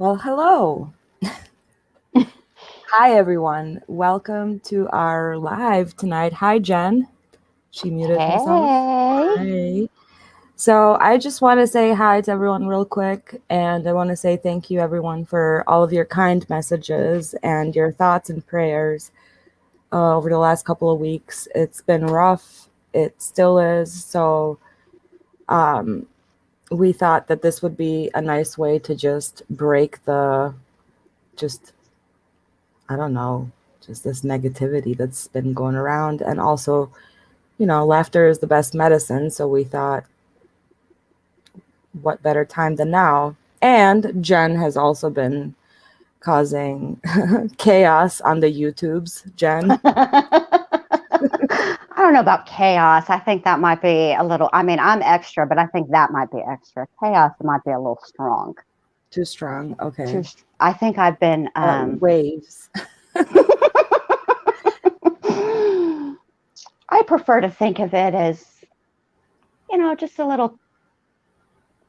Well, hello. Hi, everyone. Welcome to our live tonight. Hi, Jen. She muted herself. Hey. Hi. So, I just want to say hi to everyone real quick. And I want to say thank you, everyone, for all of your kind messages and your thoughts and prayers over the last couple of weeks. It's been rough. It still is. So, um, we thought that this would be a nice way to just break just I don't know, just this negativity that's been going around. And also, laughter is the best medicine. So we thought, what better time than now? And Jen has also been causing chaos on the YouTubes. Jen? I don't know about chaos. I think that might be a little, I'm extra, but I think that might be extra. Chaos might be a little strong. Too strong. Okay. I think I've been, Waves. I prefer to think of it as, just a little,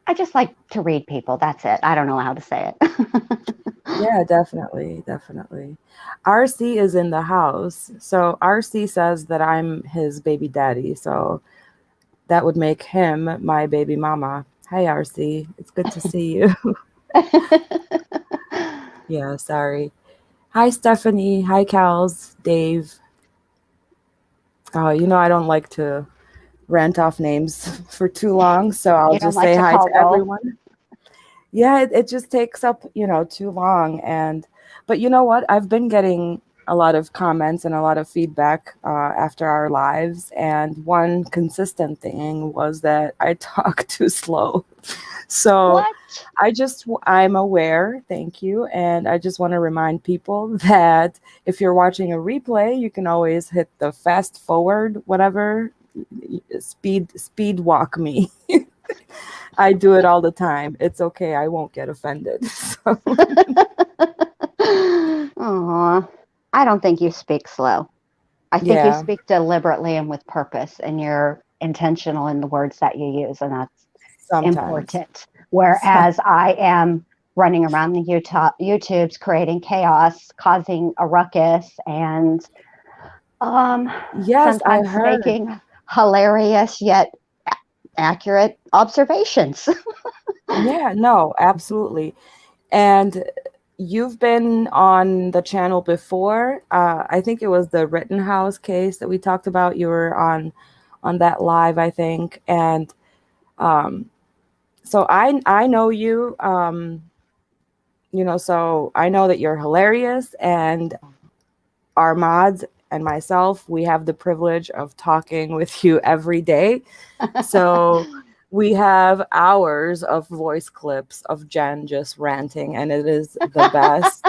I just like to read people. That's it. I don't know how to say it. Yeah, definitely. Definitely. RC is in the house. So RC says that I'm his baby daddy. So that would make him my baby mama. Hi, RC. It's good to see you. Yeah, sorry. Hi, Stephanie. Hi, Cals. Dave. I don't like to rant off names for too long, so I'll You don't just like say to hi call to roll? everyone. Yeah, it just takes up, too long. But you know what? I've been getting a lot of comments and a lot of feedback after our lives. And one consistent thing was that I talk too slow. So What? I'm aware, thank you. And I just want to remind people that if you're watching a replay, you can always hit the fast forward, whatever, speed walk me. I do it all the time. It's okay. I won't get offended. So, Aw, I don't think you speak slow. I think you yeah, speak deliberately and with purpose, and you're intentional in the words that you use, and that's sometimes. important. Whereas I am running around the YouTubes creating chaos, causing a ruckus, and um, Yes, I sometimes heard. making hilarious yet accurate observations. Yeah, no, absolutely. And you've been on the channel before. I think it was the Rittenhouse case that we talked about. You were on that live, I think. And um, so I know you. So I know that you're hilarious, and our mods and myself, we have the privilege of talking with you every day. So we have hours of voice clips of Jen just ranting, and it is the best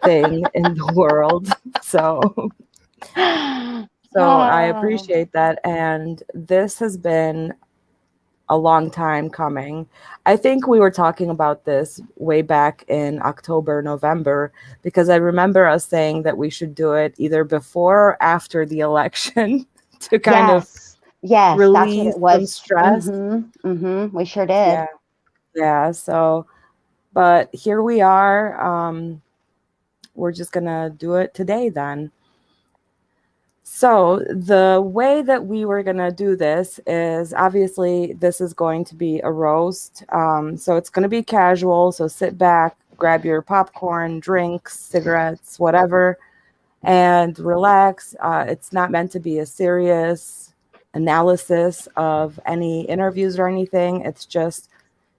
thing in the world. So I Oh, appreciate that. And this has been a long time coming. I think we were talking about this way back in October, November, because I remember us saying that we should do it either before or after the election to kind of yes, yes, that's what release it some was. stress. We sure did. Yeah. Yeah. So, but here we are. We're just going to do it today then. So, the way that we were going to do this is obviously this is going to be a roast. So, it's going to be casual. So, sit back, grab your popcorn, drinks, cigarettes, whatever, and relax. It's not meant to be a serious analysis of any interviews or anything. It's just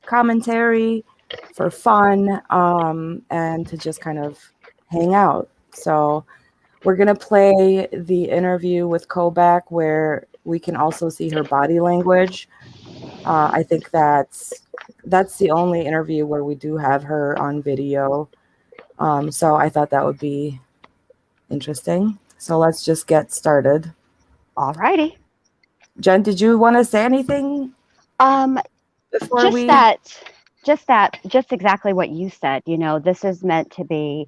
commentary for fun and to just kind of hang out. So, we're going to play the interview with Kobach where we can also see her body language. I think that's the only interview where we do have her on video. So I thought that would be interesting. So let's just get started. All righty. Jen, did you want to say anything Um, before just we? that, just exactly what you said. This is meant to be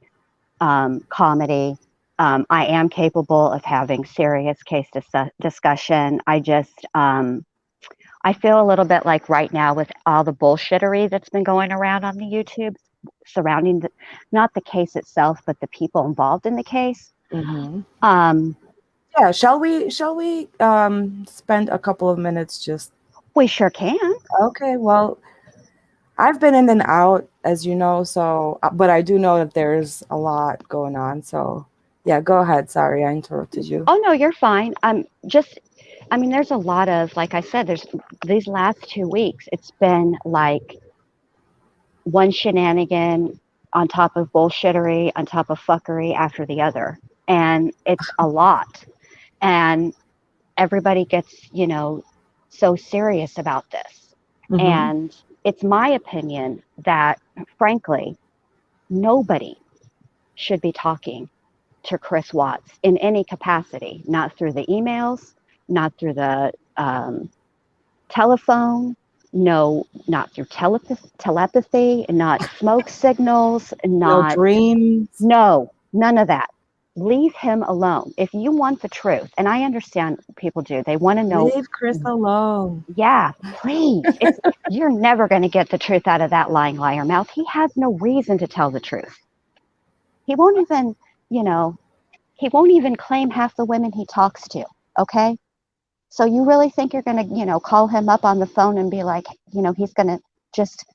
comedy. I am capable of having serious case discussion. I feel a little bit like right now with all the bullshittery that's been going around on the YouTube. surrounding not the case itself, but the people involved in the case. Yeah, shall we spend a couple of minutes just? We sure can. Okay, well, I've been in and out, as you know, so but I do know that there's a lot going on. So yeah, go ahead. Sorry, I interrupted you. Oh no, you're fine. There's a lot of, like I said, there's these last 2 weeks, it's been like one shenanigan on top of bullshittery, on top of fuckery after the other. And it's a lot. And everybody gets, so serious about this. And it's my opinion that, frankly, nobody should be talking to Chris Watts in any capacity, not through the emails, not through the telephone, no, not through telepathy, not smoke signals, not no dreams. No, none of that. Leave him alone. If you want the truth, and I understand people do, they want to know. Leave Chris alone. Yeah, please. You're never going to get the truth out of that lying liar mouth. He has no reason to tell the truth. He won't even, he won't even claim half the women he talks to. Okay. So you really think you're going to, call him up on the phone and be like, he's going to just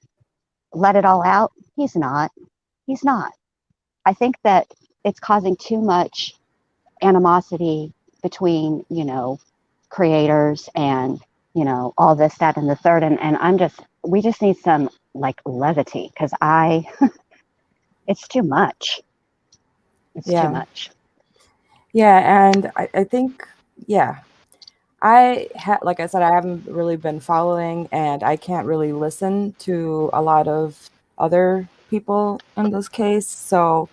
let it all out? He's not. He's not. I think that it's causing too much animosity between, creators and, all this, that, and the third. And we just need some like levity, because it's too much. It's too much. Yeah. And I think, like I said, I haven't really been following, and I can't really listen to a lot of other people in this case. So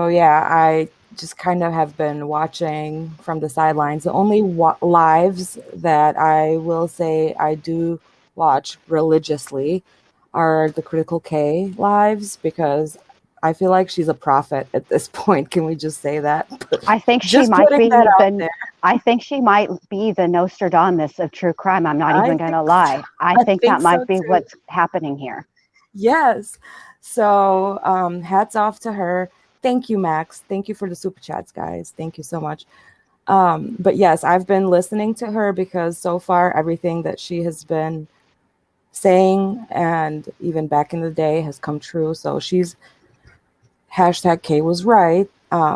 yeah, I just kind of have been watching from the sidelines. The only lives that I will say I do watch religiously are the Critical K lives, because I feel like she's a prophet at this point. Can we just say that? I think she might be I think she might be the Nostradamus of true crime. I'm not even going to lie. I think that might be what's happening here. Yes. So hats off to her. Thank you, Max. Thank you for the super chats, guys. Thank you so much. But yes, I've been listening to her because so far everything that she has been saying, and even back in the day, has come true. So she's #K was right.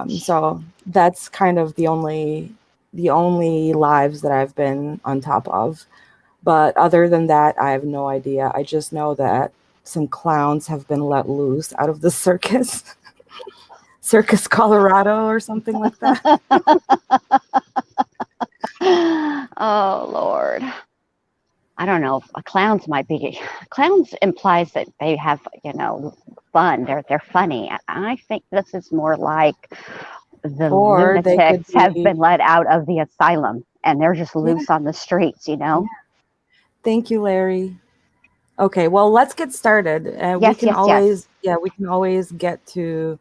So that's kind of the only lives that I've been on top of. But other than that, I have no idea. I just know that some clowns have been let loose out of the circus. Circus Colorado or something like that. Oh, Lord. I don't know. Clowns implies that they have, fun. They're funny. I think this is more like the lunatics have been let out of the asylum and they're just loose on the streets, Yeah. Thank you, Larry. Okay, well, let's get started. We can always get to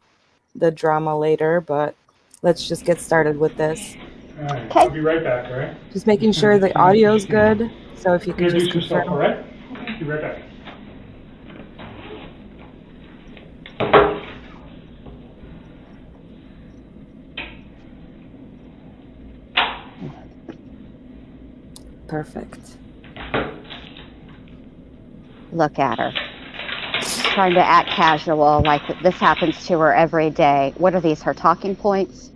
the drama later, but let's just get started with this. All right, okay. I'll be right back, all right? Just making sure the audio is good. So if you can just confirm. Yourself, all right? Be right back. Perfect. Look at her. Trying to act casual, like this happens to her every day. What are these, her talking points?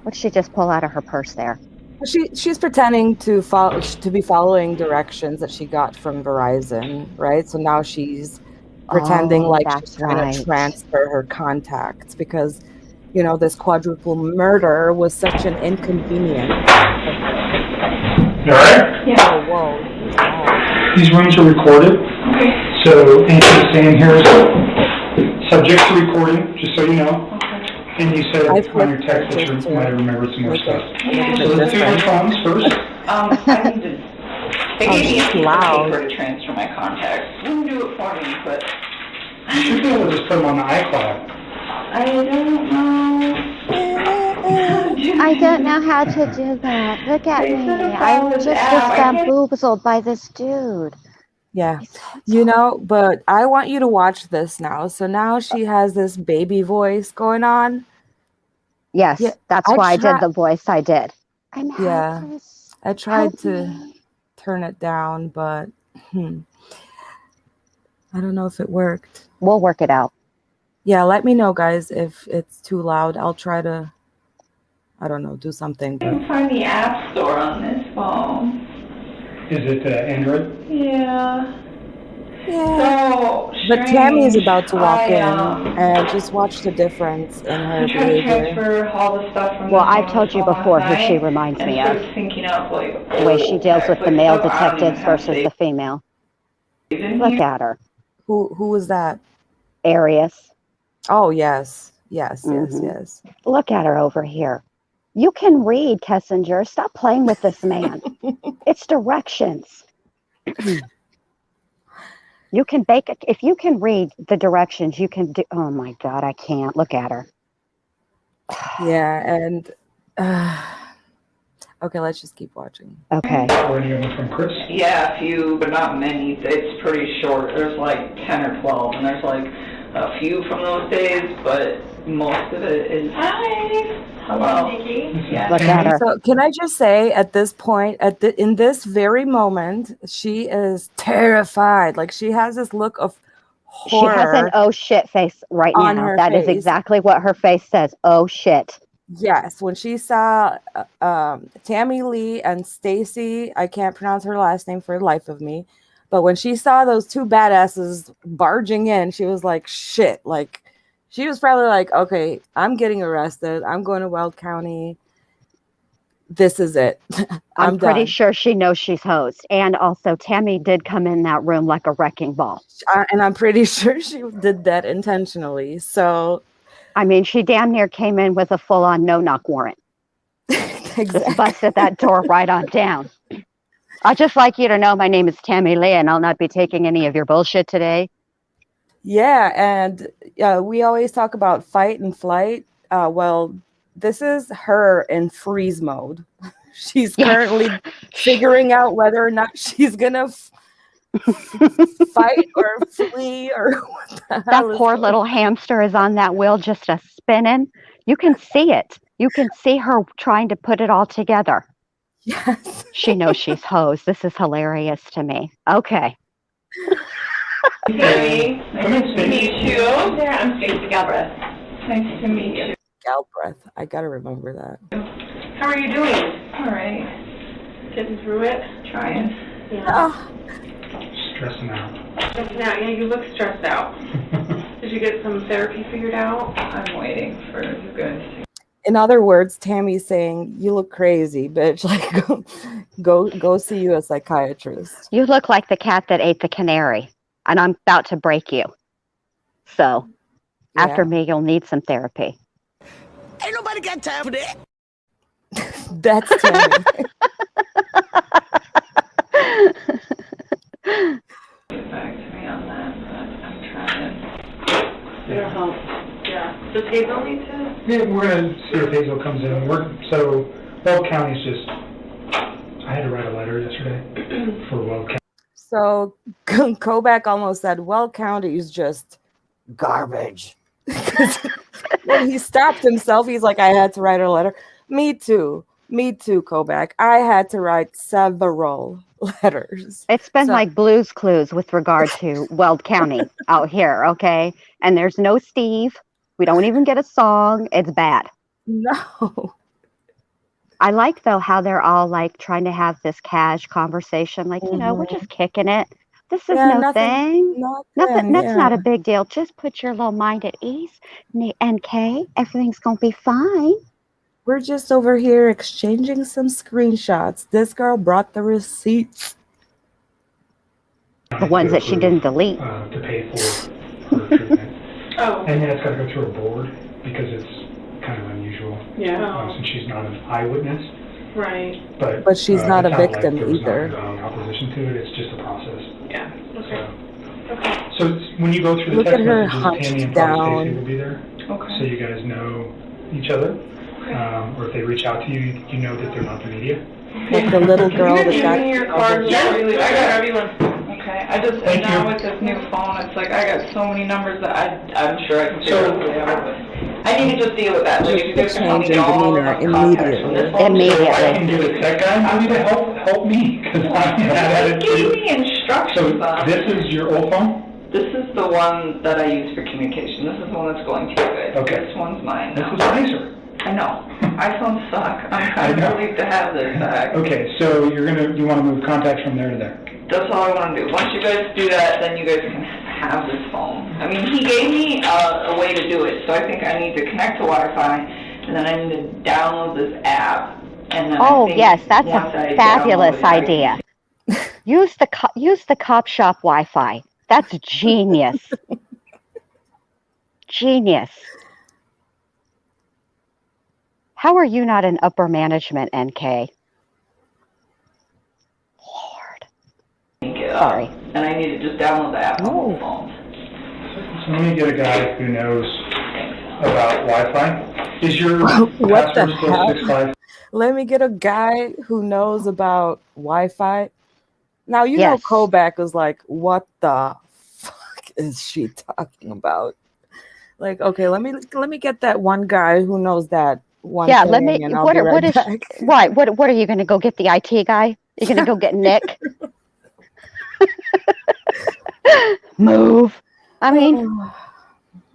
What did she just pull out of her purse there? She's pretending to be following directions that she got from Verizon, right? So now she's pretending like she's trying to transfer her contacts, because, this quadruple murder was such an inconvenience. You all right? Yeah. Oh, whoa. These rooms are recorded. Okay. So anything saying here is subject to recording, just so you know. And you said on your text that you might have remembered some more stuff. Yeah. So let's do which ones first. I need to. They gave me a piece of paper to transfer my contacts. You can do it for me, but you should be able to just put them on the iCloud. I don't know. I don't know how to do that. Look at me. I just was bamboozled by this dude. Yeah. But I want you to watch this now. So now she has this baby voice going on. Yes, Yeah, that's why I did the voice I did. I'm helpless. I tried to Help me. turn it down, but I don't know if it worked. We'll work it out. Yeah, let me know, guys, if it's too loud. I'll try to, I don't know, do something. I can find the App Store on this phone. Is it Android? Yeah. Yeah. So But Tammy is strange. about to walk in and just watch the difference in her I tried to behavior. transfer all the stuff from Well, the I've told you before who she reminds me of. Thinking of like The way she deals with the male detectives versus the the female. Look at her. Who was that? Arius. Oh, yes. Yes. Look at her over here. You can read, Kessinger. Stop playing with this man. It's directions. You can bake it. If you can read the directions, you can do. Oh my God, I can't. Look at her. Yeah, and okay, let's just keep watching. Okay. Or any of them from Chris? Yeah, a few, but not many. It's pretty short. There's like 10 or 12, and there's like a few from those days, but most of it is. Hi. Hello, Nikki. Yeah. Look at her. So can I just say, at this point, in this very moment, she is terrified. Like, she has this look of horror. She has an oh shit face right on now. her That is face. exactly what her face says. Oh shit. Yes, when she saw Tammy Lee and Stacy, I can't pronounce her last name for the life of me, but when she saw those two badasses barging in, she was like, shit. Like, she was probably like, okay, I'm getting arrested. I'm going to Weld County. This is it. I'm pretty done. sure she knows she's hosed. And also, Tammy did come in that room like a wrecking ball. And I'm pretty sure she did that intentionally. So, I mean, she damn near came in with a full-on no-knock warrant. exactly. Just busted that door right on down. I'd just like you to know my name is Tammy Lee, and I'll not be taking any of your bullshit today. Yeah, and we always talk about fight and flight. Well, this is her in freeze mode. She's currently figuring out whether or not she's gonna fight or flee or what the hell. That poor little hamster is on that wheel just a spinning. You can see it. You can see her trying to put it all together. Yes. She knows she's hosed. This is hilarious to me. Okay. Hey, nice to meet you. Yeah, I'm Stacy Galbraith. Nice to meet you. Galbraith. I gotta remember that. How are you doing? All right. Getting through it? Trying. Yeah. Oh. Stressing out. Stressing out. Yeah, you look stressed out. Did you get some therapy figured out? I'm waiting for you guys to. In other words, Tammy's saying, you look crazy, bitch. Like, go see you a psychiatrist. You look like the cat that ate the canary, and I'm about to break you. So, after me, you'll need some therapy. Ain't nobody got time for that. That's Tammy. Get back to me on that, but I'm trying. It'll help. Yeah. Does Hazel need to? Yeah, we're going to see if Hazel comes in. So, Weld County's just, I had to write a letter yesterday for Weld County. So, Kobach almost said, Weld County is just garbage. When he stopped himself, he's like, I had to write a letter. Me too, Kobach. I had to write several letters. It's been like Blue's Clues with regard to Weld County out here, okay? And there's no Steve. We don't even get a song. It's bad. No. I like, though, how they're all, like, trying to have this cash conversation. Like, you know, we're just kicking it. This is nothing. Nothing. That's not a big deal. Just put your little mind at ease. And Kay, everything's going to be fine. We're just over here exchanging some screenshots. This girl brought the receipts. The ones that she didn't delete. To pay for treatment. Oh. And then it's got to go through a board because it's kind of unusual. Yeah. Since she's not an eyewitness. Right. But she's not a victim like either. There was no opposition to it. It's just a process. Yeah. Okay. So when you go through the Look text at her messages, Tammy and down. probably Stacy will be there. Okay. So you guys know each other. Or if they reach out to you, you know that they're not the media. Like the little girl that Give got me your card before you leave. I got everyone. Okay, I just, Thank now you. with this new phone, it's like, I got so many numbers that I'm sure I can figure out the way out of it. I need to just deal with that, like, if you guys can help me Change in get all of demeanor my contacts from this phone. Immediately. So I can get a tech guy, maybe to help me, because I'm at it Just give too. me instructions So on. this is your old phone? This is the one that I use for communication. This is the one that's going to you guys. Okay. This one's mine This now. is nicer. I know. iPhones suck. I'm I kind know. of relieved to have this back. Okay, so you want to move contacts from there to there? That's all I want to do. Once you guys do that, then you guys can have this phone. I mean, he gave me a way to do it, so I think I need to connect to Wi-Fi, and then I need to download this app, and then I think yes, that's once a I fabulous download it, I can- idea. Use the cop shop Wi-Fi. That's genius. Genius. How are you not in upper management, NK? Lord. link it up. Sorry. And I need to just download the app on both phones. So let me get a guy who knows about Wi-Fi. Is your What the password still hell? 65? Let me get a guy who knows about Wi-Fi. Now, you know Yes. Kobach is like, what the fuck is she talking about? Like, okay, let me get that one guy who knows that one Yeah, thing, let me. and I'll be right back. Right? What are you going to go get the IT guy? You're going to go get Nick? Move. I mean,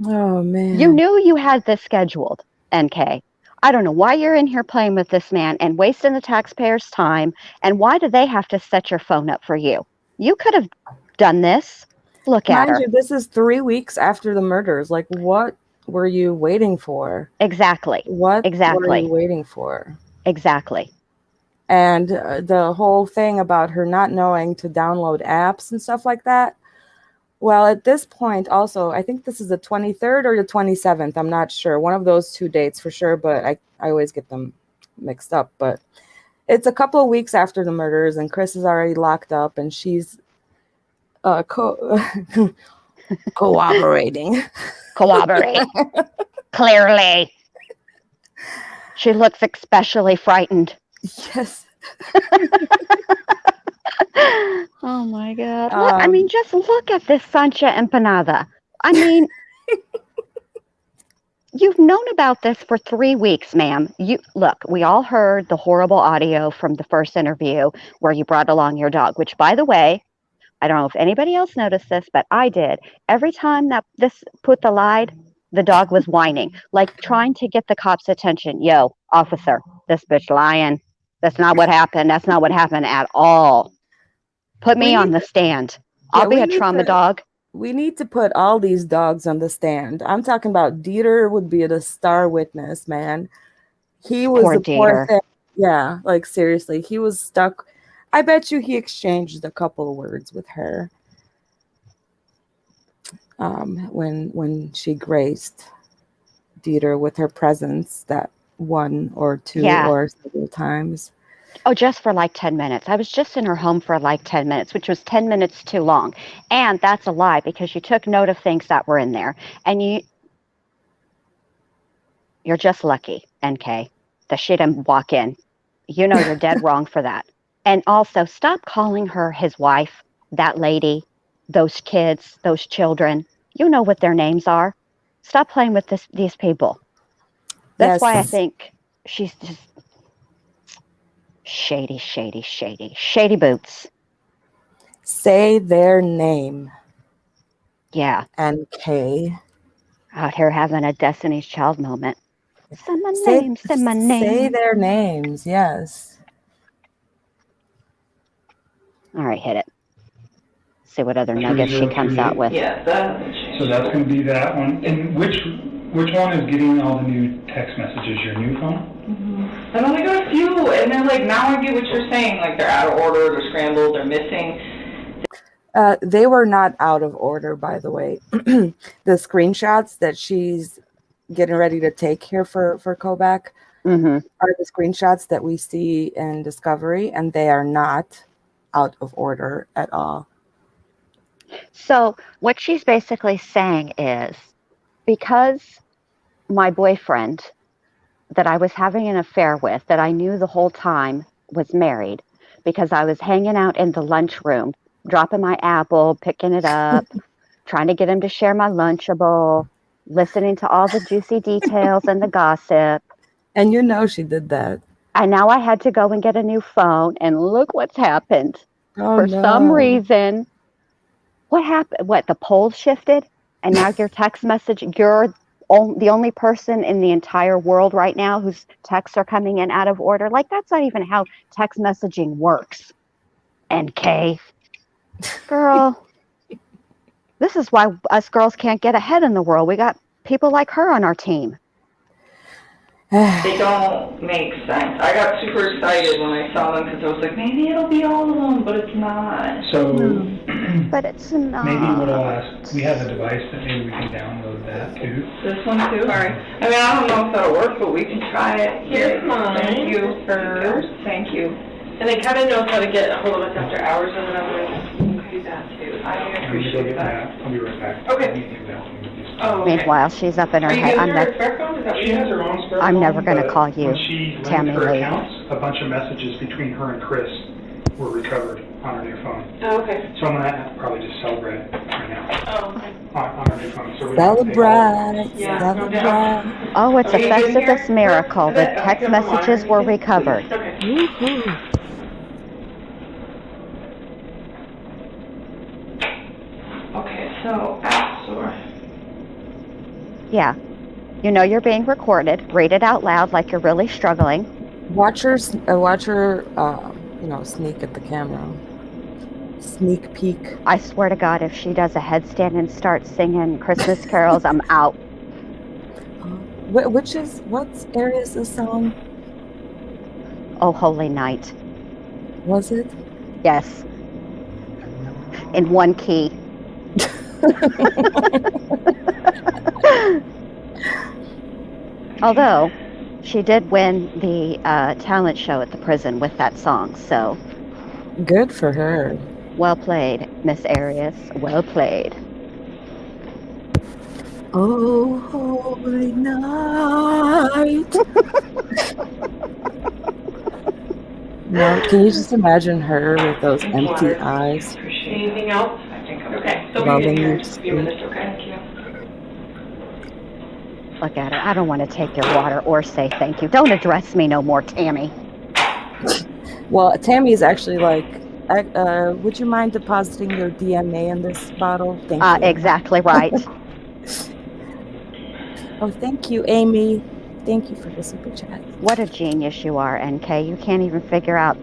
Oh man. you knew you had this scheduled, NK. I don't know why you're in here playing with this man and wasting the taxpayers' time. And why do they have to set your phone up for you? You could have done this. Look at Mind her. you, this is 3 weeks after the murders. Like, what were you waiting for? Exactly. What were Exactly. you waiting for? Exactly. And the whole thing about her not knowing to download apps and stuff like that. Well, at this point, also, I think this is the 23rd or the 27th. I'm not sure. One of those two dates for sure, but I always get them mixed up. But it's a couple of weeks after the murders, and Chris is already locked up, and she's cooperating. Cooperate. Clearly. She looks especially frightened. Yes. Oh my God. Look, I mean, just look at this Sancha empanada. I mean, you've known about this for 3 weeks, ma'am. Look, we all heard the horrible audio from the first interview where you brought along your dog, which, by the way, I don't know if anybody else noticed this, but I did. Every time that this put the lied, the dog was whining, like trying to get the cops' attention. Yo, officer, this bitch lying. That's not what happened. That's not what happened at all. Put me on the stand. I'll be a trauma dog. We need to put all these dogs on the stand. I'm talking about Dieter would be the star witness, man. He was Poor the poor Dieter. thing. Yeah, like seriously, he was stuck. I bet you he exchanged a couple of words with her when she graced Dieter with her presence that one or two or several times. Oh, just for like 10 minutes. I was just in her home for like 10 minutes, which was 10 minutes too long. And that's a lie because you took note of things that were in there. And you're just lucky, NK, that she didn't walk in. You know you're dead wrong for that. And also, stop calling her his wife, that lady, those kids, those children. You know what their names are. Stop playing with these people. That's why I think she's just shady, shady, shady, shady boots. Say their name. Yeah. NK. Out here having a Destiny's Child moment. Say my name, say my name. Say their names, yes. All right, hit it. See what other nuggets she comes out with. Yeah, that hasn't changed. So that's going to be that one. And which one is getting all the new text messages? Your new phone? Mm-hmm. I've only got a few, and then like now I get what you're saying. Like they're out of order, they're scrambled, they're missing. They were not out of order, by the way. The screenshots that she's getting ready to take here for Kobach are the screenshots that we see in Discovery, and they are not out of order at all. So what she's basically saying is, because my boyfriend that I was having an affair with, that I knew the whole time was married, because I was hanging out in the lunchroom dropping my apple, picking it up, trying to get him to share my Lunchable, listening to all the juicy details and the gossip. And you know she did that. And now I had to go and get a new phone, and look what's happened. Oh, For no. some reason, what happened? What, the polls shifted? And now your text message, you're the only person in the entire world right now whose texts are coming in out of order. Like, that's not even how text messaging works. NK. Girl, this is why us girls can't get ahead in the world. We got people like her on our team. They don't make sense. I got super excited when I saw them because I was like, maybe it'll be all of them, but it's not. So, But it's not. maybe what I'll ask, we have a device that maybe we can download that too. This one too? Sorry. I mean, I don't know if that'll work, but we can try it. Here's mine. Thank you. Thank you. And then Kevin knows how to get a hold of us after hours, and then I'm going to do that too. I appreciate that. I'll be right back. Okay. Oh, okay. Meanwhile, she's up in her Are you head. using her spare phone? Is that what She you has her own spare phone. I'm never gonna but call you when she Tammy linked her Lee. accounts, a bunch of messages between her and Chris were recovered on her new phone. Oh, okay. So I'm gonna probably just celebrate it right now Oh, okay. on her new phone. So we don't have to take all of Celebrate. Yeah, no Celebrate. Oh, it's Are a you good here? Festivus miracle. The Okay, text come on. messages were recovered. Okay. Woohoo. Okay, so App Store. Yeah. You know you're being recorded. Read it out loud like you're really struggling. Watch her, sneak at the camera. Sneak peek. I swear to God, if she does a headstand and starts singing Christmas carols, I'm out. What area is this song? Oh, holy night. Was it? Yes. In one key. Although, she did win the talent show at the prison with that song, so Good for her. well played, Miss Arias. Well played. Oh, holy night. No, can you just imagine her with those empty eyes? Anything else? I think Okay, so Loving we're your going to be with us, okay? Thank you. Look at her. I don't want to take your water or say thank you. Don't address me no more, Tammy. Well, Tammy's actually like, would you mind depositing your DNA in this bottle? Thank you. Exactly right. Oh, thank you, Amy. Thank you for the super chat. What a genius you are, NK. You can't even figure out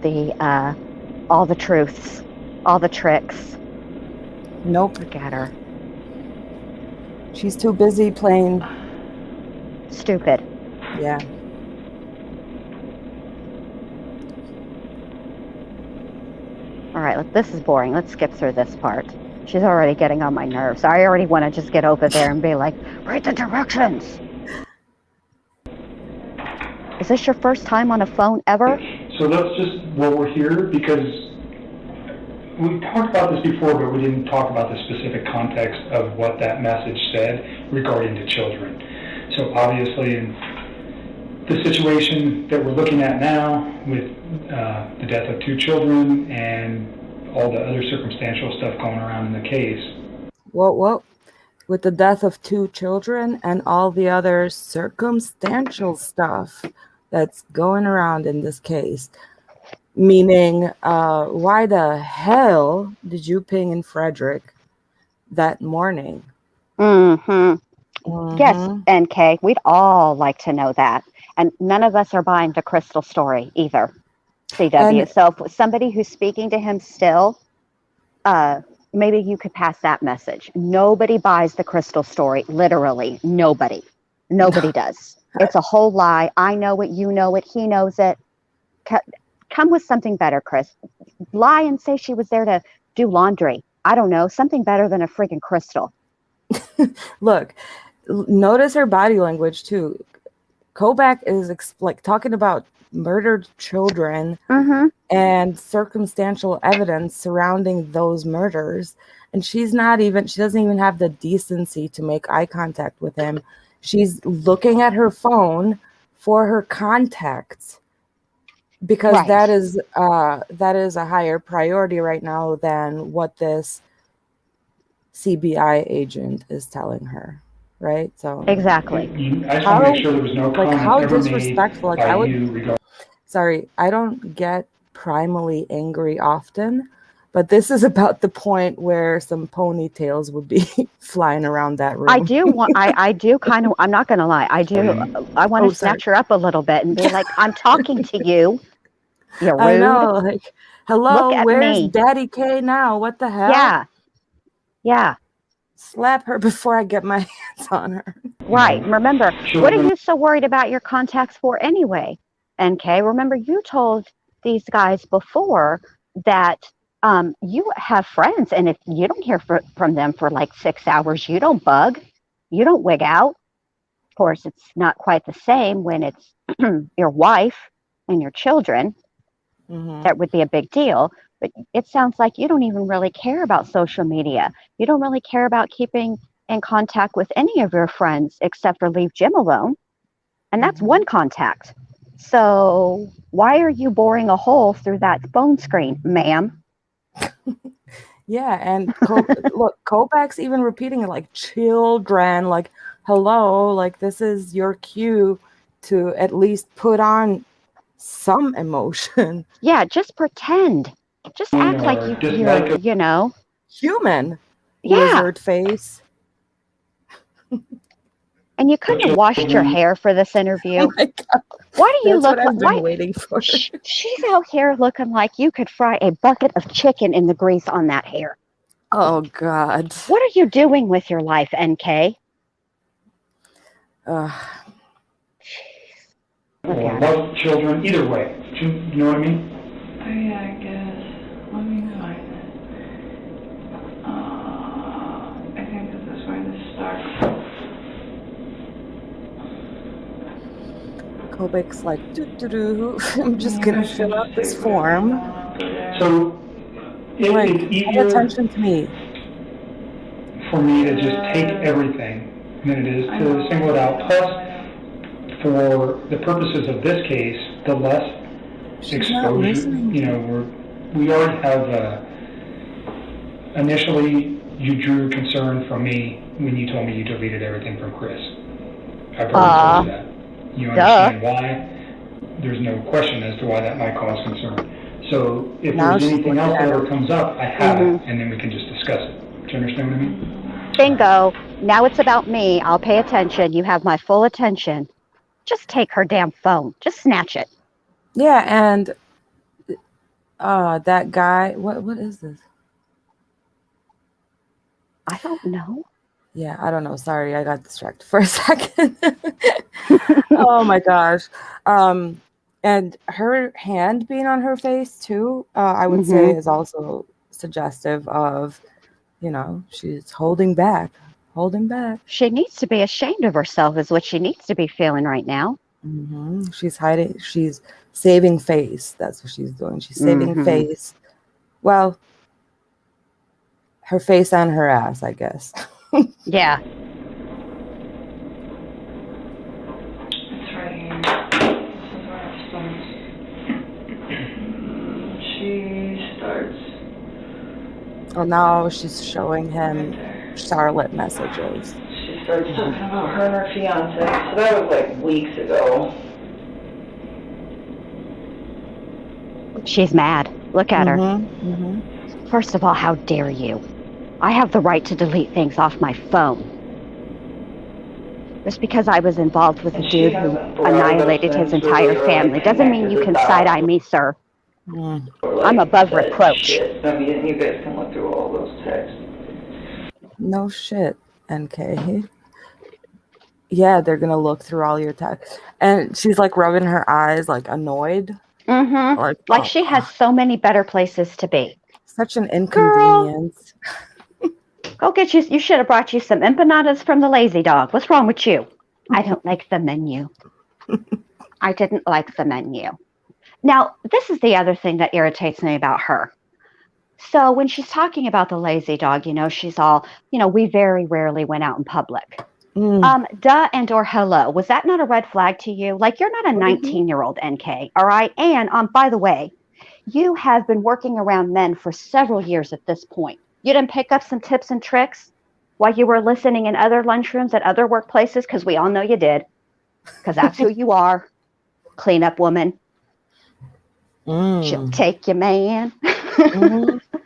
all the truths, all the tricks. Nope. Look at her. She's too busy playing. Stupid. Yeah. All right, this is boring. Let's skip through this part. She's already getting on my nerves. I already want to just get over there and be like, read the directions. Is this your first time on a phone ever? So let's just, well, we're here because we talked about this before, but we didn't talk about the specific context of what that message said regarding to children. So obviously, in the situation that we're looking at now with the death of 2 children and all the other circumstantial stuff going around in the case. Whoa. With the death of 2 children and all the other circumstantial stuff that's going around in this case. Meaning, why the hell did you ping in Frederick that morning? Mm-hmm. Mhm. Yes, NK. We'd all like to know that. And none of us are buying the Crystal story either, CW. And- So if somebody who's speaking to him still, maybe you could pass that message. Nobody buys the Crystal story. Literally, nobody. Nobody does. It's a whole lie. I know it. You know it. He knows it. Come with something better, Chris. Lie and say she was there to do laundry. I don't know. Something better than a freaking Crystal. Look, notice her body language too. Kobach is talking about murdered children and circumstantial evidence surrounding those murders. And she doesn't even have the decency to make eye contact with him. She's looking at her phone for her contacts. because Right. that is a higher priority right now than what this CBI agent is telling her, right? So Exactly. I just want to make sure there was no comment how ever made disrespectful. Like, by I would, you regarding. sorry, I don't get primally angry often, but this is about the point where some ponytails would be flying around that room. I do kind of, I'm not going to lie. I want to snatch her up a little bit and be like, I'm talking to you. You're rude. I know, like, hello, Look at where's me. Daddy K now? What the hell? Yeah. Yeah. Slap her before I get my hands on her. Right. Remember, what are you so worried about your contacts for anyway? NK, remember you told these guys before that you have friends, and if you don't hear from them for like 6 hours, you don't bug, you don't wig out. Of course, it's not quite the same when it's your wife and your children. Mm-hmm. That would be a big deal. But it sounds like you don't even really care about social media. You don't really care about keeping in contact with any of your friends except for leave Jim alone. And that's one contact. So why are you boring a hole through that phone screen, ma'am? Yeah, and look, Kobach's even repeating it like children, like, hello, like this is your cue to at least put on some emotion. Yeah, just pretend. Just act like you're, you know. Human. Yeah. Lizard face. And you couldn't have washed your hair for this interview. Oh my God. Why do you That's look what I've been waiting for. She's out here looking like you could fry a bucket of chicken in the grease on that hair. Oh God. What are you doing with your life, NK? Or love children, either way. You know what I mean? Oh, yeah, I guess. Let me find it. I think this is where this starts. Kobach's like, I'm just gonna fill out this form. So Like, it's pay easier attention to me. for me to just take everything than it is to single it out. Plus, for the purposes of this case, the less exposure, you know, we already have, initially you drew concern from me when you told me you deleted everything from Chris. I've already told you that. You understand why? There's no question as to why that might cause concern. So if there's anything else that ever comes up, I have it, and then we can just discuss it. Do you understand what I mean? Bingo. Now it's about me. I'll pay attention. You have my full attention. Just take her damn phone. Just snatch it. Yeah, and that guy, what is this? I don't know. Yeah, I don't know. Sorry, I got distracted for a second. Oh my gosh. And her hand being on her face too, I would say is also suggestive of, you know, she's holding back. She needs to be ashamed of herself is what she needs to be feeling right now. Mm-hmm. She's hiding. She's saving face. That's what she's doing. She's saving face. Well, her face on her ass, I guess. Yeah. It's right here. This is where it starts. She starts. Oh, now she's showing him Charlotte messages. She starts talking about her and her fiance. So that was like weeks ago. She's mad. Look at her. First of all, how dare you? I have the right to delete things off my phone. Just because I was involved with a dude who annihilated his entire family doesn't mean you can side-eye me, sir. I'm above reproach. You guys can look through all those texts. No shit, NK. Yeah, they're gonna look through all your texts. And she's like rubbing her eyes, like annoyed. Like she has so many better places to be. Such an inconvenience. Go get you. You should have brought you some empanadas from the Lazy Dog. What's wrong with you? I don't like the menu. I didn't like the menu. Now, this is the other thing that irritates me about her. So when she's talking about the Lazy Dog, you know, she's all, you know, we very rarely went out in public. Duh and or hello. Was that not a red flag to you? Like, you're not a 19-year-old, NK, all right? And by the way, you have been working around men for several years at this point. You didn't pick up some tips and tricks while you were listening in other lunchrooms at other workplaces? Because we all know you did. Because that's who you are. Cleanup woman. She'll take your man.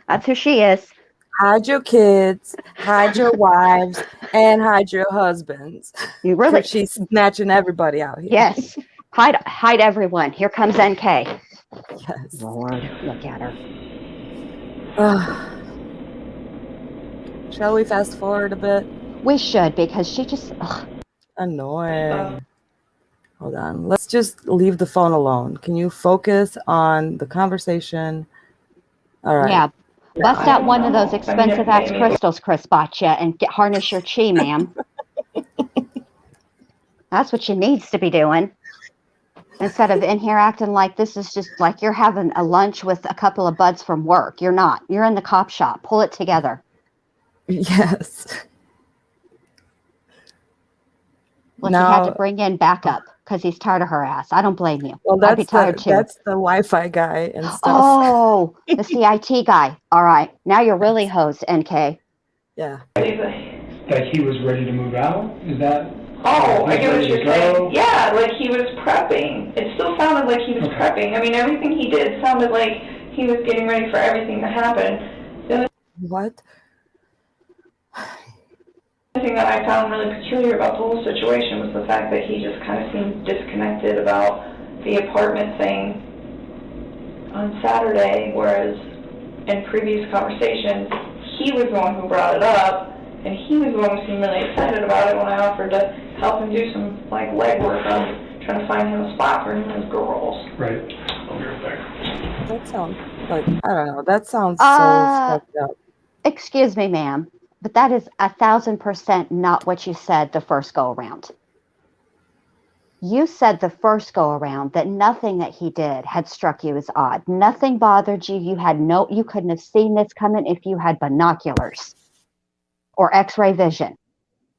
That's who she is. Hide your kids, hide your wives, and hide your husbands. You really? She's snatching everybody out here. Yes. Hide everyone. Here comes NK. Yes. Lord, look at her. Shall we fast forward a bit? We should, because she just... Annoying. Hold on. Let's just leave the phone alone. Can you focus on the conversation? All right. Yeah. Bust out one of those expensive-ass crystals Chris bought you and harness your chi, ma'am. That's what she needs to be doing. Instead of in here acting like this is just like you're having a lunch with a couple of buds from work. You're not. You're in the cop shop. Pull it together. Yes. Well, she had to bring in backup because he's tired of her ass. I don't blame you. Well, I'd be tired too. That's the Wi-Fi guy and stuff. Oh, the CIT guy. All right. Now you're really hosed, NK. Yeah. Like he was ready to move out? Is that? Oh, I get what you're saying. Yeah, like he was prepping. It still sounded like he was prepping. I mean, everything he did sounded like he was getting ready for everything to happen. What? The thing that I found really peculiar about the whole situation was the fact that he just kind of seemed disconnected about the apartment thing on Saturday, whereas in previous conversations, he was the one who brought it up, and he was the one who seemed really excited about it when I offered to help him do some like legwork on trying to find him a spot for him and his girls. Right. I'll be right back. That sounds like, I don't know, that sounds so fucked up. Excuse me, ma'am. But that is 1,000% not what you said the first go around. You said the first go around that nothing that he did had struck you as odd. Nothing bothered you. You couldn't have seen this coming if you had binoculars or X-ray vision.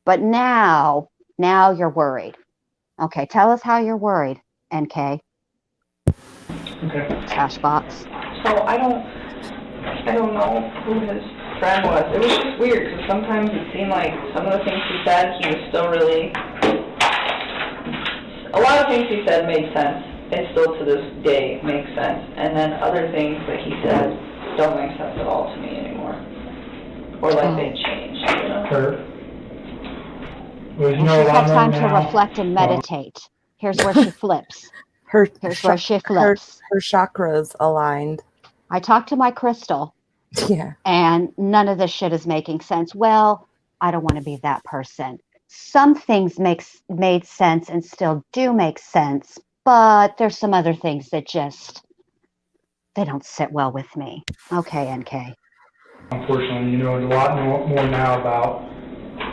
But now you're worried. Okay, tell us how you're worried, NK. Okay. Trash box. So I don't know who his friend was. It was just weird because sometimes it seemed like some of the things he said, he was still really... A lot of things he said made sense. It still to this day makes sense. And then other things that he said don't make sense at all to me anymore. Or like they changed, you know? Her. Well, you She's know, had time to reflect and meditate. Here's where she flips. Here's where she flips. Her chakras aligned. I talked to my crystal. Yeah. And none of this shit is making sense. Well, I don't want to be that person. Some things made sense and still do make sense, but there's some other things that they don't sit well with me. Okay, NK. Unfortunately, you know a lot more now about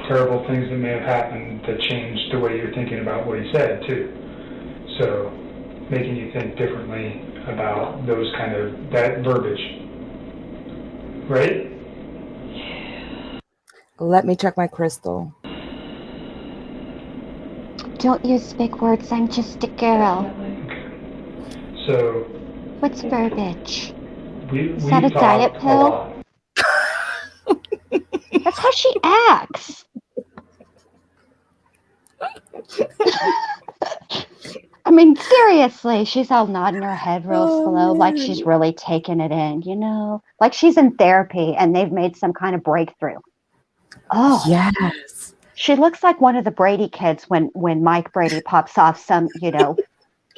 terrible things that may have happened that changed the way you're thinking about what he said, too. So, making you think differently about that verbiage. Right? Let me check my crystal. Don't use big words. I'm just a girl. Okay. So... What's verbiage? Is that a diet pill? That's how she acts. I mean, seriously, she's all nodding her head real slow, like she's really taking it in, you know? Like she's in therapy and they've made some kind of breakthrough. Oh. Yes. She looks like one of the Brady kids when Mike Brady pops off some,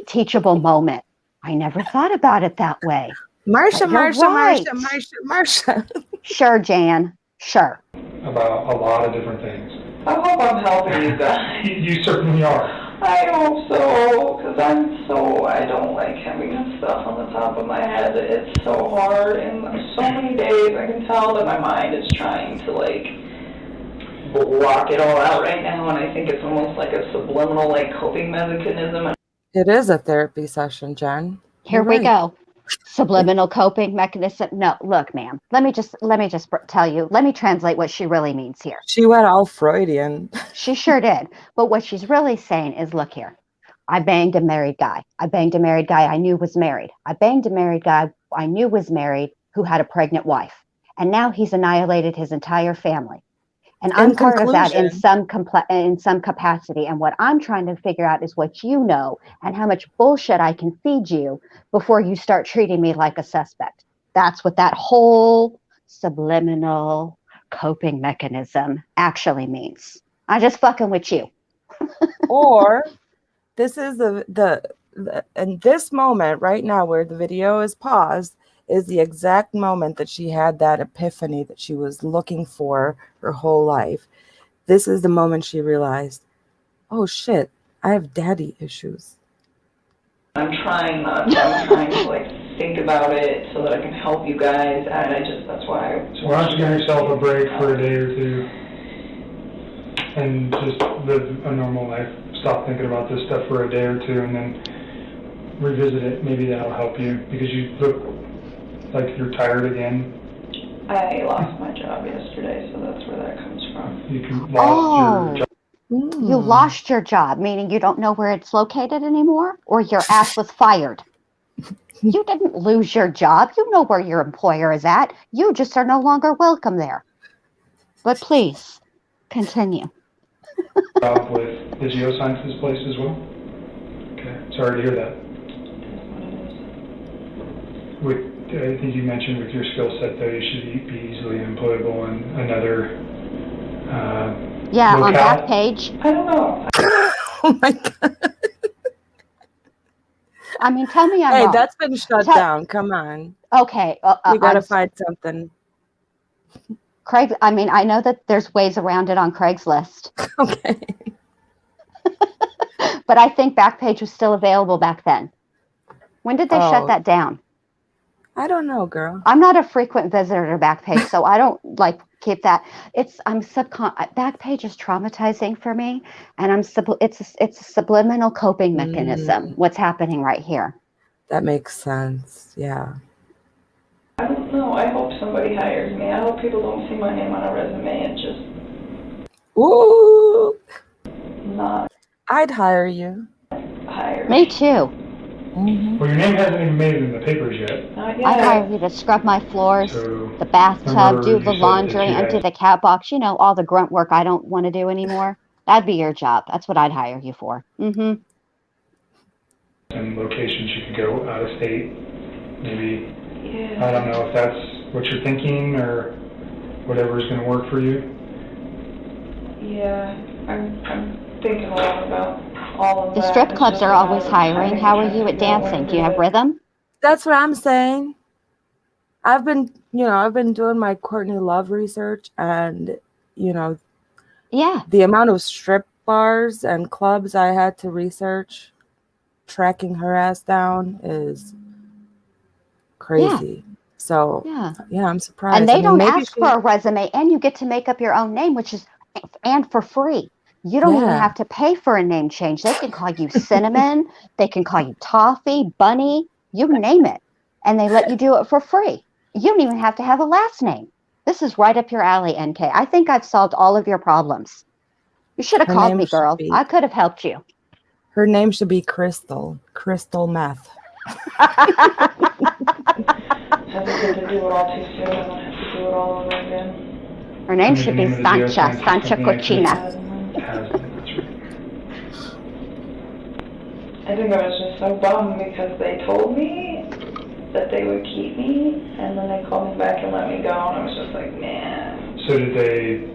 teachable moment. I never thought about it that way. Marsha. Sure, Jan. Sure. About a lot of different things. I hope I'm helping you guys. You certainly are. I hope so, because I don't like having that stuff on the top of my head. It's so hard, and so many days I can tell that my mind is trying to, block it all out right now, and I think it's almost like a subliminal, coping mechanism. It is a therapy session, Jen. Here we go. Subliminal coping mechanism. No, look, ma'am. Let me just tell you. Let me translate what she really means here. She went all Freudian. She sure did. But what she's really saying is, look here. I banged a married guy. I banged a married guy I knew was married. I banged a married guy I knew was married who had a pregnant wife. And now he's annihilated his entire family. And I'm part of that in some capacity. And what I'm trying to figure out is what you know and how much bullshit I can feed you before you start treating me like a suspect. That's what that whole subliminal coping mechanism actually means. I'm just fucking with you. Or this is the and this moment right now where the video is paused is the exact moment that she had that epiphany that she was looking for her whole life. This is the moment she realized, oh shit, I have daddy issues. I'm trying not to. I'm trying to like think about it so that I can help you guys, and that's why So why don't you give yourself a break for a day or two and just live a normal life. Stop thinking about this stuff for a day or two and then revisit it. Maybe that'll help you because you look like you're tired again. I lost my job yesterday, so that's where that comes from. You lost your job. You lost your job, meaning you don't know where it's located anymore, or your ass was fired. You didn't lose your job. You know where your employer is at. You just are no longer welcome there. But please, continue. Job with the geosciences place as well? Okay, sorry to hear that. I think you mentioned with your skill set, though, you should be easily employable in another yeah, locale. on that page. I don't know. Oh my God. I mean, tell me I'm Hey, wrong. that's been shut down. Come on. Okay. You got to find something. Craig, I mean, I know that there's ways around it on Craigslist. Okay. But I think Backpage was still available back then. When did they shut that down? I don't know, girl. I'm not a frequent visitor to Backpage, so I don't like keep that. Backpage is traumatizing for me, and it's a subliminal coping mechanism. What's happening right here? That makes sense. Yeah. I don't know. I hope somebody hires me. I hope people don't see my name on a resume and just Ooh. not I'd hire you. hire. Me too. Mm-hmm. Well, your name hasn't even made it in the papers yet. Not yet. I'd hire you to scrub my floors, So, the bathtub, remember do you the said that laundry, you empty had- the cat box. You know, all the grunt work I don't want to do anymore. That'd be your job. That's what I'd hire you for. Mm-hmm. And locations you could go out of state, maybe. Yeah. I don't know if that's what you're thinking or whatever is going to work for you. Yeah. I'm thinking a lot about all of The that. strip It's clubs just are a always matter of hiring. timing, How are trying you to at figure out when dancing? to Do you have it. rhythm? That's what I'm saying. I've been doing my Courtney Love research, and Yeah. the amount of strip bars and clubs I had to research tracking her ass down is crazy. So yeah, I'm surprised. And they don't maybe ask for a resume, and you get to make up your own name, and for free. You don't even have to pay for a name change. They can call you Cinnamon. They can call you Toffee, Bunny, you name it. And they let you do it for free. You don't even have to have a last name. This is right up your alley, NK. I think I've solved all of your problems. You should have Her called name me, should girl. be- I could have helped you. her name should be Crystal Meth. Hesitant to do it all too soon. I don't have to do it all over again. Her name Tell me should the be name of the Sancha, geosciences Sancha company I Cochina. That's right. I think I was just so bummed because they told me that they would keep me, and then they called me back and let me go, and I was just like, man. So did they?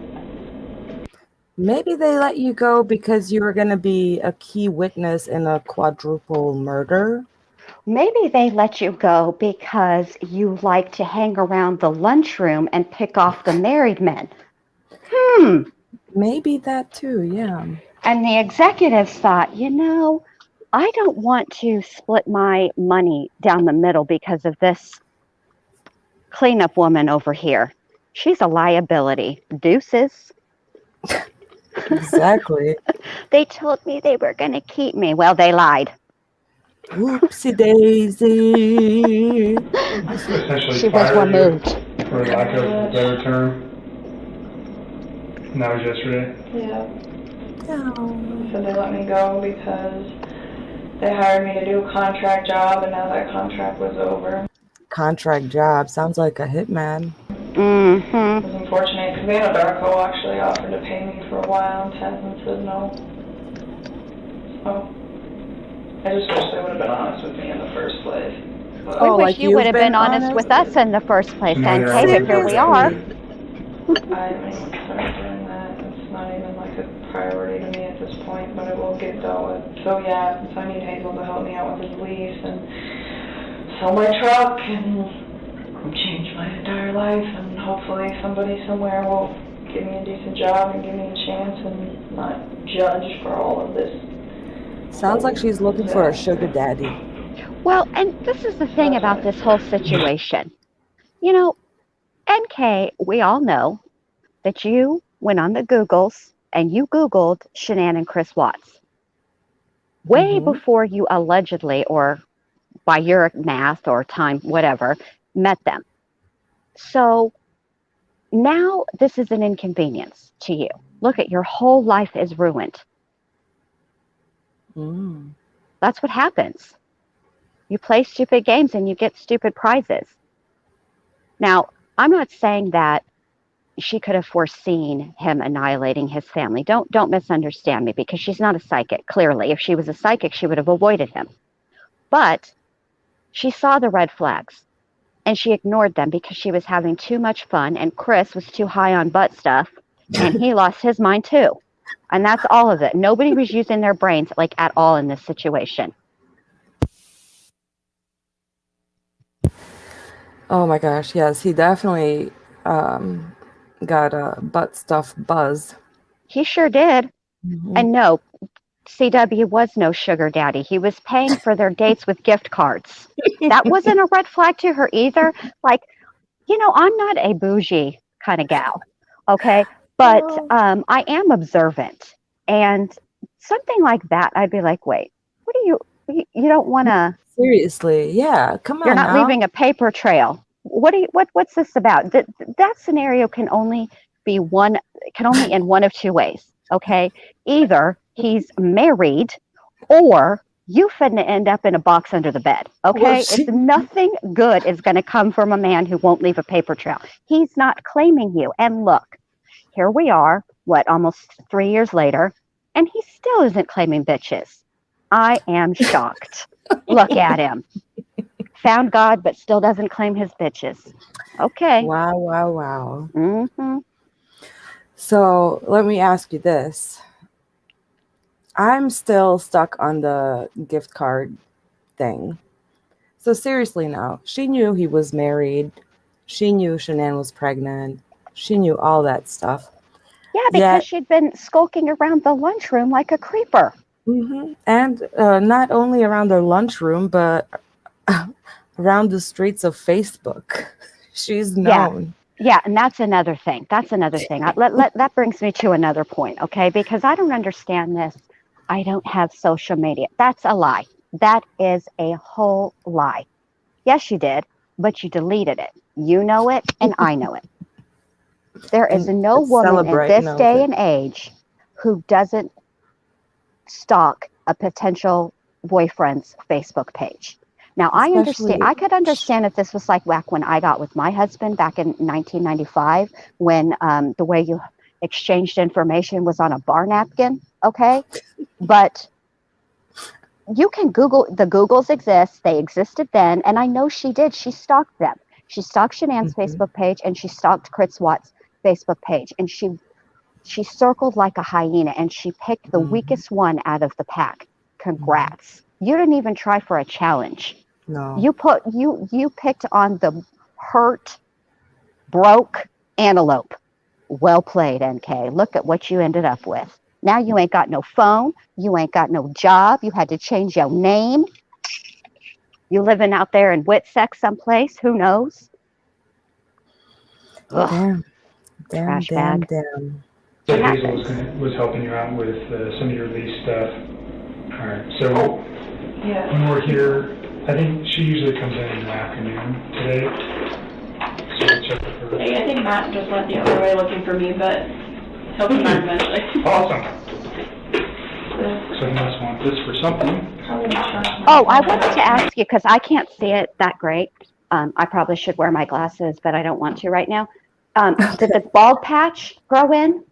Maybe they let you go because you were going to be a key witness in a quadruple murder. Maybe they let you go because you like to hang around the lunchroom and pick off the married men. Maybe that too, yeah. And the executives thought, I don't want to split my money down the middle because of this cleanup woman over here. She's a liability. Deuces. Exactly. They told me they were going to keep me. Well, they lied. Whoopsie daisy. Essentially She was fired you, removed. for lack of a better term. And that was yesterday. Yeah. Oh. So they let me go because they hired me to do a contract job, and now that contract was over. Contract job sounds like a hitman. It Mm-hmm. was unfortunate because Anadarko actually offered to pay me for a while, and Tasman said no. So I just wish they would have been honest with me in the first place. But Oh, We like wish you you've would have been honest honest? with us in the first place, So now you're NK, but here we are. Seriously. I haven't even started doing that. It's not even like a priority to me at this point, but it will get dealt with. So yeah, so I need Hazel to help me out with his lease and sell my truck and change my entire life, and hopefully somebody somewhere will give me a decent job and give me a chance and not judge for all of this. Sounds like she's looking for a sugar daddy. Well, and this is the thing about this whole situation. You know, NK, we all know that you went on the Googles and you Googled Shanann and Chris Watts way Mhm. before you allegedly, or by your math or time, whatever, met them. So now this is an inconvenience to you. Look at your whole life is ruined. Mm. That's what happens. You play stupid games and you get stupid prizes. Now, I'm not saying that she could have foreseen him annihilating his family. Don't misunderstand me, because she's not a psychic. Clearly, if she was a psychic, she would have avoided him. But she saw the red flags and she ignored them because she was having too much fun, and Chris was too high on butt stuff and he lost his mind too. And that's all of it. Nobody was using their brains like at all in this situation. Oh my gosh, yes, he definitely got a butt stuff buzz. He sure did. Mhm. And no, CW was no sugar daddy. He was paying for their dates with gift cards. That wasn't a red flag to her either. Like, I'm not a bougie kind of gal, okay? But I am observant. And something like that, I'd be like, wait, what are you don't want to, Seriously, yeah, come you're on not now. leaving a paper trail. What's this about? That scenario can only in one of two ways, okay? Either he's married, or you finna end up in a box under the bed, okay? Well, It's nothing good is going to come from a man who won't leave a paper trail. He's not claiming you. And look, here we are, almost 3 years later, and he still isn't claiming bitches. I am shocked. Look at him. Found God, but still doesn't claim his bitches. Okay. Wow, wow, wow. Mm-hmm. So let me ask you this. I'm still stuck on the gift card thing. So seriously now, she knew he was married. She knew Shanann was pregnant. She knew all that stuff. Yeah, because Yet, she'd been skulking around the lunchroom like a creeper. and not only around their lunchroom, but around the streets of Facebook. She's known. Yeah, and that's another thing. That brings me to another point, okay? Because I don't understand this. I don't have social media. That's a lie. That is a whole lie. Yes, you did, but you deleted it. You know it, and I know it. There is And no woman in celebrate, this knows day it. and age who doesn't stalk a potential boyfriend's Facebook page. Now, I could understand if this was like back when I got with my husband back in 1995, when the way you exchanged information was on a bar napkin, okay? But you can Google, the Googles exist, they existed then, and I know she did. She stalked them. She stalked Shanann's Facebook page, and she stalked Chris Watts' Facebook page, and she circled like a hyena, and she picked the weakest one out of the pack. Congrats. You didn't even try for a challenge. No. You picked on the hurt, broke antelope. Well played, NK. Look at what you ended up with. Now you ain't got no phone. You ain't got no job. You had to change your name. You living out there in Witsex someplace. Who knows? Ugh, Damn. trash bag. So It Hazel happens. was helping you out with some of your lease stuff. All right, so Yeah. when we're here, I think she usually comes in the afternoon today. So I'll check with her. Hey, I think Matt just went the other way looking for me, but he'll come back eventually. Awesome. So you must want this for something. Oh, I wanted to ask you, because I can't see it that great. I probably should wear my glasses, but I don't want to right now. Did the bald patch grow in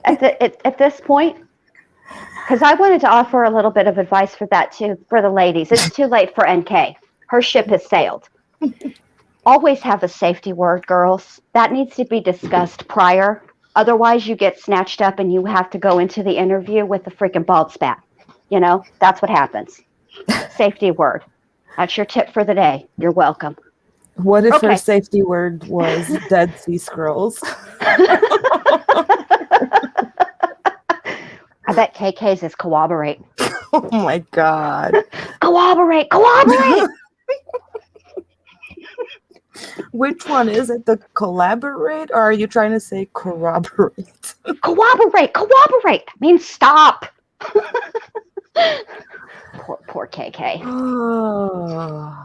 at this point? Because I wanted to offer a little bit of advice for that too, for the ladies. It's too late for NK. Her ship has sailed. Always have a safety word, girls. That needs to be discussed prior. Otherwise, you get snatched up and you have to go into the interview with a freaking bald spat. You know, that's what happens. Safety word. That's your tip for the day. You're welcome. What if her Okay. safety word was Dead Sea Scrolls? I bet KK's is corroborate. Oh my God. Corroborate. Which one is it? The collaborate, or are you trying to say corroborate? Corroborate. Means stop. Poor KK. Oh.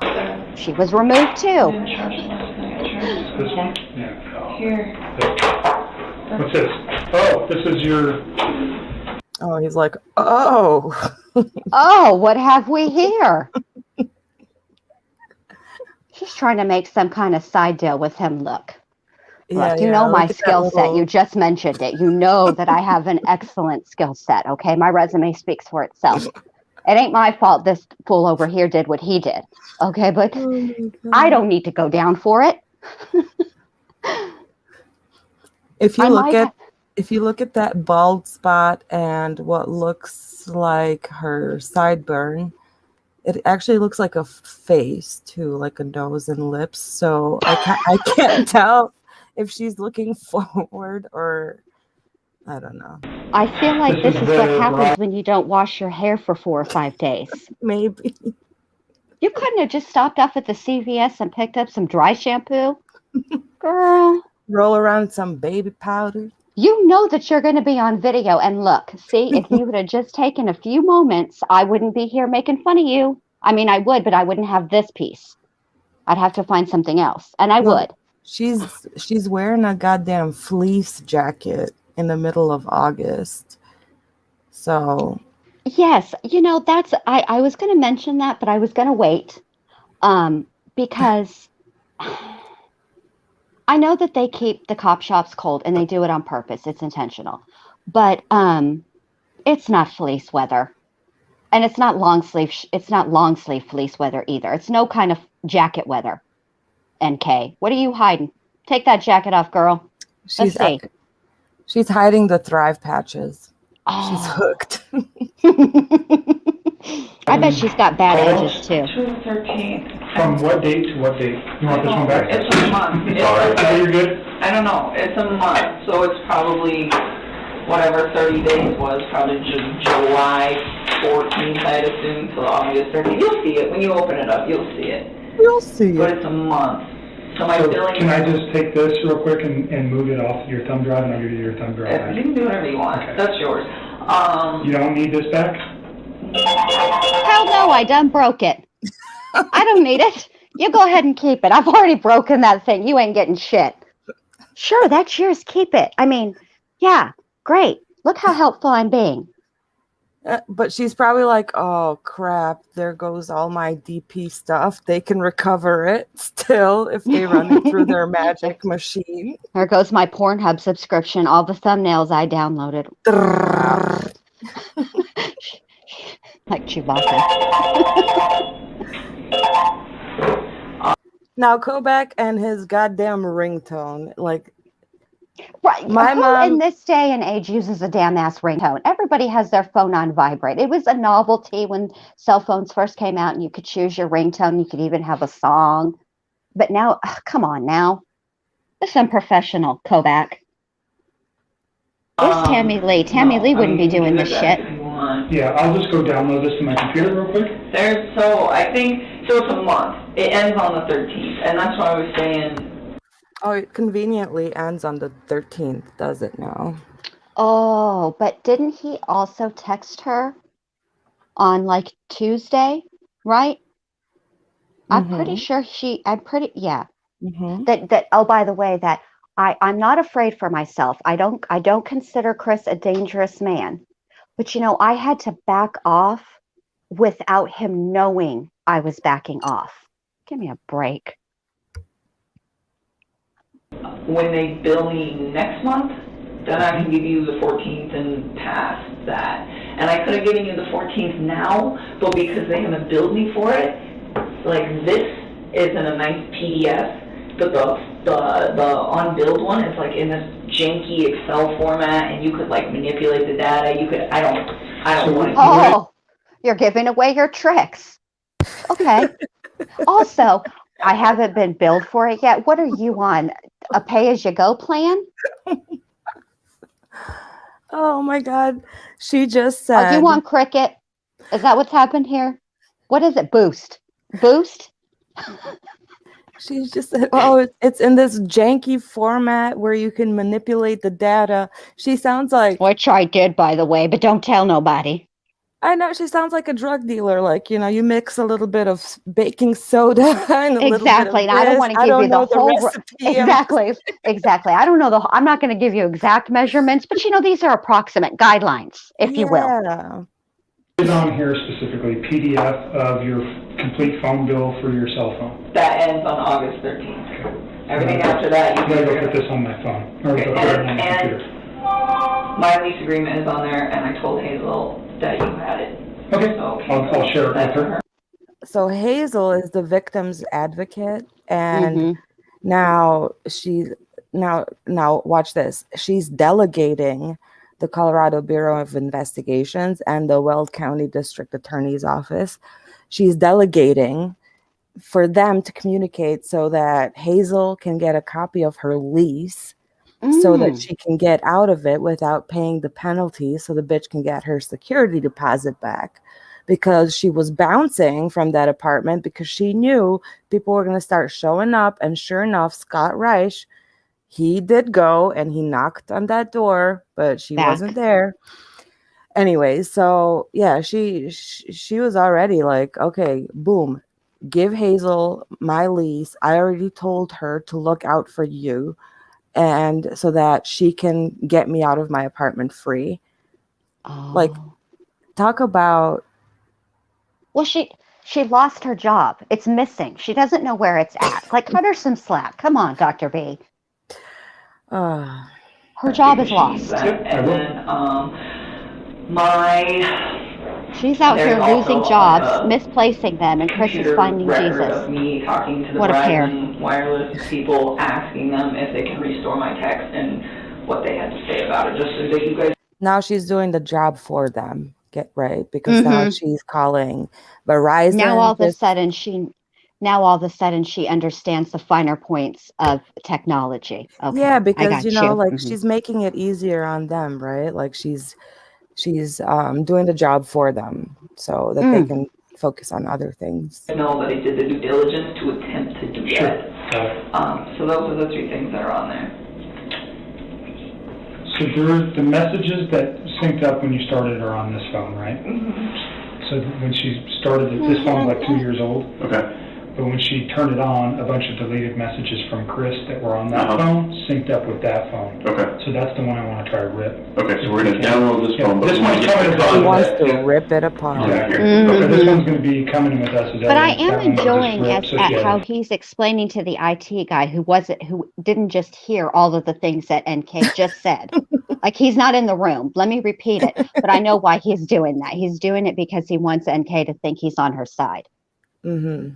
She was removed too. This one? Yeah. Here. What's this? Oh, this is your... Oh, he's like, oh. Oh, what have we here? She's trying to make some kind of side deal with him. Look, you know my skill set. You just mentioned it. You know that I have an excellent skill set. Okay, my resume speaks for itself. It ain't my fault this fool over here did what he did. Okay, but I don't need to go down for it. If you look at that bald spot and what looks like her sideburn, it actually looks like a face too, like a nose and lips. So I can't tell if she's looking forward or I don't know. I feel like this is what happens when you don't wash your hair for 4 or 5 days. Maybe. You couldn't have just stopped off at the CVS and picked up some dry shampoo? Girl. Roll around some baby powder. You know that you're going to be on video. And look, see, if you would have just taken a few moments, I wouldn't be here making fun of you. I mean, I would, but I wouldn't have this piece. I'd have to find something else. And I would. She's wearing a goddamn fleece jacket in the middle of August. So. Yes, you know, I was going to mention that, but I was going to wait. Because I know that they keep the cop shops cold and they do it on purpose. It's intentional. But it's not fleece weather. And it's not long sleeve fleece weather either. It's no kind of jacket weather. NK, what are you hiding? Take that jacket off, girl. Let's see. She's hiding the Thrive patches. Oh. She's hooked. I bet she's got bad edges too. To the 13th. From what date to what date? You want this one back? It's a month. It's all right. Okay, you're good? I don't know. It's a month, so it's probably whatever 30 days was, probably July 14th, I'd assume, till August 30th. You'll see it. When you open it up, you'll see it. You'll see But it. it's a month. So my billing... Can I just take this real quick and move it off your thumb drive, and I'll give you your thumb drive back? You can do whatever you want. Okay. That's yours. You don't need this back? Hell no, I done broke it. I don't need it. You go ahead and keep it. I've already broken that thing. You ain't getting shit. Sure, that's yours. Keep it. I mean, yeah, great. Look how helpful I'm being. But she's probably like, oh crap, there goes all my DP stuff. They can recover it still if they run it through their magic machine. There goes my Pornhub subscription, all the thumbnails I downloaded. Like Chewbacca. Now Kobach and his goddamn ringtone, like Right. My Who mom- in this day and age uses a damn ass ringtone? Everybody has their phone on vibrate. It was a novelty when cell phones first came out and you could choose your ringtone. You could even have a song. But now, come on now. This is unprofessional, Kobach. Where's Tammy Lee? Tammy Lee wouldn't be doing this shit. Yeah, I'll just go download this to my computer real quick. I think it's a month. It ends on the 13th, and that's why I was saying. Oh, it conveniently ends on the 13th, does it now? Oh, but didn't he also text her on like Tuesday, right? I'm pretty Mhm. sure yeah. Mhm. That oh, by the way, that I'm not afraid for myself. I don't consider Chris a dangerous man. But I had to back off without him knowing I was backing off. Give me a break. When they bill me next month, then I can give you the 14th and past that. And I could have given you the 14th now, but because they haven't billed me for it, like this is in a nice PDF, but the unbilled one is like in this janky Excel format, and you could like manipulate the data. You could I don't want to. Oh, you're giving away your tricks. Okay. Also, I haven't been billed for it yet. What are you on? A pay-as-you-go plan? Oh my God. She just Are you said, on Cricket? Is that what's happened here? What is it? Boost? she just said, oh, it's in this janky format where you can manipulate the data. She sounds like, Which I did, by the way, but don't tell nobody. I know, she sounds like a drug dealer. Like, you mix a little bit of baking soda and a little bit of Exactly. And I don't this. want to I give you don't the know the whole recipe. exactly. I don't know I'm not going to give you exact measurements, but these are approximate guidelines, if you will. Yeah. Is on here specifically PDF of your complete phone bill for your cell phone. That ends on August 13th. Everything after that, you I'm gonna go can put this on my phone, or Okay, go put it on my and- computer. My lease agreement is on there, and I told Hazel that you had it. Okay, So I'll share it with her. So Hazel is the victim's advocate, and Mm-hmm. now now watch this. She's delegating the Colorado Bureau of Investigations and the Weld County District Attorney's Office. She's delegating for them to communicate so that Hazel can get a copy of her lease so that she can get out of it without paying the penalty, so the bitch can get her security deposit back, because she was bouncing from that apartment because she knew people were going to start showing up. And sure enough, Scott Reich, he did go and he knocked on that door, but she wasn't there. Anyway, so yeah, she was already like, okay, boom, give Hazel my lease. I already told her to look out for you, and so that she can get me out of my apartment free. Like, talk about. Well, she lost her job. It's missing. She doesn't know where it's at. Like, cut her some slack. Come on, Dr. B. Her job is lost. And then she's out here losing jobs, misplacing them, and Chris is finding Jesus. Of me talking to the What a pair. Verizon wireless people, asking them if they can restore my text and what they had to say about it, just so that you guys. Now she's doing the job for them. Get right, because now she's calling Verizon. Now all of a sudden she understands the finer points of technology. Okay, yeah, because you. she's making it easier on them, right? Like she's doing the job for them so that they can focus on other things. No, but I did the due diligence to attempt to do that. So those are the three things that are on there. So the messages that synced up when you started are on this phone, right? Mm-hmm. So when she started it, this phone's like 2 years old. Okay. But when she turned it on, a bunch of deleted messages from Chris that were on that phone synced up with that phone. Okay. So that's the one I want to try to rip. Okay, so we're going to download this phone. But this one's coming He wants to rip it apart. Exactly. Okay, this one's going to be coming with us. But I am enjoying at how he's explaining to the IT guy who didn't just hear all of the things that NK just said. Like, he's not in the room. Let me repeat it. But I know why he's doing that. He's doing it because he wants NK to think he's on her side. Mm-hmm.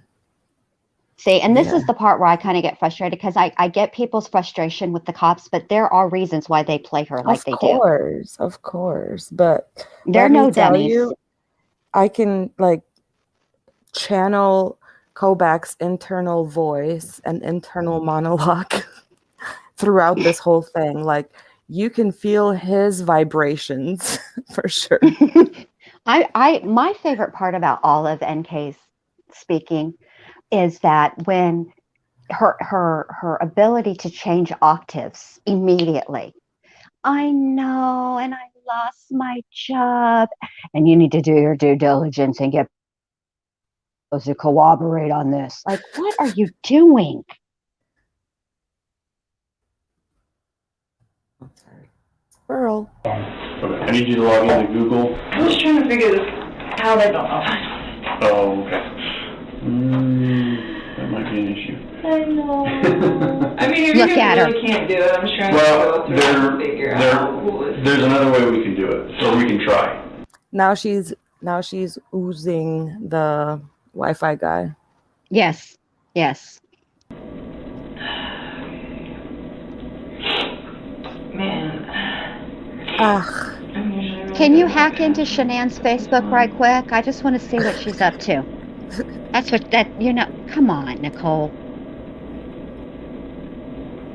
See, and this is the part where I kind of get frustrated, because I get people's frustration with the cops, but there are reasons why they play her like they do. Of course. But they're no dummies. I can channel Kobach's internal voice and internal monologue throughout this whole thing. Like, you can feel his vibrations for sure. My favorite part about all of NK's speaking is that when her ability to change octaves immediately. I know, and I lost my job. And you need to do your due diligence and get those to cooperate on this. Like, what are you doing? Squirrel. Okay, I need you to log into Google. I was trying to figure this out, I don't know if I know. Oh, okay. That might be an issue. I know. I mean, if Look you at her. really can't do it, I'm just trying to Well, go through and figure out who is. there's another way we can do it, or we can try. Now she's oozing the Wi-Fi guy. Yes. Yes. Man. Ah, I'm usually really Can you good hack at into that. Shanann's Facebook right quick? I just want to see what she's up to. That's what come on, Nicole.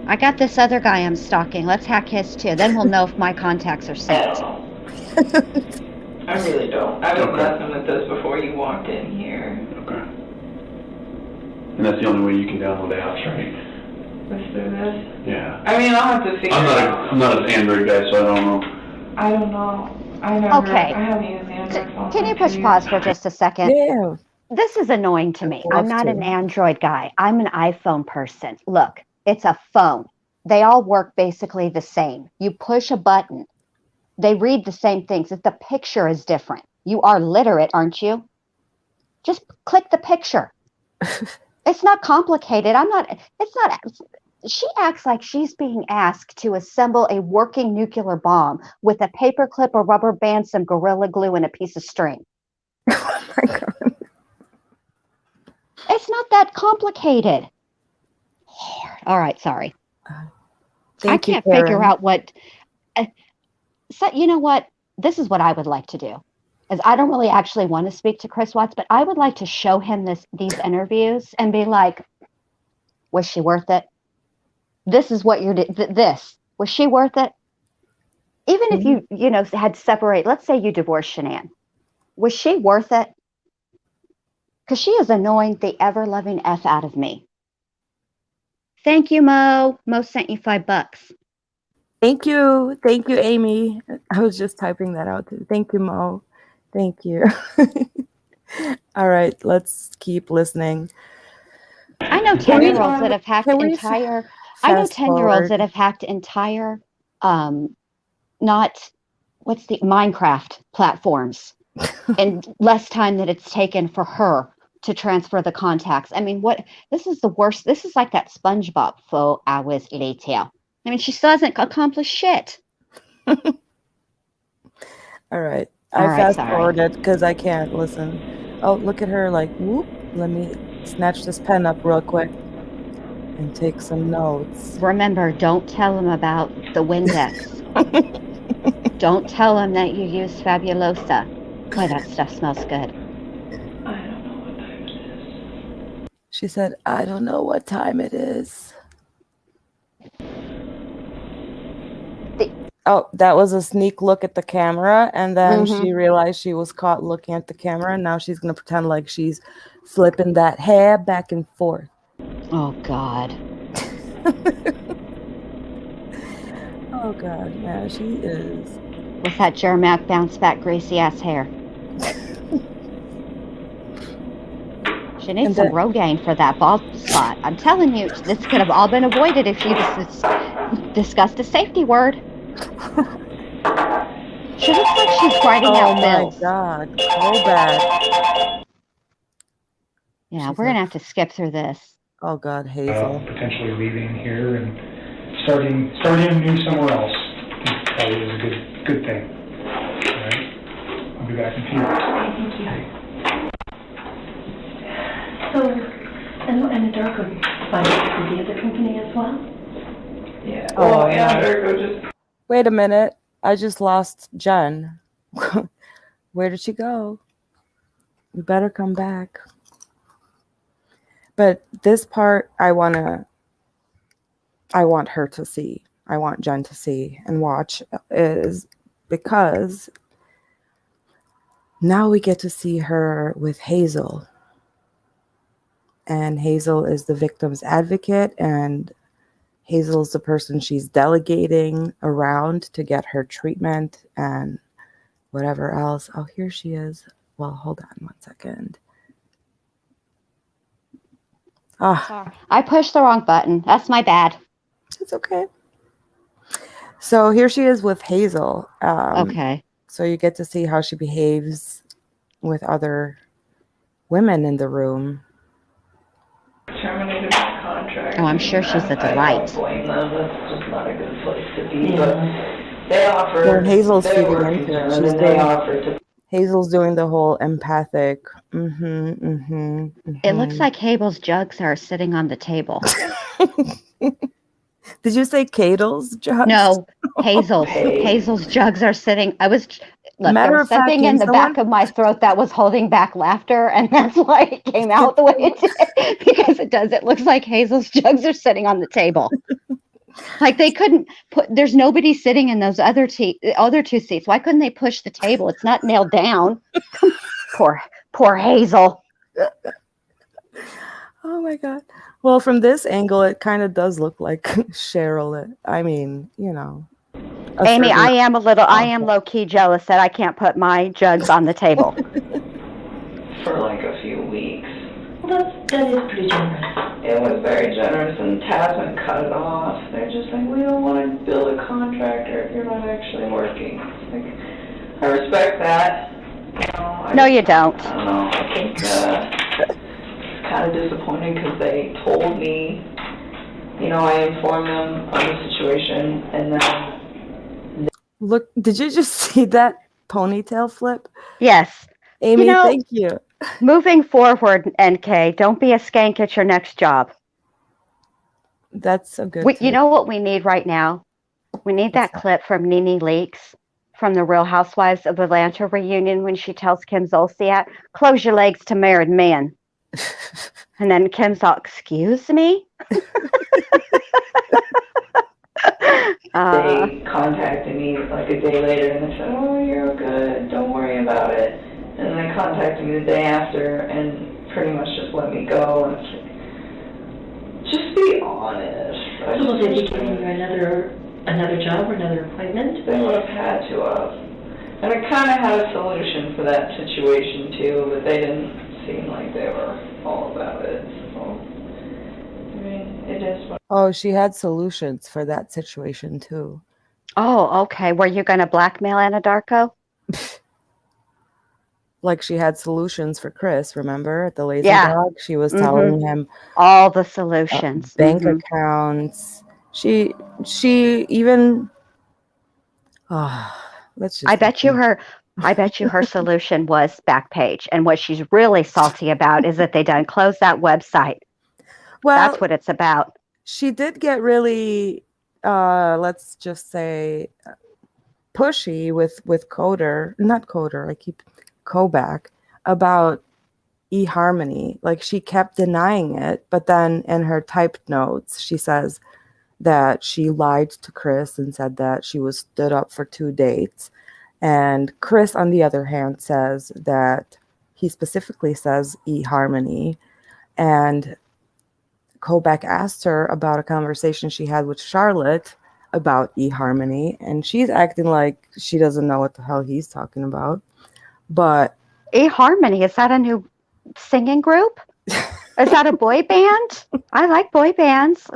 I got this other guy I'm stalking. Let's hack his too. Then we'll know if my contacts are I sent. don't know. I really don't. I was Okay. messing with this before you walked in here. Okay. And that's the only way you can download the apps, right? What's through this? Yeah. I mean, I'll have to figure it out. I'm not an Android guy, so I don't know. I don't know. I never. Okay. I haven't used Android phone. Can you in push 2 pause years. for just a second? yeah. This is annoying to me. I'd I'm love not to. an Android guy. I'm an iPhone person. Look, it's a phone. They all work basically the same. You push a button. They read the same things. If the picture is different, you are literate, aren't you? Just click the picture. It's not complicated. She acts like she's being asked to assemble a working nuclear bomb with a paperclip, a rubber band, some Gorilla Glue, and a piece of string. Oh my God. It's not that complicated. Lord. All right, sorry. I Thank you, can't figure Karen. out what. So you know what? This is what I would like to do. Is I don't really actually want to speak to Chris Watts, but I would like to show him these interviews and be like, was she worth it? This is what you're this. Was she worth it? Even if you had separate, let's say you divorced Shanann. Was she worth it? Because she is annoying the ever-loving F out of me. Thank you, Mo. Mo sent you $5. Thank you, Amy. I was just typing that out too. Thank you, Mo. Thank you. All right, let's keep listening. I know Can we- 10-year-olds that have hacked can we entire. I know fast 10-year-olds forward? that have hacked entire, not what's the Minecraft platforms, in less time than it's taken for her to transfer the contacts. I mean, this is the worst. This is like that SpongeBob 4 hours later. I mean, she still hasn't accomplished shit. All right. I All right, fast sorry. forwarded because I can't listen. Oh, look at her like, whoop. Let me snatch this pen up real quick and take some notes. Remember, don't tell him about the Windex. Don't tell him that you use Fabulosa. Boy, that stuff smells good. I don't know what time it is. She said, I don't know what time it is. Oh, that was a sneak look at the camera, and then she realized she was caught looking at the camera, and now she's going to pretend like she's flipping that hair back and forth. Oh, God. Oh, God, yeah, she is. With that Germac bounce back greasy ass hair. She needs some Rogaine for that bald spot. I'm telling you, this could have all been avoided if you just discussed a safety word. She looks like she's writing out bills. Oh, my God. So bad. Yeah, She's we're going to have to skip through this. Oh, God, Hazel. Potentially leaving here and starting anew somewhere else. Probably is a good thing. All right? I'll be back in a few. Thank you. So, and the dark would buy the other company as well? Yeah. Oh, Oh, yeah, no. Virgo just. Wait a minute. I just lost Jenn. Where did she go? You better come back. But this part, I want her to see. I want Jenn to see and watch, is because now we get to see her with Hazel. And Hazel is the victim's advocate, and Hazel's the person she's delegating around to get her treatment and whatever else. Oh, here she is. Well, hold on 1 second. Sorry. I pushed the wrong button. That's my bad. It's okay. So here she is with Hazel. Okay. So you get to see how she behaves with other women in the room. Terminated my contract. Oh, I'm sure she's a delight. I don't blame them. That's just not a good place to be. But they offered. Well, Hazel's they feeding were into it. concerned, and they offered to. Hazel's doing the whole empathic. It looks like Hazel's jugs are sitting on the table. Did you say Cadel's jugs? No, Hazel's. Hazel's jugs are sitting. Look, Matter there was of fact, something in the back of my throat that was holding back laughter, and that's why it came out the way it did. Because it does. It looks like Hazel's jugs are sitting on the table. Like they couldn't put. There's nobody sitting in those other two seats. Why couldn't they push the table? It's not nailed down. Poor Hazel. Oh my God. Well, from this angle, it kind of does look like Cheryl. I mean, you know. Amy, I am low key jealous that I can't put my jugs on the table. For like a few weeks. Well, that is pretty generous. It was very generous, and Tasman cut it off. They're just like, we don't want to build a contractor if you're not actually working. It's like, I respect that. No, you don't. I don't know. I think it's kind of disappointing because they told me, I informed them of the situation, and then Look, did you just see that ponytail flip? Yes. Amy, thank you. Moving forward, NK, don't be a skank at your next job. That's a good You know what we need right now? We need that clip from Nene Leakes from the Real Housewives of Atlanta reunion when she tells Kim Zolciak, close your legs to married men. And then Kim's all, excuse me? They contacted me like a day later and they said, oh, you're good, don't worry about it. And then they contacted me the day after and pretty much just let me go. And it's like, just be honest. So did he give you another job or another appointment? They would have had to have. And I kind of had a solution for that situation too, but they didn't seem like they were all about it. So, I mean, it is what. Oh, she had solutions for that situation too. Oh, okay. Were you going to blackmail Anadarko? Like she had solutions for Chris, remember? At the Lazy Dog, she was telling him all the solutions. Bank accounts. She even let's just I bet you her solution was Backpage. And what she's really salty about is that they done close that website. Well, that's what it's about. She did get really let's just say pushy with Kobach about eHarmony. Like she kept denying it, but then in her typed notes she says that she lied to Chris and said that she was stood up for 2 dates. And Chris, on the other hand, says that he specifically says eHarmony. And Kobach asked her about a conversation she had with Charlotte about eHarmony, and she's acting like she doesn't know what the hell he's talking about. But eHarmony, is that a new singing group? Is that a boy band? I like boy bands.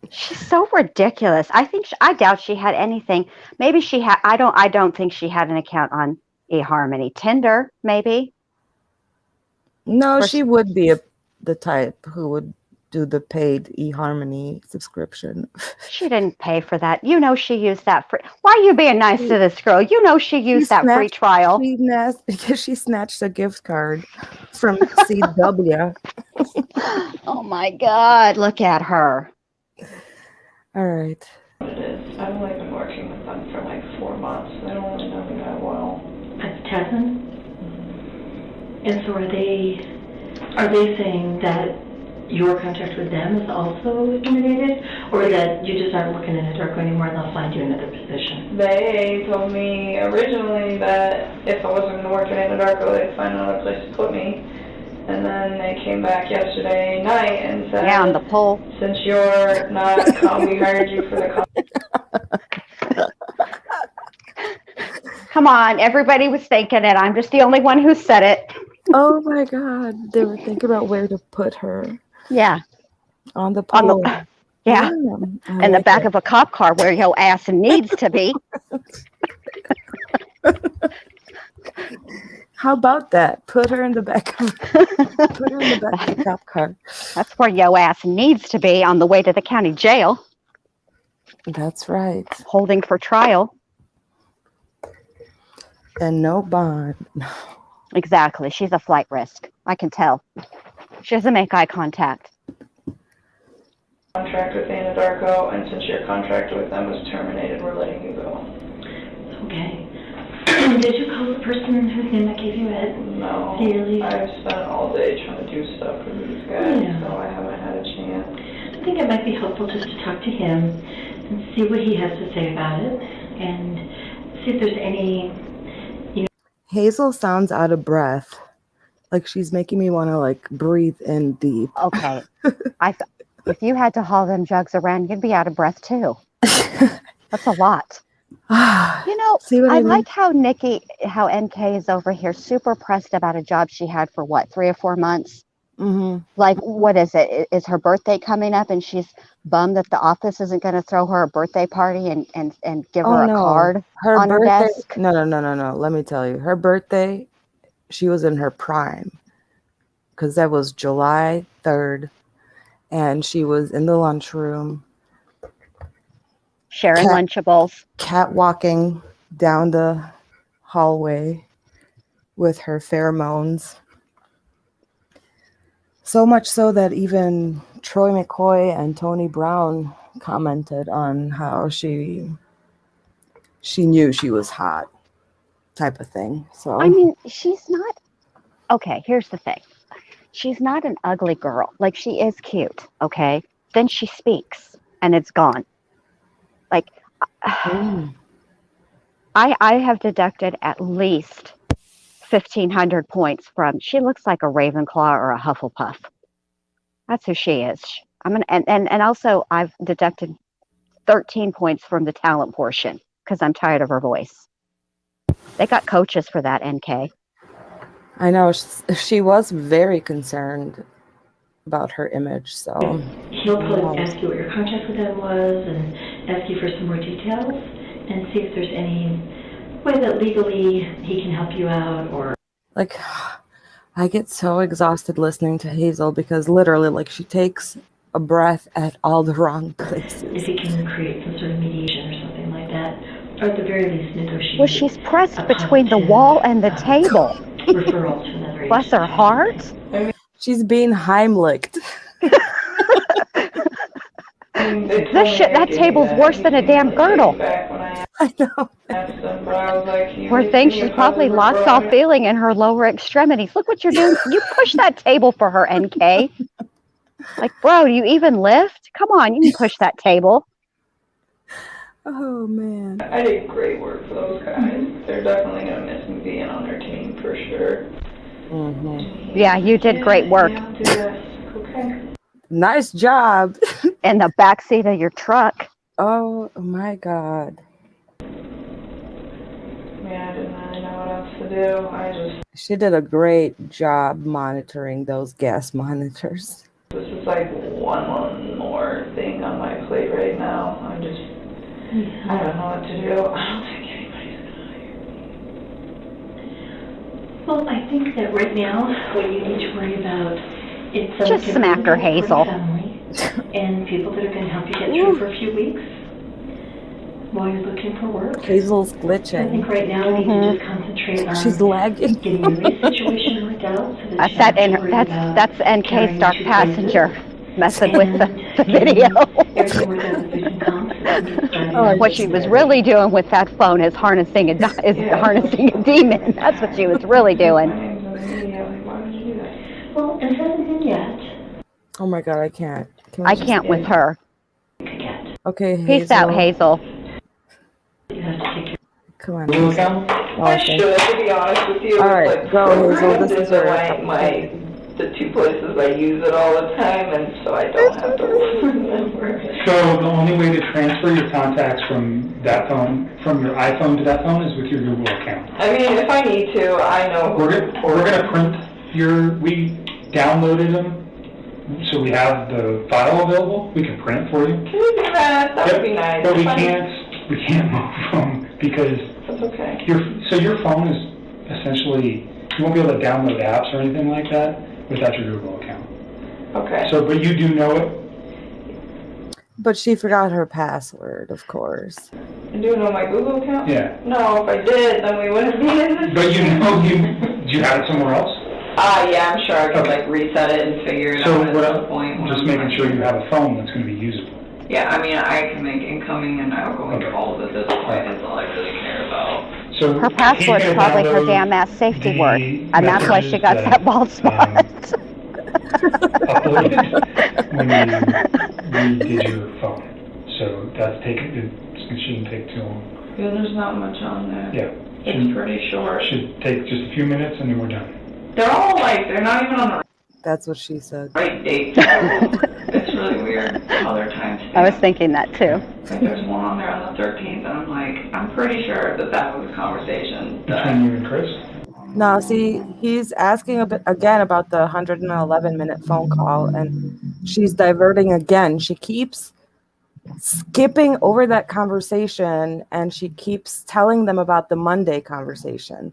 She's so ridiculous. I doubt she had anything. Maybe she had. I don't think she had an account on eHarmony. Tinder, maybe. No, she would be the type who would do the paid eHarmony subscription. She didn't pay for that. You know she used that free. Why are you being nice to this girl? You know she used that free trial. Because she snatched a gift card from CW. Oh my God, look at her. All right. It is. I've only been working with them for like 4 months. They don't really know me that well. At Tasman? And so are they saying that your contract with them is also terminated, or that you just aren't working in Anadarko anymore and they'll find you another position? They told me originally that if I wasn't going to work in Anadarko, they'd find another place to put me. And then they came back yesterday night and said, Yeah, on the pole. since you're not we hired you for the Come on, everybody was thinking it. I'm just the only one who said it. Oh my God. They were thinking about where to put her. Yeah. On the On pole. the yeah. I In the like back it. of a cop car where your ass needs to be. How about that? Put her in the back of the cop car. That's where your ass needs to be, on the way to the county jail, That's right. holding for trial. And no bond. Exactly. She's a flight risk. I can tell. She doesn't make eye contact. contract with Anadarko, and since your contract with them was terminated, we're letting you go. Okay. Did you call the person whose name I gave you at No, Daily? I've spent all day trying to do stuff for these guys, Yeah. so I haven't had a chance. I think it might be helpful just to talk to him and see what he has to say about it, and see if there's any. Hazel sounds out of breath. Like she's making me want to like breathe in deep. Okay. If you had to haul them jugs around, you'd be out of breath too. That's a lot. You know, See what I mean? like how NK is over here super pressed about a job she had for what, 3 or 4 months? Mm-hmm. Like, what is it? Is her birthday coming up and she's bummed that the office isn't going to throw her a birthday party and give her a card on her desk? No. Let me tell you. Her birthday, she was in her prime. Because that was July 3rd. And she was in the lunchroom. Sharing Lunchables. Catwalking down the hallway with her pheromones. So much so that even Troy McCoy and Tony Brown commented on how she knew she was hot, type of thing. So I mean, she's not. Okay, here's the thing. She's not an ugly girl. Like, she is cute, okay? Then she speaks, and it's gone. Like, I have deducted at least 1,500 points from, she looks like a Ravenclaw or a Hufflepuff. That's who she is. And also I've deducted 13 points from the talent portion because I'm tired of her voice. They got coaches for that, NK. I know she was very concerned about her image, so He'll probably ask you what your contract with them was and ask you for some more details and see if there's any way that legally he can help you out, or like I get so exhausted listening to Hazel because literally like she takes a breath at all the wrong places. if he can create some sort of mediation or something like that, or at the very least negotiate. Well, she's pressed between the wall and the table. Referral to another Bless her heart. She's being Heimlicked. That table's worse than a damn girdle. I know. Poor thing, she's probably lost all feeling in her lower extremities. Look what you're doing. You push that table for her, NK. Like, bro, do you even lift? Come on, you can push that table. Oh, man. I did great work for those guys. They're definitely going to miss me being on their team for sure. Mm-hmm. Yeah, you did great work. Yeah, I'll do this. Okay. Nice job. In the backseat of your truck. Oh, my God. Yeah, I didn't really know what else to do. She did a great job monitoring those gas monitors. This is like one more thing on my plate right now. I don't know what to do. I don't think anybody's gonna hire me. Well, I think that right now what you need to worry about is Just smack her, Hazel. Family and people that are going to help you get through for a few weeks while you're looking for work. Hazel's I glitching. think right now we need to just concentrate on She's lagging. getting your race situation worked out. So that That's NK's dark passenger messing with the video. What she was really doing with that phone is harnessing a demon. That's what she was really doing. Why would you do that? Well, it hasn't been yet. Oh my God, I can't. I can't with her. Okay, Hazel. Peace out, Hazel. You have to take care. Come on. I should, to be honest with you. All right, but go, Hazel. This is are your- my the two places I use it all the time, and so I don't have to remember. So the only way to transfer your contacts from that phone, from your iPhone to that phone, is with your Google account. I mean, if I need to, I know. We're gonna print we downloaded them, so we have the file available. We can print it for you. Can we do that? That would be nice. But we can't move them because That's okay. your phone is essentially, you won't be able to download apps or anything like that without your Google account. Okay. So, but you do know it. But she forgot her password, of course. And do it on my Google account? Yeah. No, if I did, then we wouldn't be in this. But do you have it somewhere else? Yeah, I'm sure I could Okay. like reset it and figure it So out at some point. just making sure you have a phone that's going to be usable. Yeah, I mean, I can make incoming and outgoing Okay. calls at this point. That's all I really care about. So Her password's he's gonna probably her download damn ass safety the word, and that's why she got messages that bald spot. Uploaded when you redid your phone. So that's it shouldn't take too long. Yeah, there's not much on there. Yeah. It's pretty short. Should take just a few minutes and then we're done. They're all like, they're not even on the That's what she said. right date. It's really weird how their times. I was thinking that too. Like there's one on there on the 13th, and I'm like, I'm pretty sure that was a conversation. Between you and Chris? Now, see, he's asking again about the 111-minute phone call, and she's diverting again. She keeps skipping over that conversation, and she keeps telling them about the Monday conversation.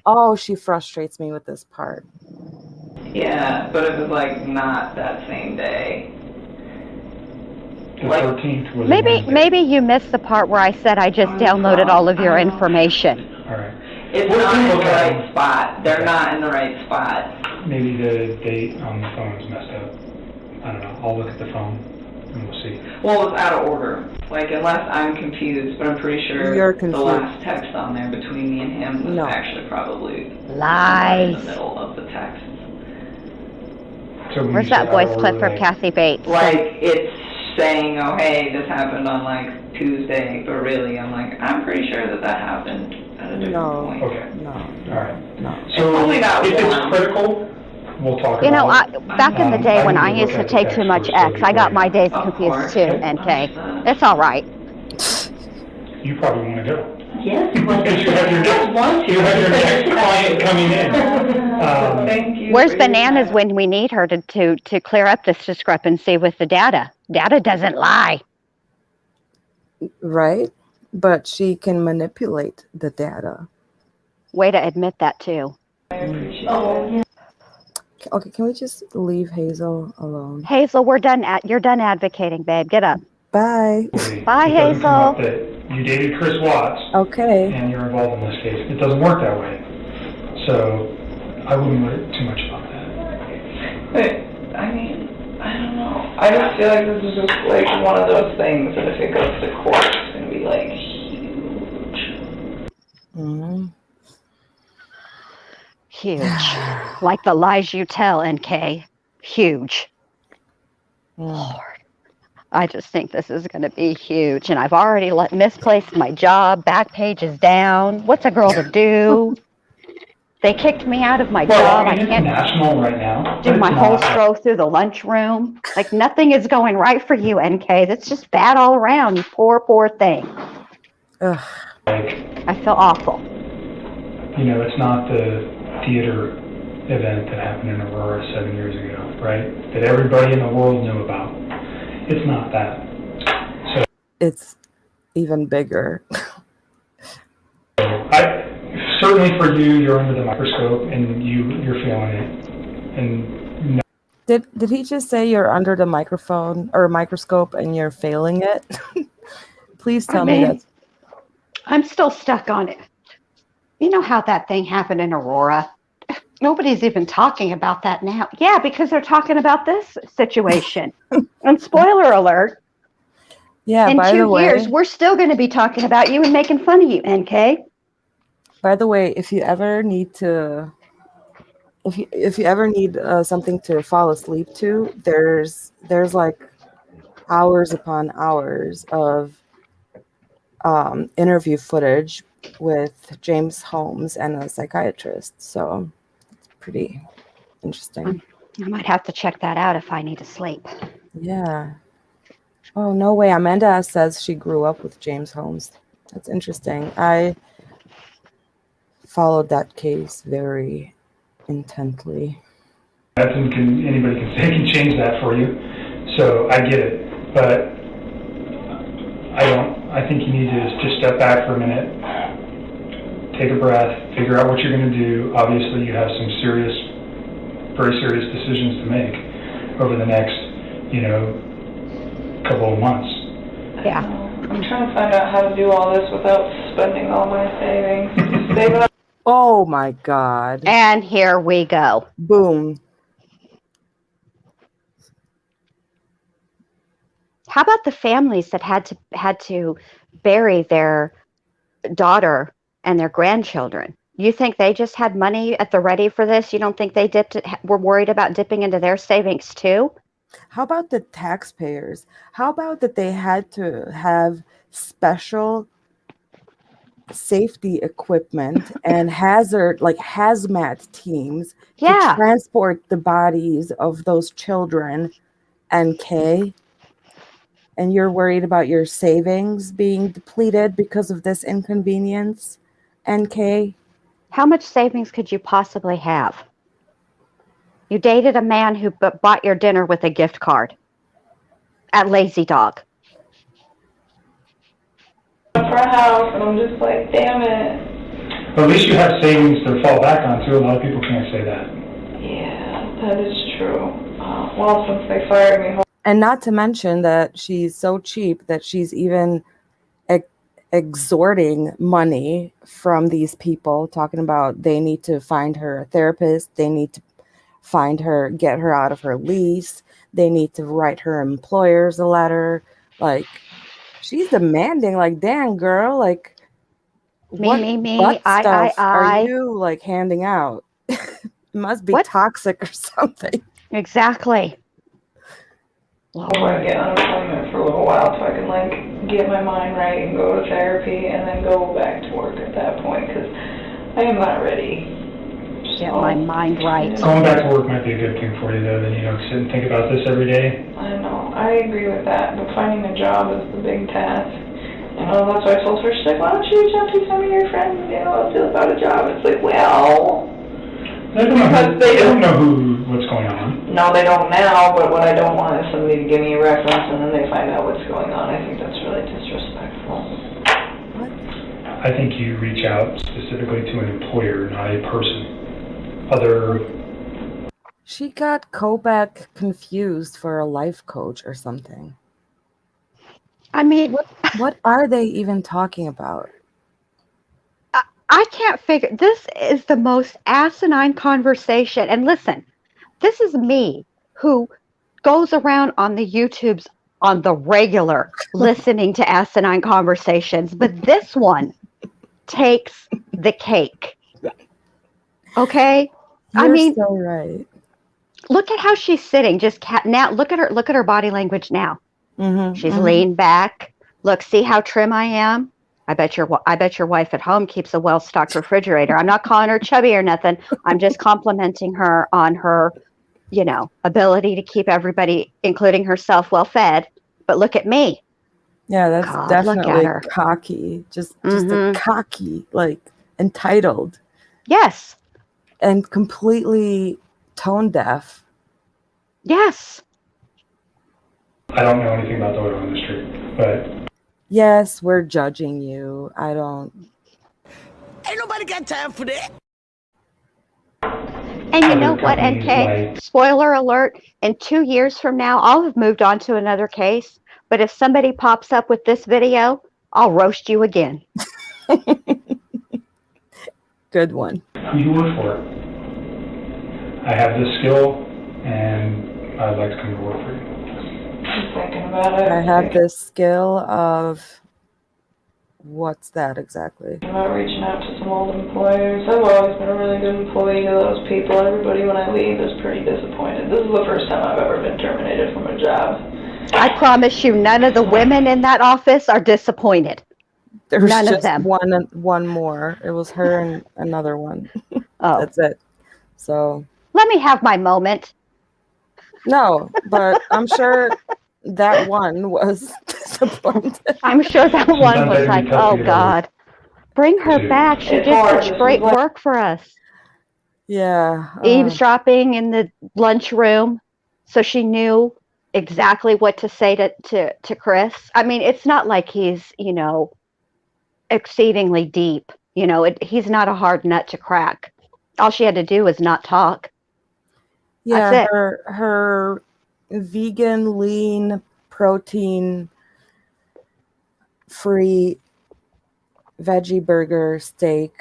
Oh, she frustrates me with this part. Yeah, but it was like not that same day. The Like- 13th was Maybe Wednesday. you missed the part where I said I just downloaded all of your information. All right. It's We'll not in the look at right them. spot. They're Okay. not in the right spot. Maybe the date on the phone is messed up. I don't know. I'll look at the phone and we'll see. Well, it's out of order. Like, unless I'm confused, but I'm pretty sure You're the confused. last text on there between me and him was No. actually probably right Lies. in the middle of the text. So when Where's you that say voice out of clip order, from Kathy Bates? Like, it's saying, oh, hey, this happened on, like, Tuesday, but really, I'm like, I'm pretty sure that happened at a different No. point. Okay. No. All right. No. So only that if it's one. critical, we'll talk You know, about it. back in the day I when need I to used look to at the take text too much first, X, so I got my before days Of confused course. too, NK. It's all right. you probably want to go. Yes, Because you have your next client coming in. Thank you. Where's for your Bananas time. when we need her to clear up this discrepancy with the data? Data doesn't lie. Right? But she can manipulate the data. Way to admit that too. I appreciate Oh, it. yeah. Okay, can we just leave Hazel alone? Hazel, you're done advocating, babe. Get up. Bye. Bye, It doesn't come up Hazel. that you dated Chris Watts Okay. and you're involved in this case. It doesn't work that way. So I wouldn't worry too much about that. But, I mean, I don't know. I just feel like this is just like one of those things that if it goes to court, it's gonna be like huge. Mhm. Huge. Like the lies you tell, NK. Huge. Mm. I just think this is going to be huge. And I've already misplaced my job. Back page is down. What's a girl to do? They kicked me out of my job. I It's can't national right now. do but my it's whole not. stroll through the lunchroom. Like nothing is going right for you, NK. That's just bad all around. You poor, poor thing. Ugh. Like, I feel awful. you know, it's not the theater event that happened in Aurora 7 years ago, right? That everybody in the world knew about. It's not that. So It's even bigger. certainly for you, you're under the microscope and you're feeling it. And Did he just say you're under the microphone or microscope and you're failing it? Please tell me that. I'm still stuck on it. You know how that thing happened in Aurora? Nobody's even talking about that now. Yeah, because they're talking about this situation. And spoiler alert, Yeah, in by the 2 way, years, we're still going to be talking about you and making fun of you, NK. by the way, if you ever need something to fall asleep to, there's like hours upon hours of interview footage with James Holmes and a psychiatrist. So it's pretty Interesting. I might have to check that out if I need to sleep. Yeah. Oh, no way. Amanda says she grew up with James Holmes. That's interesting. I followed that case very intently. Nothing anybody can say can change that for you. So I get it, but I think you need to just step back for a minute, take a breath, figure out what you're going to do. Obviously, you have some very serious decisions to make over the next, couple of months. Yeah. I'm trying to find out how to do all this without spending all my savings. Save up. Oh my God. And here we go. Boom. How about the families that had to bury their daughter and their grandchildren? You think they just had money at the ready for this? You don't think they were worried about dipping into their savings too? How about the taxpayers? How about that they had to have special safety equipment and hazmat teams to transport the bodies of those children, NK? And you're worried about your savings being depleted because of this inconvenience, NK? How much savings could you possibly have? You dated a man who bought your dinner with a gift card at Lazy Dog. For a house, and I'm just like, damn it. But at least you have savings to fall back on, too. A lot of people can't say that. Yeah, that is true. Well, since they fired me. And not to mention that she's so cheap that she's even extorting money from these people, talking about they need to find her a therapist, they need to get her out of her lease, they need to write her employers a letter. Like, she's demanding, like, damn, girl, like, what butt stuff are you, like, handing out? It must be toxic or something. Exactly. I'm going to get unemployment for a little while so I can, like, get my mind right and go to therapy and then go back to work at that point, because I am not ready. Get my mind right. Going back to work might be a good thing for you, though, then you don't sit and think about this every day. I know, I agree with that, but finding a job is the big task. That's why I told her, she's like, why don't you reach out to some of your friends, about a job? It's like, well... They don't know what's going on. No, they don't now, but what I don't want is somebody to give me a reference and then they find out what's going on. I think that's really disrespectful. I think you reach out specifically to an employer, not a person. She got Kobach confused for a life coach or something. I mean, what are they even talking about? I can't figure. This is the most asinine conversation. And listen, this is me who goes around on the YouTubes on the regular listening to asinine conversations, but this one takes the cake. Okay? You're so right. Look at how she's sitting. Now look at her body language now. Mm-hmm, she's leaned back. Look, see how trim I am? I bet your wife at home keeps a well-stocked refrigerator. I'm not calling her chubby or nothing. I'm just complimenting her on her, ability to keep everybody, including herself, well fed. But look at me. Yeah, that's definitely cocky. Just a cocky, like, entitled. Yes. And completely tone deaf. Yes. I don't know anything about the oil industry, but... Yes, we're judging you. I don't... Ain't nobody got time for that. And you know what, NK? Spoiler alert, in 2 years from now, I'll have moved on to another case. But if somebody pops up with this video, I'll roast you again. Good one. Who you work for? I have this skill, and I'd like to come to work for you. Just thinking about it. I have this skill of... What's that exactly? About reaching out to some old employers. I've always been a really good employee to those people. Everybody, when I leave, is pretty disappointed. This is the first time I've ever been terminated from a job. I promise you, none of the women in that office are disappointed. There's none just of them. one more. It was her and another one. Oh. That's it. So Let me have my moment. No, but I'm sure that one was disappointed. I'm sure that one Sometimes was that like, can be tough oh to get over. God, bring her Too. back. She It's did hard. such great work for us. Yeah. Eavesdropping in the lunchroom, so she knew exactly what to say to Chris. I mean, it's not like he's, exceedingly deep. He's not a hard nut to crack. All she had to do was not talk. Yeah, That's it. her vegan, lean, protein free veggie burger steak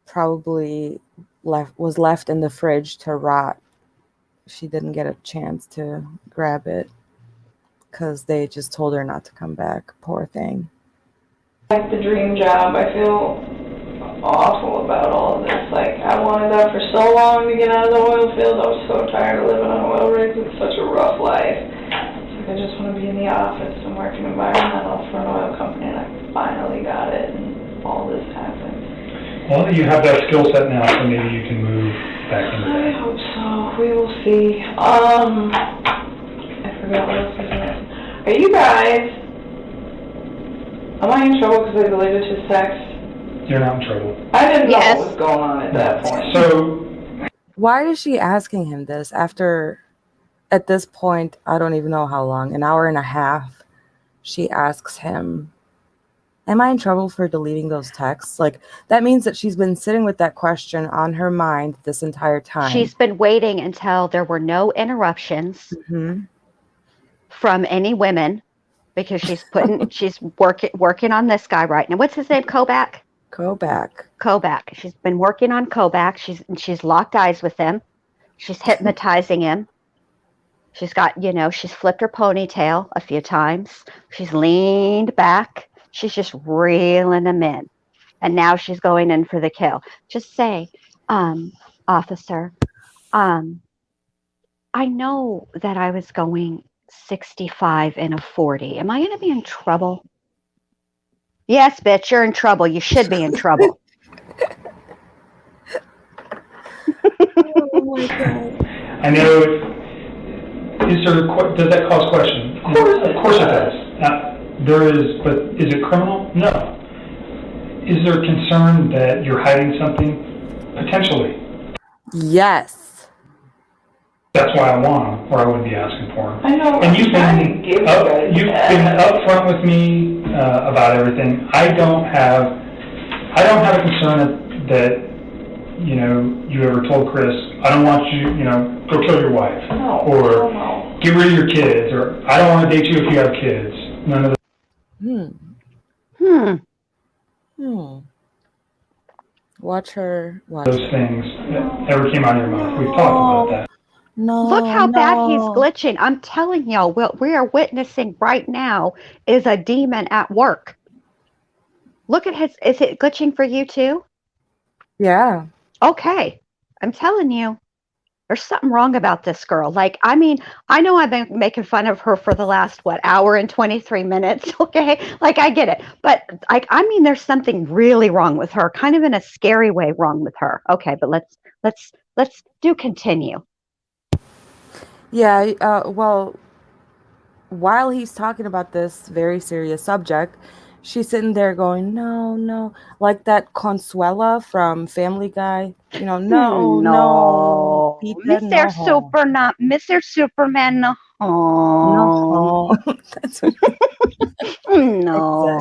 probably was left in the fridge to rot. She didn't get a chance to grab it because they just told her not to come back. Poor thing. Like the dream job, I feel awful about all of this. Like, I wanted that for so long to get out of the oil field. I was so tired of living on oil rigs. It's such a rough life. It's like I just want to be in the office and work in environmental for an oil company, and I finally got it, and all this happened. Well, you have that skill set now, so maybe you can move back into I that. hope so. We will see. I forgot what else was next. Are you guys, am I in trouble because I deleted his text? You're not in trouble. I didn't know Yes. what was going on at that point. So, Why is she asking him this after, at this point, I don't even know how long, an hour and a half, she asks him, am I in trouble for deleting those texts? Like, that means that she's been sitting with that question on her mind this entire time. She's been waiting until there were no interruptions from any women, because she's working on this guy right now. What's his name? Kobach. She's been working on Kobach. She's locked eyes with him. She's hypnotizing him. She's got, she's flipped her ponytail a few times. She's leaned back. She's just reeling him in. And now she's going in for the kill. Just say, officer, I know that I was going 65 in a 40. Am I going to be in trouble? Yes, bitch, you're in trouble. You should be in trouble. Oh my God. I know, does that cause question? Of course it does. But is it criminal? No. Is there concern that you're hiding something? Potentially. Yes. That's why I want them, or I wouldn't be asking for them. I know. And you've I'm trying to give you guys been that. upfront with me about everything. I don't have a concern that you ever told Chris, I don't want you, go kill your wife, or get rid of your kids, or I don't want to date you if you have kids. None of Watch those things that ever came out of your mouth. We've talked about that. No. Look how bad he's glitching. I'm telling y'all, what we are witnessing right now is a demon at work. Look at is it glitching for you too? Yeah. Okay. I'm telling you, there's something wrong about this girl. Like, I mean, I know I've been making fun of her for the last, hour and 23 minutes. Okay. Like, I get it. But there's something really wrong with her, kind of in a scary way wrong with her. Okay. But let's do continue. Yeah. Well, while he's talking about this very serious subject, she's sitting there going, no, like that Consuela from Family Guy. No, Peter, Mr. Mr. Superman, no. No. That's what No.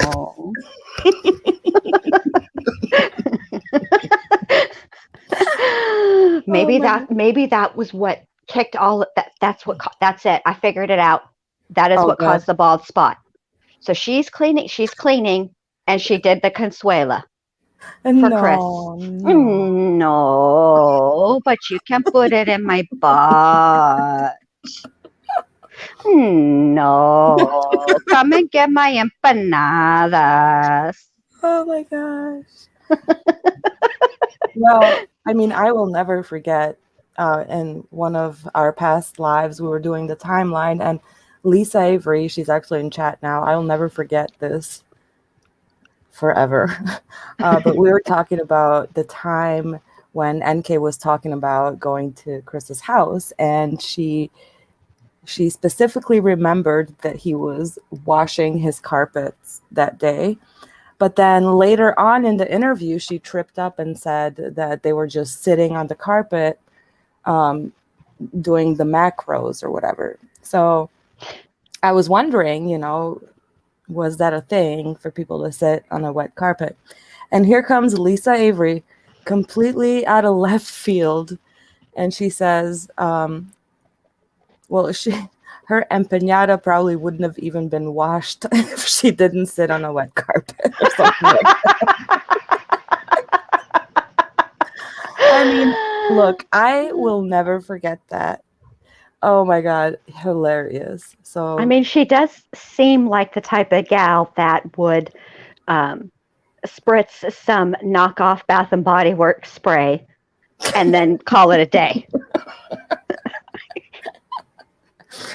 Maybe that was what kicked all of that. That's it. I figured it out. That is what caused the bald spot. So she's cleaning, and she did the Consuela for Chris. No, but you can put it in my butt. No, come and get my empanadas. Oh my gosh. Well, I will never forget, in one of our past lives, we were doing the timeline, and Lisa Avery, she's actually in chat now. I'll never forget this forever. But we were talking about the time when NK was talking about going to Chris's house, and she specifically remembered that he was washing his carpets that day. But then later on in the interview, she tripped up and said that they were just sitting on the carpet doing the macros or whatever. So I was wondering, was that a thing for people to sit on a wet carpet? And here comes Lisa Avery, completely out of left field. And she says, her empanada probably wouldn't have even been washed if she didn't sit on a wet carpet or something like that. I mean, look, I will never forget that. Oh my God, hilarious. So I mean, she does seem like the type of gal that would spritz some knockoff Bath and Body Works spray and then call it a day.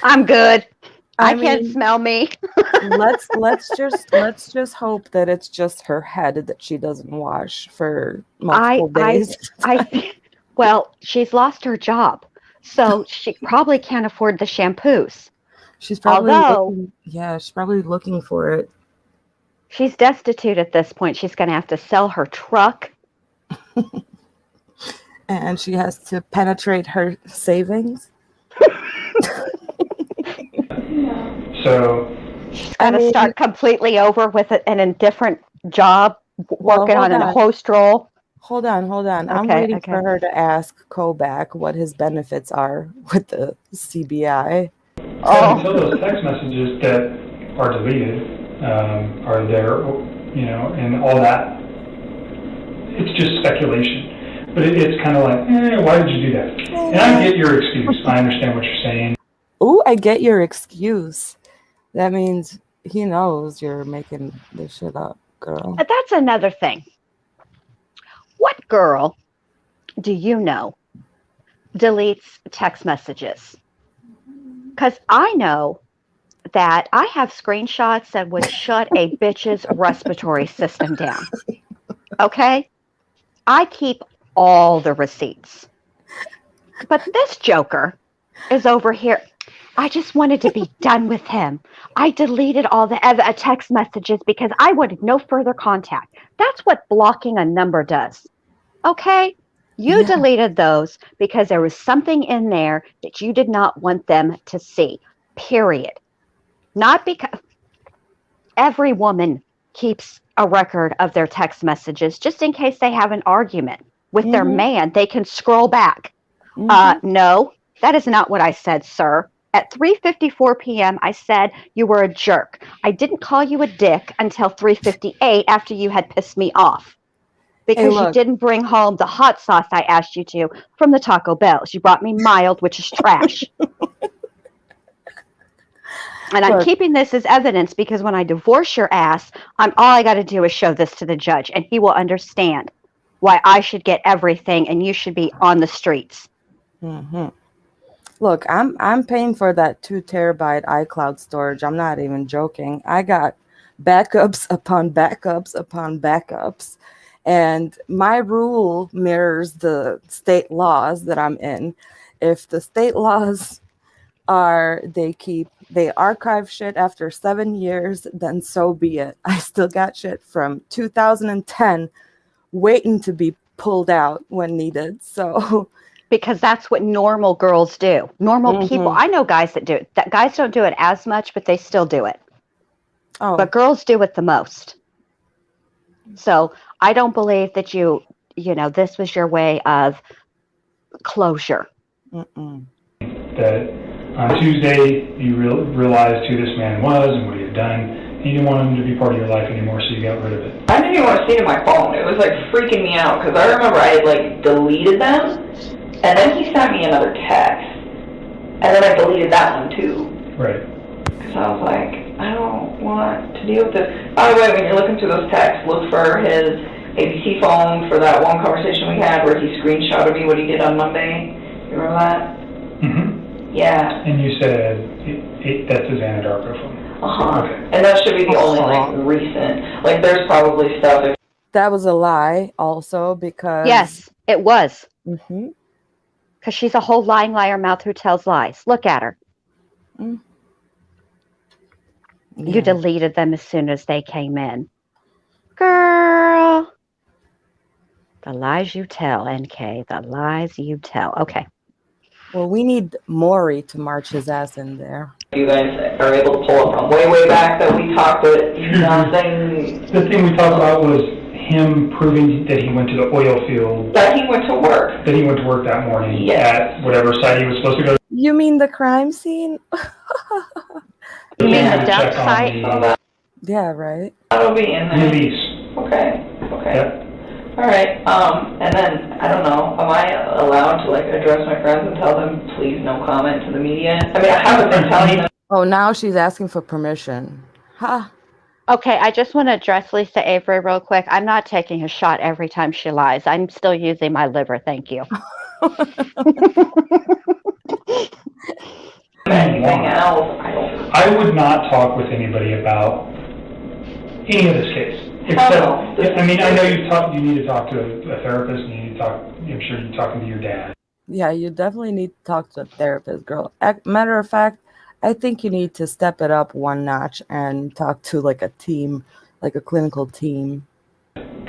I'm good. I can't smell me. let's just hope that it's just her head that she doesn't wash for multiple days. Well, she's lost her job, so she probably can't afford the shampoos. She's probably she's probably looking for it. She's destitute at this point. She's going to have to sell her truck. And she has to penetrate her savings. So she's got to start completely over with an indifferent job, working on a host role. Hold on. I'm waiting for her to ask Kobach what his benefits are with the CBI. Until those text messages that are deleted are there, and all that, it's just speculation. But it's kind of like, why did you do that? And I get your excuse. I understand what you're saying. Ooh, I get your excuse. That means he knows you're making this shit up, girl. That's another thing. What girl do you know deletes text messages? Because I know that I have screenshots that would shut a bitch's respiratory system down. Okay? I keep all the receipts. But this joker is over here. I just wanted to be done with him. I deleted all the text messages because I wanted no further contact. That's what blocking a number does. Okay? You deleted those because there was something in there that you did not want them to see. Period. Not because every woman keeps a record of their text messages just in case they have an argument with their man. They can scroll back. No, that is not what I said, sir. At 3:54 p.m., I said you were a jerk. I didn't call you a dick until 3:58 after you had pissed me off. Because you didn't bring home the hot sauce I asked you to from the Taco Bells. You brought me mild, which is trash. And I'm keeping this as evidence because when I divorce your ass, all I got to do is show this to the judge, and he will understand why I should get everything and you should be on the streets. Mm-hmm. Look, I'm paying for that 2 terabyte iCloud storage. I'm not even joking. I got backups upon backups upon backups. And my rule mirrors the state laws that I'm in. If the state laws are they archive shit after 7 years, then so be it. I still got shit from 2010 waiting to be pulled out when needed. So because that's what normal girls do. Normal people. I know guys that do it. Guys don't do it as much, but they still do it. Oh. But girls do it the most. So I don't believe that this was your way of closure. That on Tuesday you realized who this man was and what he had done. And you didn't want him to be part of your life anymore, so you got rid of it. I didn't even want to see it on my phone. It was like freaking me out because I remember I had deleted them, and then he sent me another text, and then I deleted that one too. Right. Because I was like, I don't want to deal with this. By the way, when you're looking through those texts, look for his ABC phone for that one conversation we had where he screenshotted me what he did on Monday. You remember that? Mm-hmm. Yeah. And you said that's his Anadarko phone. Okay. And that should be the only recent. There's probably stuff. That was a lie also because... Yes, It was. Mm-hmm. Because she's a whole lying liar mouth who tells lies. Look at her. Mm. You Yeah. deleted them as soon as they came in. Girl. The lies you tell, NK. The lies you tell. Okay. Well, we need Maury to march his ass in there. You guys are able to pull it from way back that we talked, but nothing. The thing we talked about was him proving that he went to the oil field. That he went to work. That he went to work that morning Yes. at whatever site he was supposed to go. You mean the crime scene? You mean Yeah, the to dump check on site? Yeah, right. That'll be in there. Release. Okay. Yep. All right, and then, I don't know, am I allowed to, like, address my friends and tell them, please no comment to the media? I mean, I haven't been telling them. Oh, now she's asking for permission. Ha. Okay, I just want to address Lisa Avery real quick. I'm not taking a shot every time she lies. I'm still using my liver, thank you. Anything else, I would not talk with anybody about any of this case. Except, I mean, I know you need to talk to a therapist, and you need to talk, I'm sure you're talking to your dad. Yeah, you definitely need to talk to a therapist, girl. Matter of fact, I think you need to step it up one notch and talk to like a team, like a clinical team.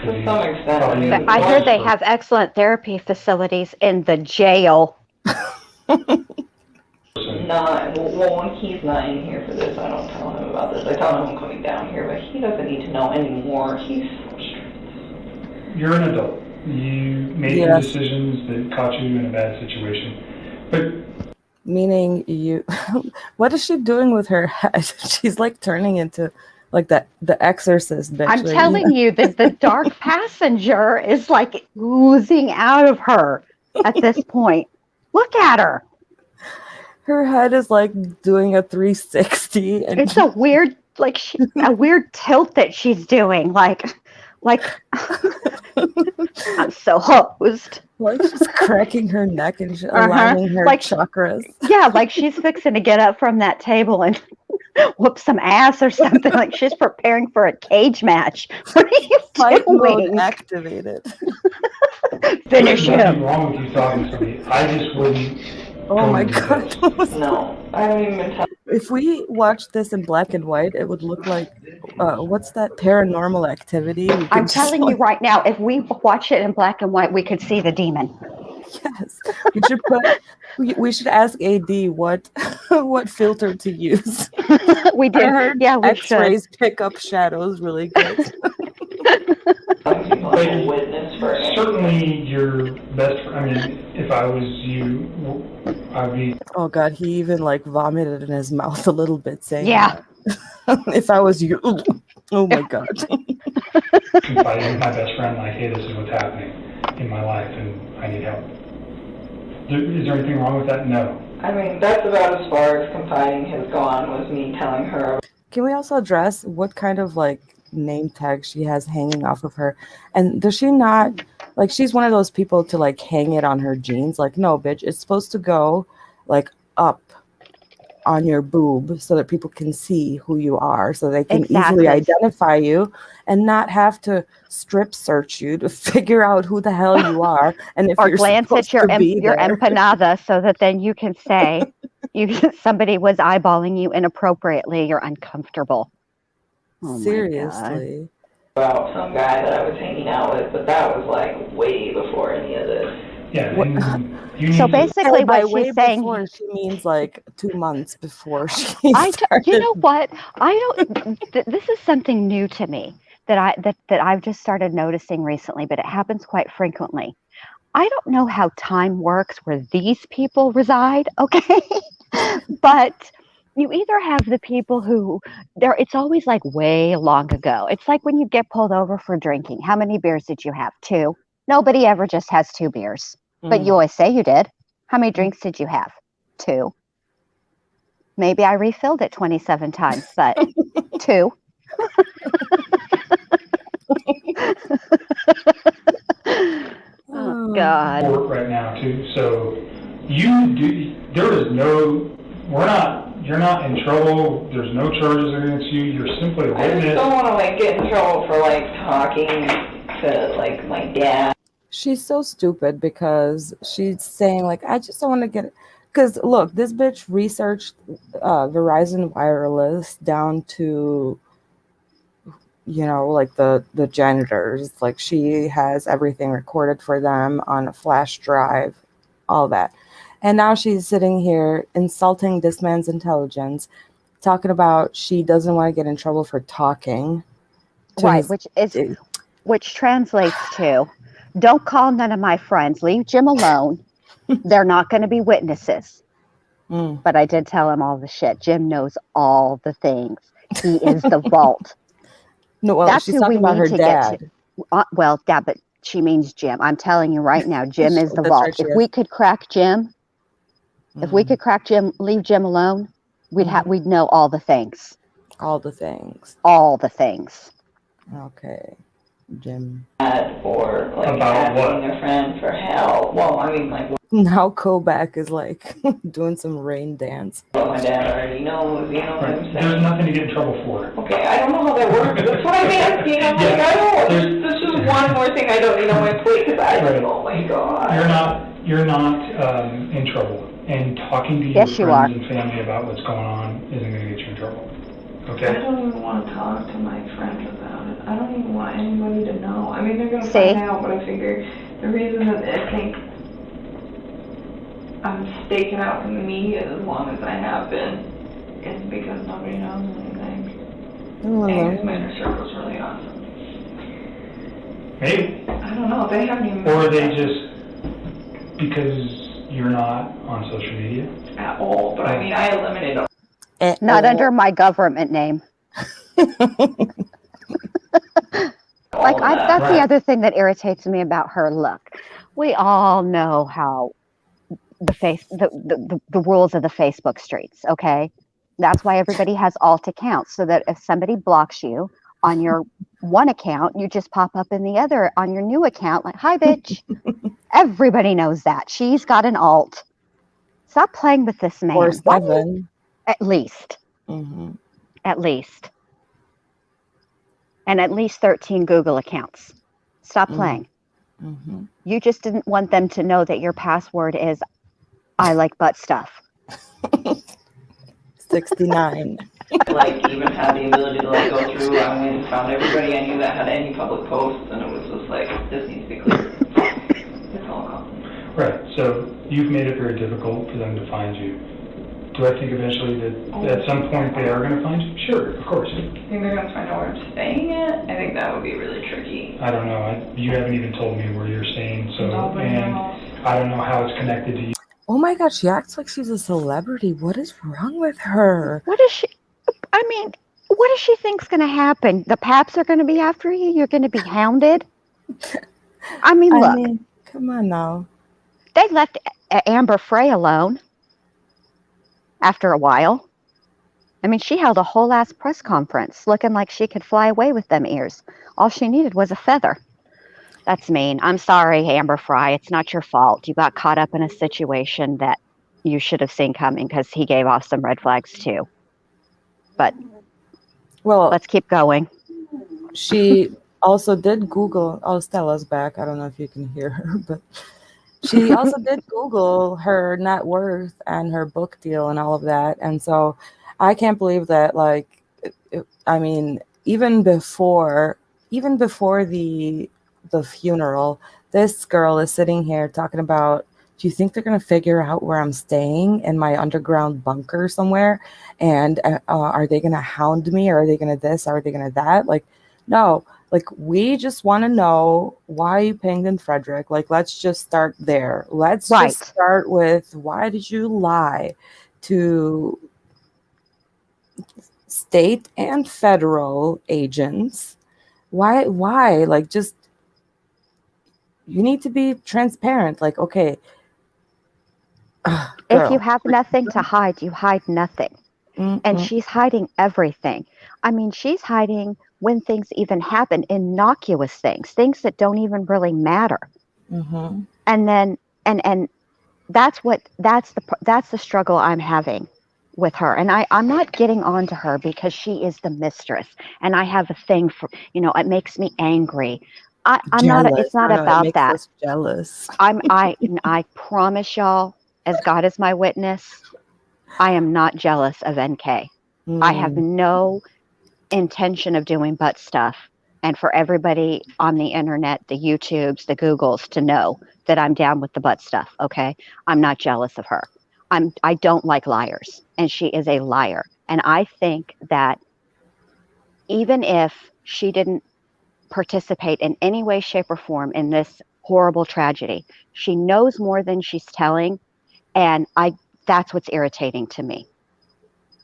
to some extent. I mean, I heard they have excellent therapy facilities in the jail. When he's not in here for this, I don't tell him about this. I tell him I'm coming down here, but he doesn't need to know anymore. He's frustrated. You're an adult. You made some decisions that caught you in a bad situation. But meaning you, what is she doing with her head? She's like turning into like the Exorcist. Bitch, I'm telling you that the dark passenger is like oozing out of her at this point. Look at her. Her head is like doing a 360. And it's a weird, like a weird tilt that she's doing. Like I'm so hosed. Like she's cracking her neck and aligning her chakras. Yeah, like she's fixing to get up from that table and whoop some ass or something. Like she's preparing for a cage match. What are you Fight doing? mode activated. Finish there's nothing him. wrong with you talking to somebody. I just wouldn't. Oh my god. No, I don't even tell. If we watched this in black and white, it would look like what's that Paranormal Activity? I'm telling you right now, if we watch it in black and white, we could see the demon. Yes, we should ask AD what filter to use. We did. I heard yeah, we X-rays should. pick up shadows really good. Certainly your best friend. I mean, if I was you, I'd be. Oh god, he even like vomited in his mouth a little bit, saying, "Yeah." If I was you, oh my god. Confiding with my best friend, like, hey, this is what's happening in my life, and I need help. Is there anything wrong with that? No. I mean, that's about as far as confiding has gone, was me telling her. Can we also address what kind of like name tag she has hanging off of her? And does she not, like, she's one of those people to like hang it on her jeans? Like, no, bitch, it's supposed to go like up on your boob so that people can see who you are, so they can easily identify you and not have to strip search you to figure out who the hell you are. And if or you're glance at your empanada so that then you can say somebody was eyeballing you inappropriately, you're uncomfortable. Oh seriously. About some guy that I was hanging out with, but that was like way before any of this. Yeah. So basically, what she's saying, before, she means like 2 months before she started. You know what? This is something new to me that I've just started noticing recently, but it happens quite frequently. I don't know how time works where these people reside, okay? But you either have the people who it's always like way long ago. It's like when you get pulled over for drinking. How many beers did you have? 2. Nobody ever just has 2 beers. But you always say you did. How many drinks did you have? 2. Maybe I refilled it 27 times, but 2. Oh God. Right now too. So you're not in trouble. There's no charges against you. You're simply a witness. I just don't want to like get in trouble for like talking to like my dad. She's so stupid because she's saying like, I just don't want to get. Because look, this bitch researched Verizon Wireless down to, like the janitors. Like she has everything recorded for them on a flash drive, all that. And now she's sitting here insulting this man's intelligence, talking about she doesn't want to get in trouble for talking. Right, which translates to, don't call none of my friends. Leave Jim alone. They're not going to be witnesses. But I did tell him all the shit. Jim knows all the things. He is the vault. No, well, that's she's who we talking about need her to dad. get to. Well, yeah, but she means Jim. I'm telling you right now, Jim is the That's vault. right, she If is. we could crack Jim, leave Jim alone, we'd know all the things. All the things. All the things. Okay, Jim. Or like About asking what? their friend for help. Well, I mean, like, Now Kobach is like doing some rain dance. what my dad already knows, you know what I'm saying? There's nothing to get in trouble for. Okay, I don't know how that works. That's what I'm asking. I'm like, I don't. This is one more thing I don't need on my plate because oh my god. You're not in trouble. And talking to your friends and family about what's going on isn't going to get you in trouble. Okay? I don't even want to talk to my friends about it. I don't even want anybody to know. I mean, they're going to find out, but I figure the reason that I think I'm staking out from the media as long as I have been is because nobody knows anything. And my inner circle's really awesome. Maybe. I don't know. They haven't even. Or are they just because you're not on social media? At all. But I mean, I eliminated them. Not under my government name. That's the other thing that irritates me about her. Look, we all know how the rules of the Facebook streets, okay? That's why everybody has alt accounts, so that if somebody blocks you on your one account, you just pop up in the other on your new account like, hi, bitch. Everybody knows that. She's got an alt. Stop playing with this man. Or 7. At least. Mm-hmm. At least. And at least 13 Google accounts. Stop playing. Mm-hmm. You just didn't want them to know that your password is I like butt stuff. 69. Like, even had the ability to like go through, I went and found everybody I knew that had any public posts, and it was just like, this needs to be clear. It's all gone. Right, so you've made it very difficult for them to find you. Do I think eventually that at some point they are going to find you? Sure, of course. You think they're going to find out where I'm staying at? I think that would be really tricky. I don't know. You haven't even told me where you're staying, so and knows. I don't know how it's connected to you. Oh my god, she acts like she's a celebrity. What is wrong with her? What is she? I mean, what does she think's going to happen? The Paps are going to be after you? You're going to be hounded? I mean, look. Come on now. They left Amber Frey alone after a while. I mean, she held a whole ass press conference looking like she could fly away with them ears. All she needed was a feather. That's mean. I'm sorry, Amber Frey. It's not your fault. You got caught up in a situation that you should have seen coming because he gave off some red flags too. But let's keep going. She also did Google. Oh, Stella's back. I don't know if you can hear her, but she also did Google her net worth and her book deal and all of that. And so I can't believe that, like, I mean, even before the funeral, this girl is sitting here talking about, do you think they're going to figure out where I'm staying in my underground bunker somewhere? And are they going to hound me? Or are they going to this? Or are they going to that? Like, no. Like, we just want to know, why you pinged in Frederick? Like, let's just start there. Let's just start with, why did you lie to state and federal agents? Why? Like, just, you need to be transparent. Like, okay. If you have nothing to hide, you hide nothing. And she's hiding everything. I mean, she's hiding when things even happen, innocuous things that don't even really matter. Mm-hmm. And then, and that's the struggle I'm having with her. And I'm not getting on to her because she is the mistress. And I have a thing for, it makes me angry I'm not. It's Jealous. not I know it about makes that. us jealous. I promise y'all, as God is my witness, I am not jealous of NK. I have Mm, no intention of doing butt stuff. And for everybody on the internet, the YouTubes, the Googles to know that I'm down with the butt stuff, okay? I'm not jealous of her. I don't like liars, and she is a liar. And I think that even if she didn't participate in any way, shape, or form in this horrible tragedy, she knows more than she's telling, and I that's what's irritating to me.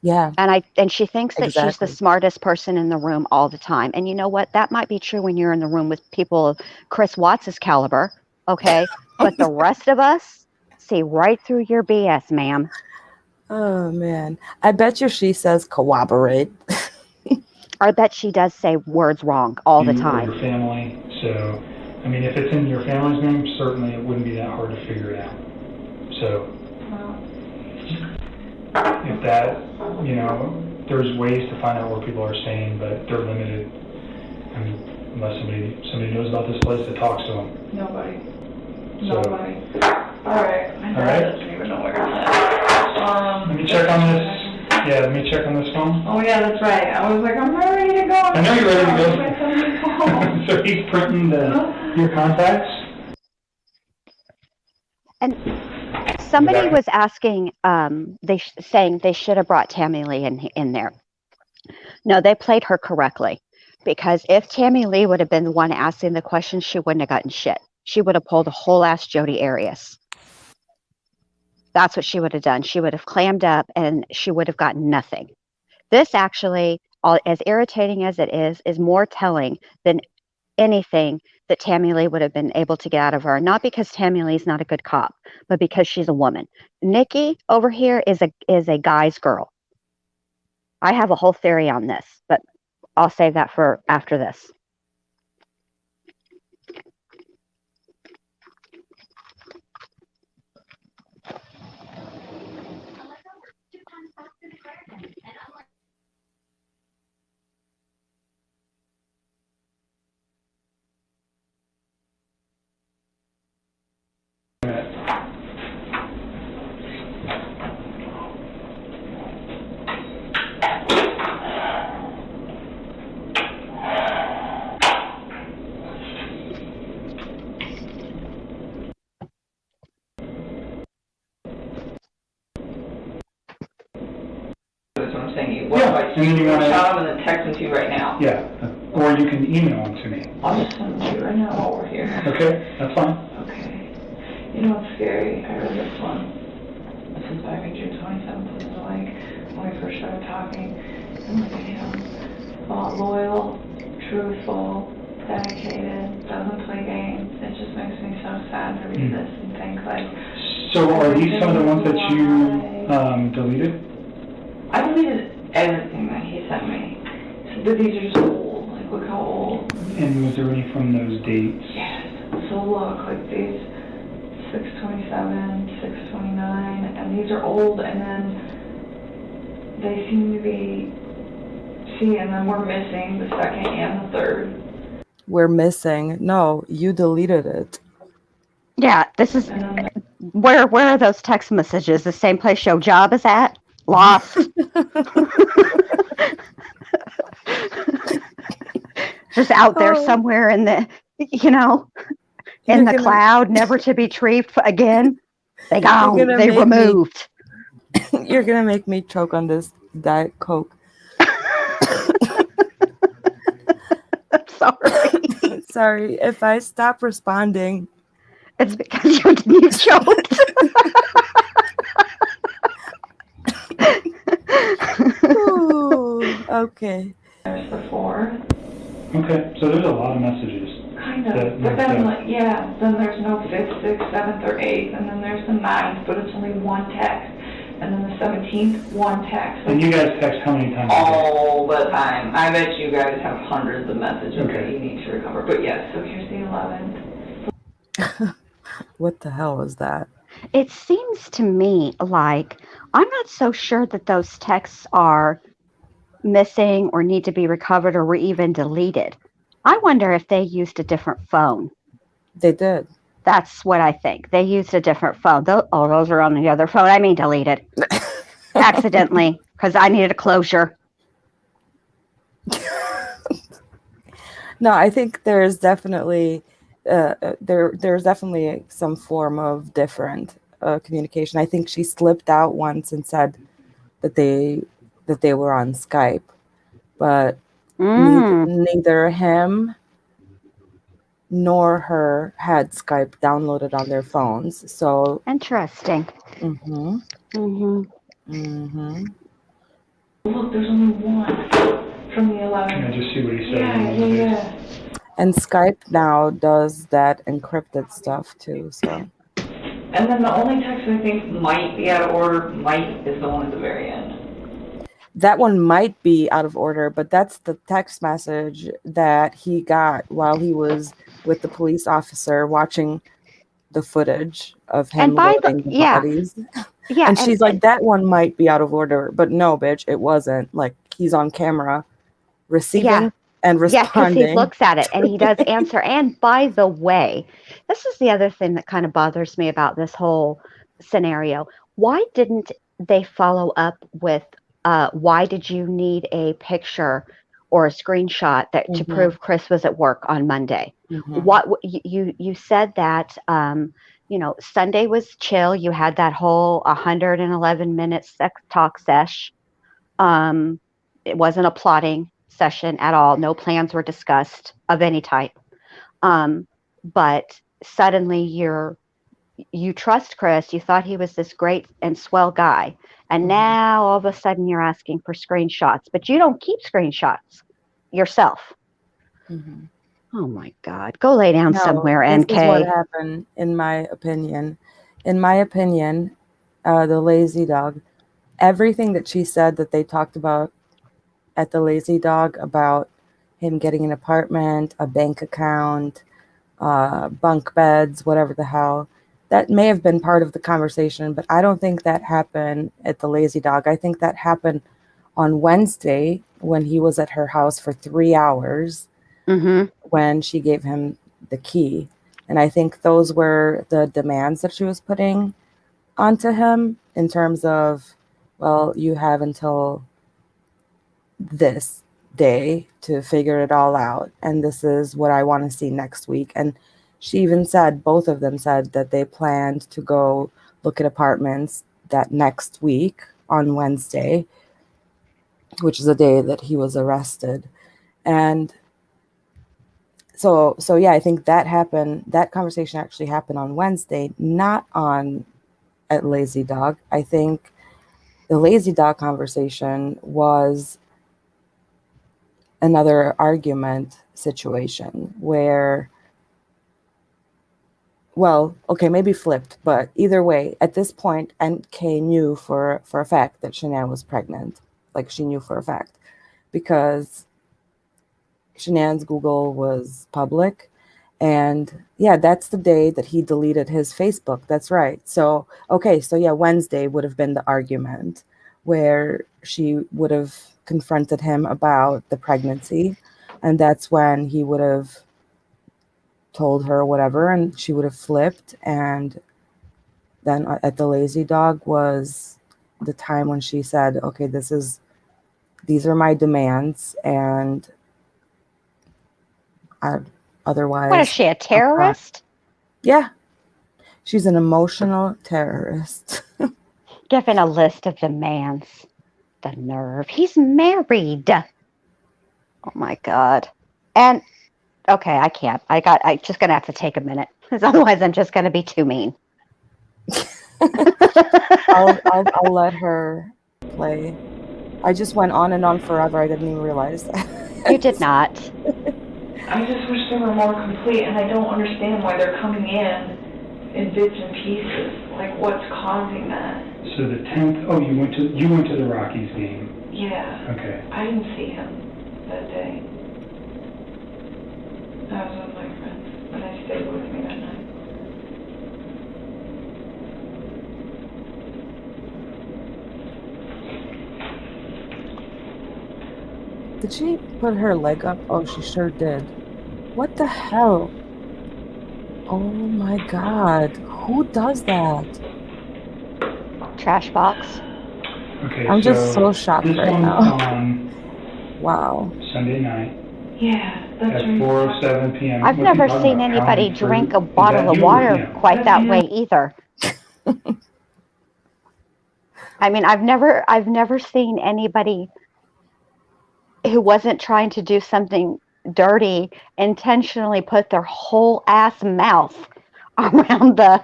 yeah, And she thinks that she's the exactly. smartest person in the room all the time. And you know what? That might be true when you're in the room with people of Chris Watts's caliber, okay? But the rest of us see right through your BS, ma'am. Oh man, I bet you she says corroborate. I bet she does say words wrong all the You or time. your family. So, I mean, if it's in your family's name, certainly it wouldn't be that hard to figure it out. So, if that, there's ways to find out what people are saying, but they're limited. I mean, unless somebody knows about this place that talks to them. Nobody. So, Nobody. Alright. My All right. dad doesn't even know where it's at. let me check on this. Yeah, let me check on this phone. Oh yeah, that's right. I was like, I'm not ready to go. I know you're ready to go. My son's home. So he's printing your contacts? And somebody was asking, saying they should have brought Tammy Lee in there. No, they played her correctly. Because if Tammy Lee would have been the one asking the questions, she wouldn't have gotten shit. She would have pulled a whole ass Jodi Arias. That's what she would have done. She would have clammed up and she would have gotten nothing. This actually, as irritating as it is more telling than anything that Tammy Lee would have been able to get out of her. Not because Tammy Lee's not a good cop, but because she's a woman. Nikki over here is a guy's girl. I have a whole theory on this, but I'll save that for after this. That's what I'm saying. You Yeah, I and then you wanna- shot them and then text them to you right now. Yeah, or you can email them to me. I'll just send them to you right now while we're here. Okay, that's fine. Okay. You know what's scary? I read this one. This is back in June 27th. This is like when we first started talking. And look at him. Loyal, truthful, dedicated, doesn't play games. It just makes me so sad to read this and think like. So are these some of the ones that you deleted? I deleted everything that he sent me. But these are just old. Like, look how old. And was there any from those dates? Yes. So look, like these 6/27, 6/29, and these are old, and then they seem to be, and then we're missing the second and the third. We're missing. No, you deleted it. Yeah, this is where are those text messages? The same place your job is at? Lost. Just out there somewhere in the, in the cloud, never to be retrieved again. They gone. They removed. You're gonna make me choke on this Diet Coke. Sorry. Sorry. If I stop responding, it's because you choked. Ooh, okay. There's the 4. Okay, so there's a lot of messages. Kind of. But then, then there's no 5th, 6th, 7th, or 8th, and then there's the 9th, but it's only one text. And then the 17th, one text. And you guys text how many times a day? All the time. I bet you guys have hundreds of messages Okay. that you need to recover. But yes, so here's the 11th. What the hell was that? It seems to me like I'm not so sure that those texts are missing or need to be recovered or were even deleted. I wonder if they used a different phone. They did. That's what I think. They used a different phone. Those are on the other phone. I mean, deleted accidentally because I needed a closure. No, I think there's definitely there's definitely some form of different communication. I think she slipped out once and said that they were on Skype, but neither him nor her had Skype downloaded on their phones. So Interesting. mhm. Mhm. Mhm. Look, there's only one from the 11th. Can I just see what he said? Yeah. And Skype now does that encrypted stuff too, so. And then the only text I think might be out of order, might, is the one at the very end. That one might be out of order, but that's the text message that he got while he was with the police officer watching the footage of him loading the bodies. Yeah. And she's like, that one might be out of order, but no, bitch, it wasn't. Like, he's on camera receiving and responding. Yeah, because he looks at it and he does answer. And by the way, this is the other thing that kind of bothers me about this whole scenario. Why didn't they follow up with why did you need a picture or a screenshot that to prove Chris was at work on Monday? What you said that Sunday was chill. You had that whole 111-minute sex talk sesh. It wasn't a plotting session at all. No plans were discussed of any type. But suddenly you trust Chris. You thought he was this great and swell guy. And now all of a sudden you're asking for screenshots, but you don't keep screenshots yourself. Oh my God. Go lay down somewhere, NK. This is what happened, in my opinion. In my opinion, the lazy dog, everything that she said that they talked about at the lazy dog about him getting an apartment, a bank account, bunk beds, whatever the hell, that may have been part of the conversation, but I don't think that happened at the lazy dog. I think that happened on Wednesday when he was at her house for 3 hours when she gave him the key. And I think those were the demands that she was putting onto him in terms of, well, you have until this day to figure it all out. And this is what I want to see next week. And she even said, both of them said that they planned to go look at apartments that next week on Wednesday, which is the day that he was arrested. And so yeah, I think that happened. That conversation actually happened on Wednesday, not at Lazy Dog. I think the Lazy Dog conversation was another argument situation where, well, okay, maybe flipped, but either way, at this point, NK knew for a fact that Shanann was pregnant. Like, she knew for a fact because Shanann's Google was public. And yeah, that's the day that he deleted his Facebook. That's right. So, okay, so yeah, Wednesday would have been the argument where she would have confronted him about the pregnancy. And that's when he would have told her whatever, and she would have flipped. And then at the lazy dog was the time when she said, okay, these are my demands, and otherwise. What is she, a terrorist? Yeah. She's an emotional terrorist. Given a list of demands. The nerve. He's married. Oh my God. And okay, I can't. I'm just gonna have to take a minute, because otherwise I'm just gonna be too mean. I'll let her play. I just went on and on forever. I didn't even realize that. You did not. I just wish they were more complete, and I don't understand why they're coming in bits and pieces. Like, what's causing that? So the 10th, oh, you went to the Rockies game. Yeah. Okay. I didn't see him that day. I was with my friends, and I stayed with me that night. Did she put her leg up? Oh, she sure did. What the hell? Oh my God. Who does that? Trash box. Okay, I'm just so shocked this right one's now. on Wow. Sunday night Yeah, that's at right. 4:07 p.m. I've What's he never talking seen about? anybody Pounding drink fruit? a Is bottle that of you or water him? quite that That's way either. I mean, I've never seen anybody who wasn't trying to do something dirty intentionally put their whole ass mouth around the.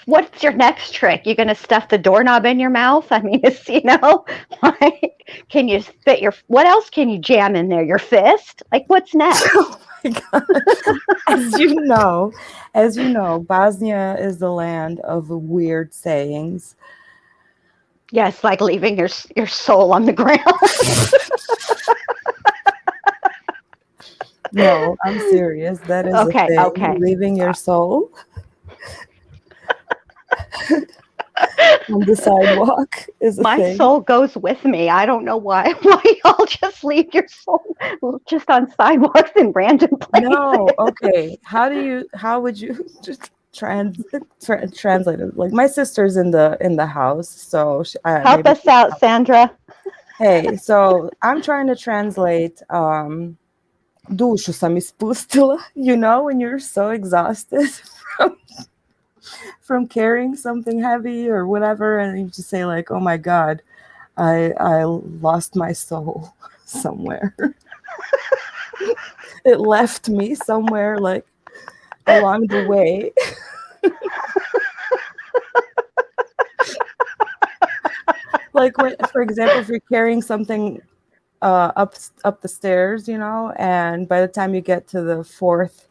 What's your next trick? You gonna stuff the doorknob in your mouth? I mean, it's, like, can you fit your? What else can you jam in there? Your fist? Like, what's next? Oh my God. As you know, Bosnia is the land of weird sayings. Yes, like leaving your soul on the ground. No, I'm serious. That is a Okay, thing. okay. Leaving your soul on the sidewalk is a My thing. soul goes with me. I don't know why. Why y'all just leave your soul just on sidewalks in random places? No, okay. How would you just translate it? Like my sister's in the house, so Help maybe. us out, Sandra. Hey, so I'm trying to translate dušu sam ispustila, when you're so exhausted from carrying something heavy or whatever, and you just say like, oh my God, I lost my soul somewhere. It left me somewhere like along the way. Like when, for example, if you're carrying something up the stairs, and by the time you get to the fourth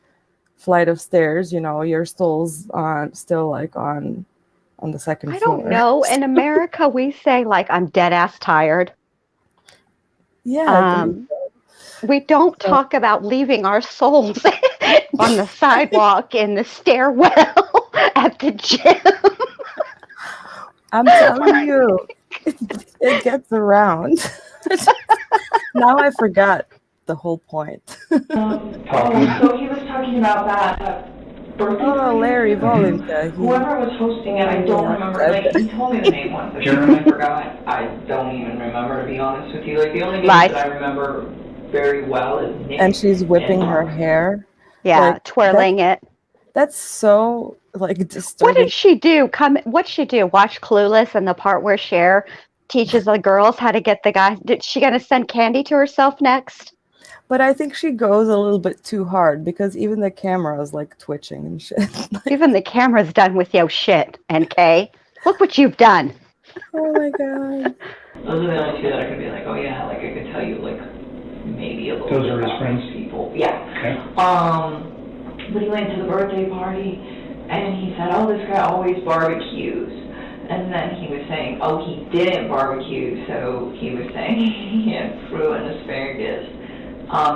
flight of stairs, your stool's still like on the second I floor. don't know. In America, we say like I'm dead ass tired. Yeah. We don't talk about leaving our souls on the sidewalk, in the stairwell, at the gym. I'm telling you, it gets around. Now I forgot the whole point. So he was talking about that birthday Oh, party Larry yesterday. Volinka. Whoever was hosting it, I don't remember, like, he told me the name once, I I forgot. I don't even remember, to be honest with you. Like, the only names Lies. that I remember very well is Nick. And she's whipping and her Mark. hair. Yeah, Like, twirling it. That's so like What disturbing. did she do? What'd she do? Watch Clueless and the part where Cher teaches the girls how to get the guy. Did she gonna send candy to herself next? But I think she goes a little bit too hard because even the camera is like twitching and shit. Even the camera's done with your shit, NK. Look what you've done. Oh my God. Those are the only two that I could be like, oh yeah, like I could tell you like maybe a little Those bit are his about friends? those people. Yeah. Okay. But he went to the birthday party and he said, oh, this guy always barbecues. And then he was saying, oh, he didn't barbecue, so he was saying he had fruit and asparagus.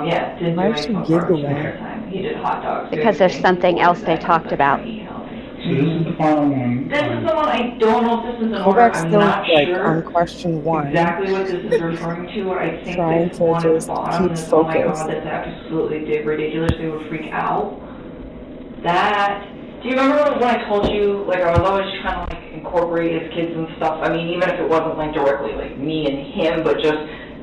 Yeah, didn't Why do is she any barbecue giggling? this time. He did hot dogs. Because there's something else they talked about. So this is the final one. This is the one, I don't know if this is an Go order, back I'm still not like sure on question 1. exactly what this is referring to. I think Trying this to one at just the bottom keep is, oh my focused. God, that's absolutely ridiculous, they would freak out. That, do you remember when I told you, like, I was always trying to, like, incorporate his kids and stuff? I mean, even if it wasn't, like, directly, like, me and him, but just,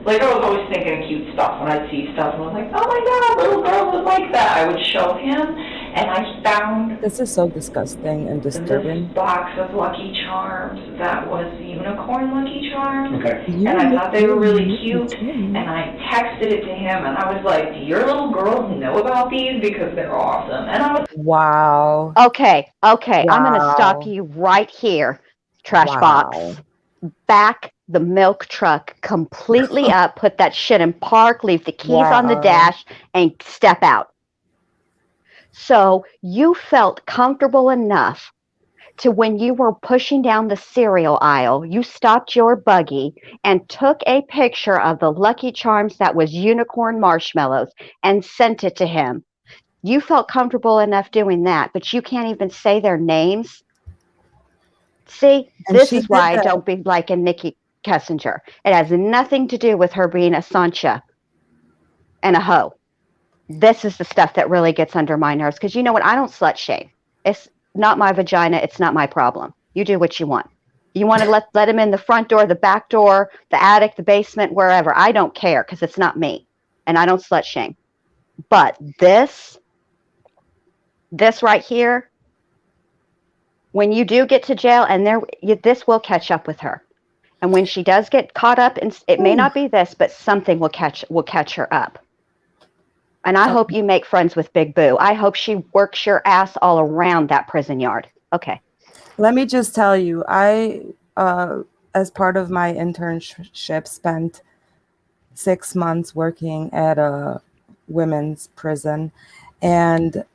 like, I was always thinking of cute stuff when I'd see stuff, and I was like, oh my God, little girls would like that. I would show him, and I found This is so disgusting and disturbing. this box of Lucky Charms that was unicorn Lucky Charms. Okay. And I thought they were really cute, and I texted it to him, and I was like, do your little girls know about these? Because they're awesome. And I was Wow. Okay, I'm going to stop Wow. you right here, trash Wow. box. Back the milk truck completely up, put that shit in park, leave the keys on the Wow. dash, and step out. So you felt comfortable enough to, when you were pushing down the cereal aisle, you stopped your buggy and took a picture of the Lucky Charms that was unicorn marshmallows and sent it to him. You felt comfortable enough doing that, but you can't even say their names. See, And this she is why did I that. don't be liking Nikki Kessinger. It has nothing to do with her being a Sancha. and a hoe. This is the stuff that really gets under my nerves because you know what? I don't slut shame. It's not my vagina. It's not my problem. You do what you want. You want to let him in the front door, the back door, the attic, the basement, wherever. I don't care because it's not me, and I don't slut shame. But this right here, when you do get to jail, and this will catch up with her. And when she does get caught up, and it may not be this, but something will catch her up. And I hope you make friends with Big Boo. I hope she works your ass all around that prison yard. Okay. Let me just tell you, I, as part of my internship, spent 6 months working at a women's prison, and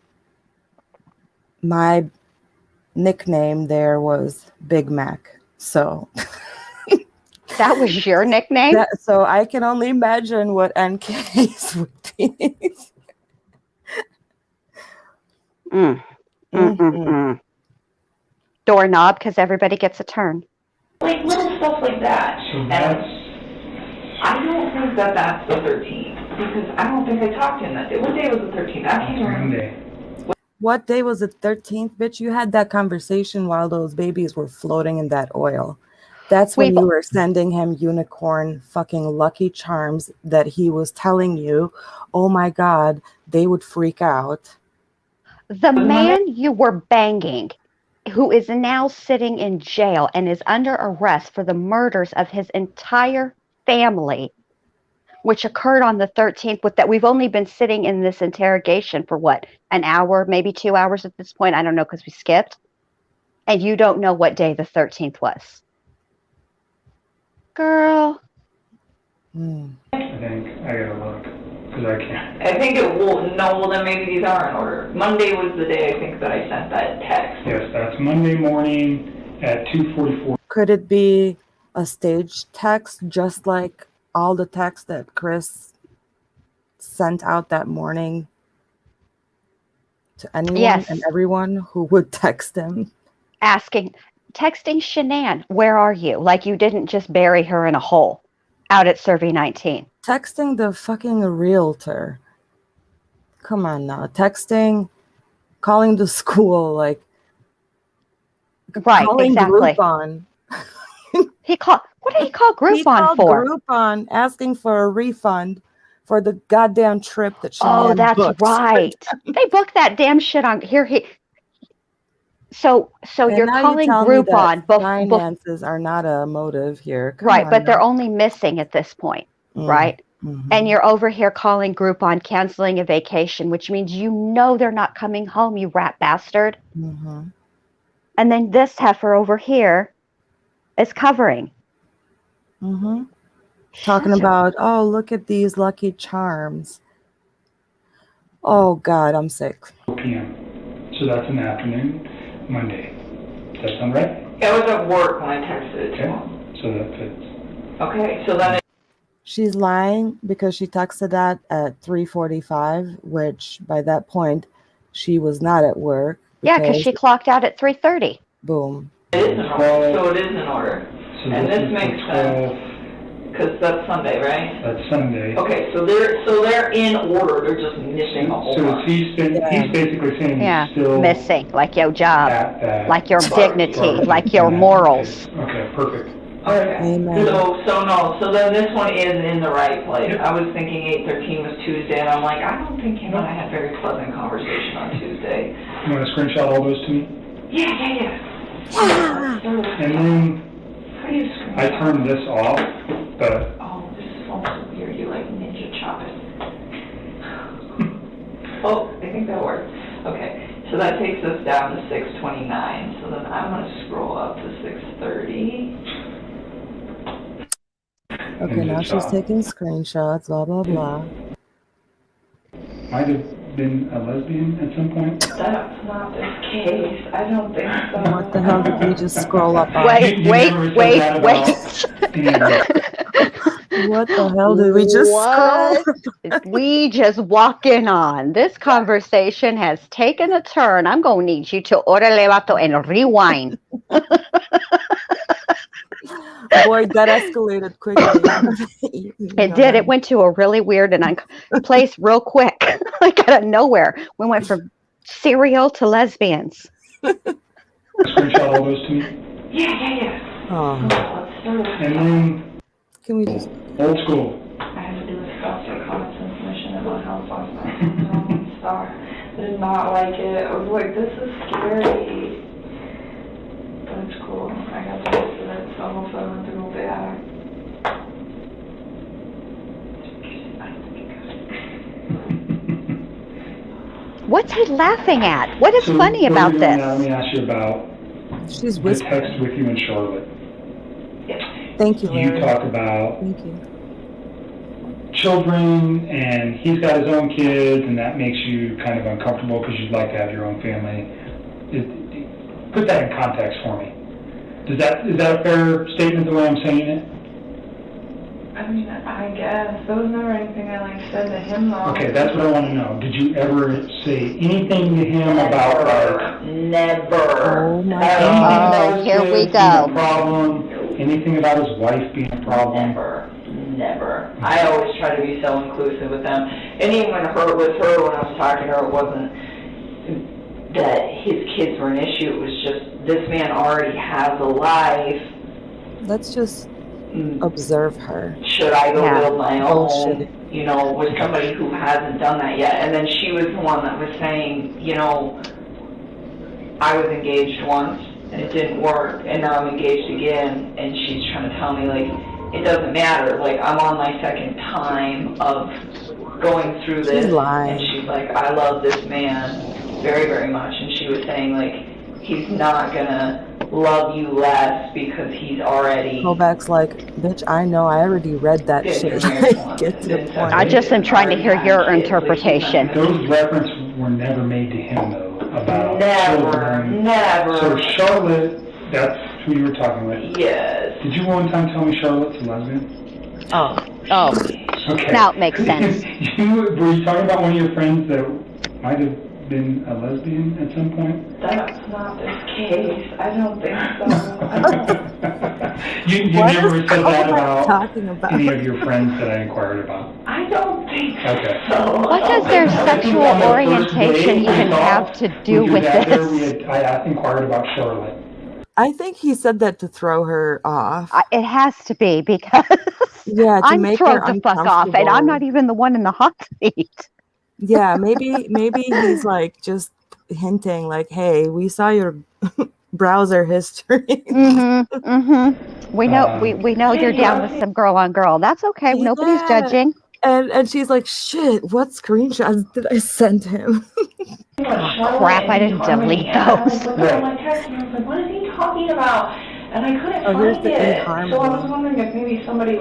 my nickname there was Big Mac. So that was your nickname? So I can only imagine what NK's would be. Doorknob, because everybody gets a turn. Like little stuff like that. So And that's, I don't think that that's the 13th, because I don't think I talked to him that day. What day was the 13th? I can't remember. Monday. What day was the 13th, bitch? You had that conversation while those babies were floating in that oil. That's when you were sending him unicorn fucking Lucky Charms that he was telling you, oh my God, they would freak out. The man you were banging, who is now sitting in jail and is under arrest for the murders of his entire family, which occurred on the 13th, with that we've only been sitting in this interrogation for what, an hour, maybe 2 hours at this point? I don't know, because we skipped. And you don't know what day the 13th was. Girl. I think I gotta look, because I can't. I think it will, no, well then maybe these are in order. Monday was the day I think that I sent that text. Yes, that's Monday morning at 2:44. Could it be a staged text, just like all the texts that Chris sent out that morning to anyone and everyone who would text him? Texting Shanann, where are you? Like you didn't just bury her in a hole out at Survey 19. Texting the fucking realtor. Come on now. Texting, calling the school, like calling Groupon. What did he call Groupon for? Groupon asking for a refund for the goddamn trip that she that's booked. right. They booked that damn shit on here. So you're calling Groupon, but finances are not a motive here. Come on but now. they're only missing at this point, right? Mm-hmm. And you're over here calling Groupon, canceling a vacation, which means you know they're not coming home, you rat bastard. Mm-hmm. And then this heifer over here is covering. Mm-hmm. Talking about, oh, look at these Lucky Charms. Oh, God, I'm sick. 4 p.m. So that's in the afternoon, Monday. Does that sound right? I was at work when I texted it to him. So that fits. Okay, so then she's lying because she texted that at 3:45, which by that point she was not at work. Yeah, because she clocked out at 3:30. Boom. It is in order. So it is in order. So and this makes sense. Because that's Sunday, right? That's Sunday. Okay, so they're in order. They're just missing a whole bunch. He's basically saying he's still missing, like your job, like your dignity, like your morals. Okay, perfect. Okay. Amen. So then this one is in the right place. I was thinking 8:13 was Tuesday, and I'm like, I don't think him and I had very pleasant conversation on Tuesday. You want to screenshot all those to me? Yeah. And then How do you screenshot? I turned this off, but Oh, this is so weird. You like ninja chop it. Oh, I think that worked. Okay, so that takes us down to 6:29. So then I'm gonna scroll up to 6:30. Okay, now she's taking screenshots, blah, blah, blah. might have been a lesbian at some point. That's not the case. I don't think so. What the hell did we just scroll up on? Wait. What the hell did we just scroll? We just walking on. This conversation has taken a turn. I'm going to need you to orale vato and rewind. Boy, that escalated quickly. It did. It went to a really weird and place real quick, like out of nowhere. We went from cereal to lesbians. Screenshot all those to me. Yeah. Oh, And then can we just? old school. I had to do a self-care comments and submission in my house last night. Star. I did not like it. I was like, this is scary. But it's cool. I got to listen to it, so hopefully I don't have to go back. What's he laughing at? What is So funny what about we're doing this? now, let me ask you about She's the whispering. text with you and Charlotte. Thank you, You Larry. talk about Thank you. children, and he's got his own kids, and that makes you kind of uncomfortable because you'd like to have your own family. Put that in context for me. Is that a fair statement the way I'm saying it? I mean, I guess. There was never anything I said to him though. Okay, that's what I want to know. Did you ever say anything to him about Never. Oh my anything God. about his here we kids being go. a problem? Anything about his wife being a problem? Never. I always try to be so inclusive with them. And even with her, when I was talking to her, it wasn't that his kids were an issue. It was just, this man already has a life. Let's just observe her. Should I go Yeah. build my Oh, own, shit. with somebody who hasn't done that yet? And then she was the one that was saying, I was engaged once and it didn't work, and now I'm engaged again, and she's trying to tell me, it doesn't matter, I'm on my second time of going through this. She's lying. And she's like, I love this man very, very much, and she was saying, he's not gonna love you less because he's already... Kovacs bitch, I know, I already read that shit. Get to the point. I just am trying to hear your interpretation. Those references were never made to him, though, about children. Never. So Charlotte, that's who you were talking with. Yes. Did you one time tell me Charlotte's a lesbian? Oh, Okay. now it makes sense. Were you talking about one of your friends that might have been a lesbian at some point? That's not the case. I don't think so. You What never is said that Kovacs talking about? any of your friends that I inquired about? I don't think Okay. so. What does their sexual On the first orientation date, even have to do with this? I inquired about Charlotte. I think he said that to throw her off. It has to be because Yeah, to I'm make thrown her the fuck off, and I'm not even the one in the hot seat. Yeah, maybe he's just hinting hey, we saw your browser history. We know we know you're down with some girl on girl. That's okay. Nobody's Yeah. judging. And she's like, shit, what screenshots did I send him? Crap, I didn't delete those. I was looking at my text and I was like, what is he talking about? And I couldn't here's find the it. eHarmony. So I was wondering if maybe somebody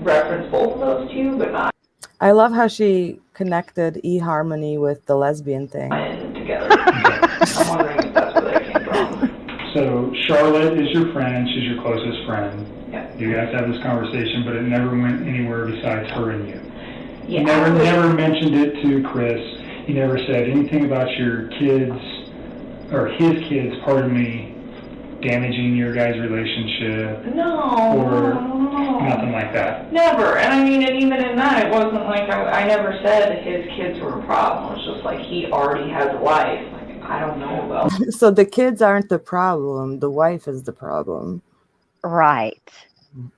referenced both of those two, but not I love how she connected eHarmony with the lesbian thing. together. I'm wondering if that's where that came from. So Charlotte is your friend. She's your closest friend. Yeah. You guys had this conversation, but it never went anywhere besides her and you. Yeah. You never mentioned it to Chris. You never said anything about your kids, or his kids, pardon me, damaging your guys' relationship, or nothing like that. Never. And I mean, and even in that, it wasn't I never said his kids were a problem. It was just he already has a life. I don't know about. So the kids aren't the problem. The wife is the problem. Right.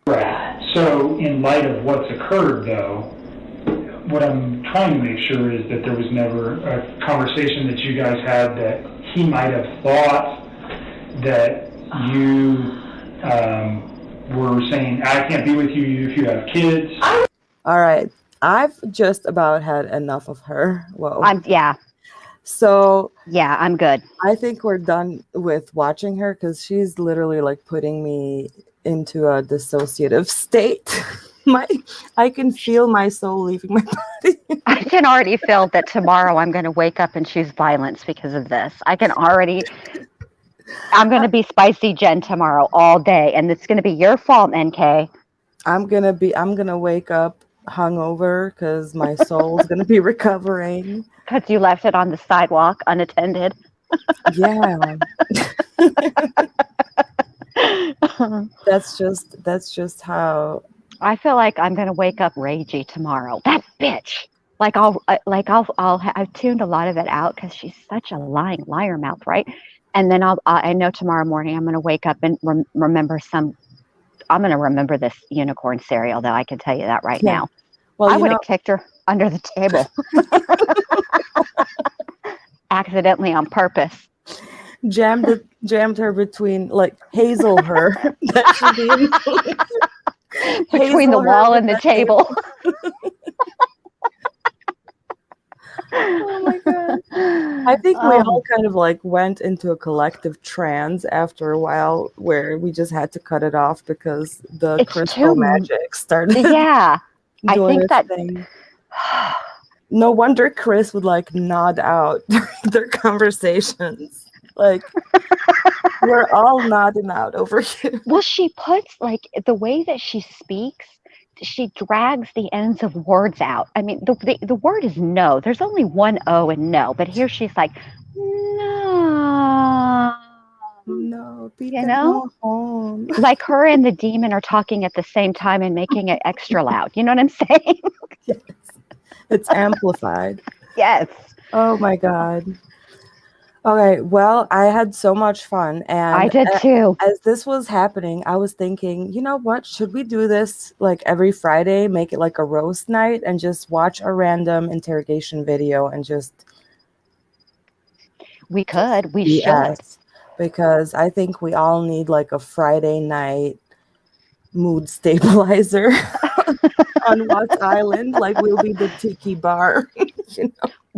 Right. So in light of what's occurred, though, what I'm trying to make sure is that there was never a conversation that you guys had that he might have thought that you were saying, I can't be with you if you have kids. All right. I've just about had enough of her. Whoa. So I'm good. I think we're done with watching her because she's literally putting me into a dissociative state. I can feel my soul leaving my body. I can already feel that tomorrow I'm going to wake up and choose violence because of this. I'm going to be spicy Jen tomorrow all day, and it's going to be your fault, NK. I'm going to wake up hungover because my soul's going to be recovering. Because you left it on the sidewalk unattended. Yeah. That's just how. I feel like I'm gonna wake up ragey tomorrow. That bitch. I've tuned a lot of it out because she's such a lying liar mouth, right? And then I know tomorrow morning I'm gonna wake up and remember I'm gonna remember this unicorn cereal, though. I can tell you that right now. Well, I would have kicked her under the table, accidentally on purpose. jammed her between, like, hazel her. That should be between the wall and the table. Oh my god! I think we all kind of like went into a collective trance after a while, where we just had to cut it off because the crystal magic started. Yeah, I think that. Thing. No wonder Chris would like nod out during their conversations. Like, we're all nodding out over here. Well, she puts, like, the way that she speaks, she drags the ends of words out. I mean, the word is no. There's only one O in no, but here she's like, no. No, you know? Like her and the demon are talking at the same time and making it extra loud. You know what I'm saying? Yes. It's amplified. Yes. Oh my god. Okay, well, I had so much fun, and I did too. As this was happening, I was thinking, you know what? Should we do this like every Friday? Make it like a roast night, and just watch a random interrogation video, and just. We could. We should. Because I think we all need like a Friday night mood stabilizer on Watts Island. Like, we'll be the tiki bar.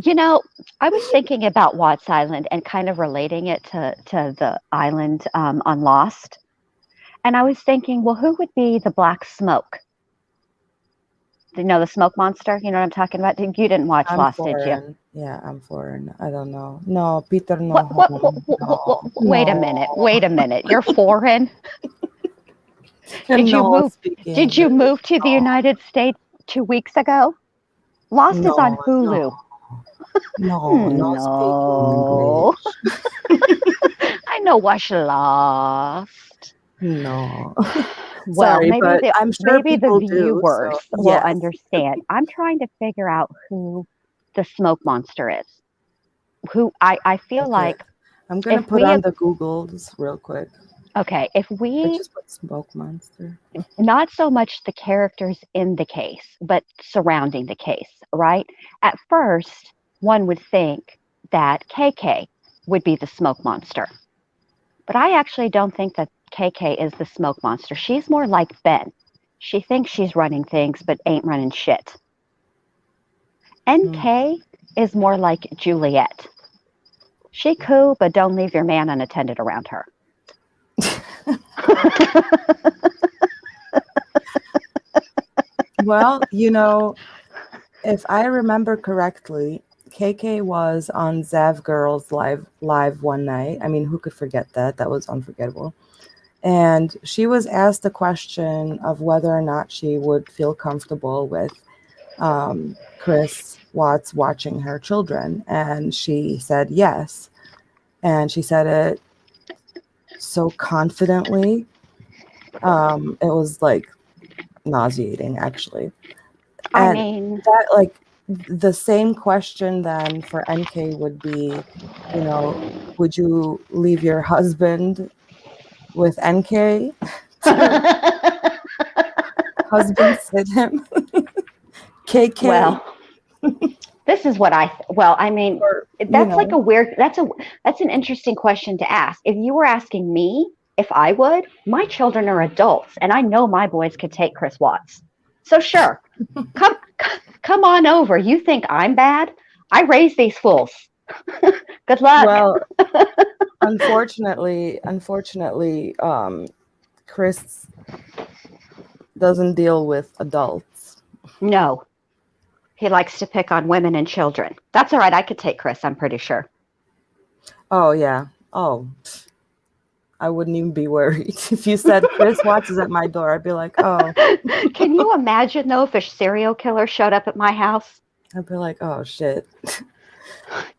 You know, I was thinking about Watts Island and kind of relating it to the island on Lost. And I was thinking, well, who would be the black smoke? You know, the smoke monster? You know what I'm talking about? You didn't watch Lost, foreign. Did you? Yeah, I'm foreign. I don't know. No, Peter, no. Wait a minute. You're foreign? Did you move to the United States 2 weeks ago? Lost is on Hulu. No. I know watch Lost. No. Well, Sorry, maybe I'm sure the viewers will yes. understand. I'm trying to figure out who the smoke monster is. Who I feel like I'm gonna put on the Googles real quick. Okay, if we just put smoke monster. Not so much the characters in the case, but surrounding the case, right? At first, one would think that KK would be the smoke monster. But I actually don't think that KK is the smoke monster. She's more like Ben. She thinks she's running things, but ain't running shit. NK is more like Juliet. She cool, but don't leave your man unattended around her. Well, you know, if I remember correctly, KK was on Zav Girls live one night. I mean, who could forget that? That was unforgettable. And she was asked the question of whether or not she would feel comfortable with Chris Watts watching her children. And she said yes. And she said it so confidently. It was like nauseating, actually. I mean, that, like, the same question then for NK would be, you know, would you leave your husband with NK? Husband sit him. KK. Well, this is what I mean, that's like a weird, that's an interesting question to ask. If you were asking me if I would, my children are adults and I know my boys could take Chris Watts. So sure, come on over. You think I'm bad? I raised these fools. Good luck. Well, unfortunately, Chris doesn't deal with adults. No. He likes to pick on women and children. That's all right. I could take Chris, I'm pretty sure. Oh, yeah. Oh, I wouldn't even be worried. If you said Chris Watts is at my door, I'd be like, oh. Can you imagine, though, if a serial killer showed up at my house? I'd be like, oh, shit.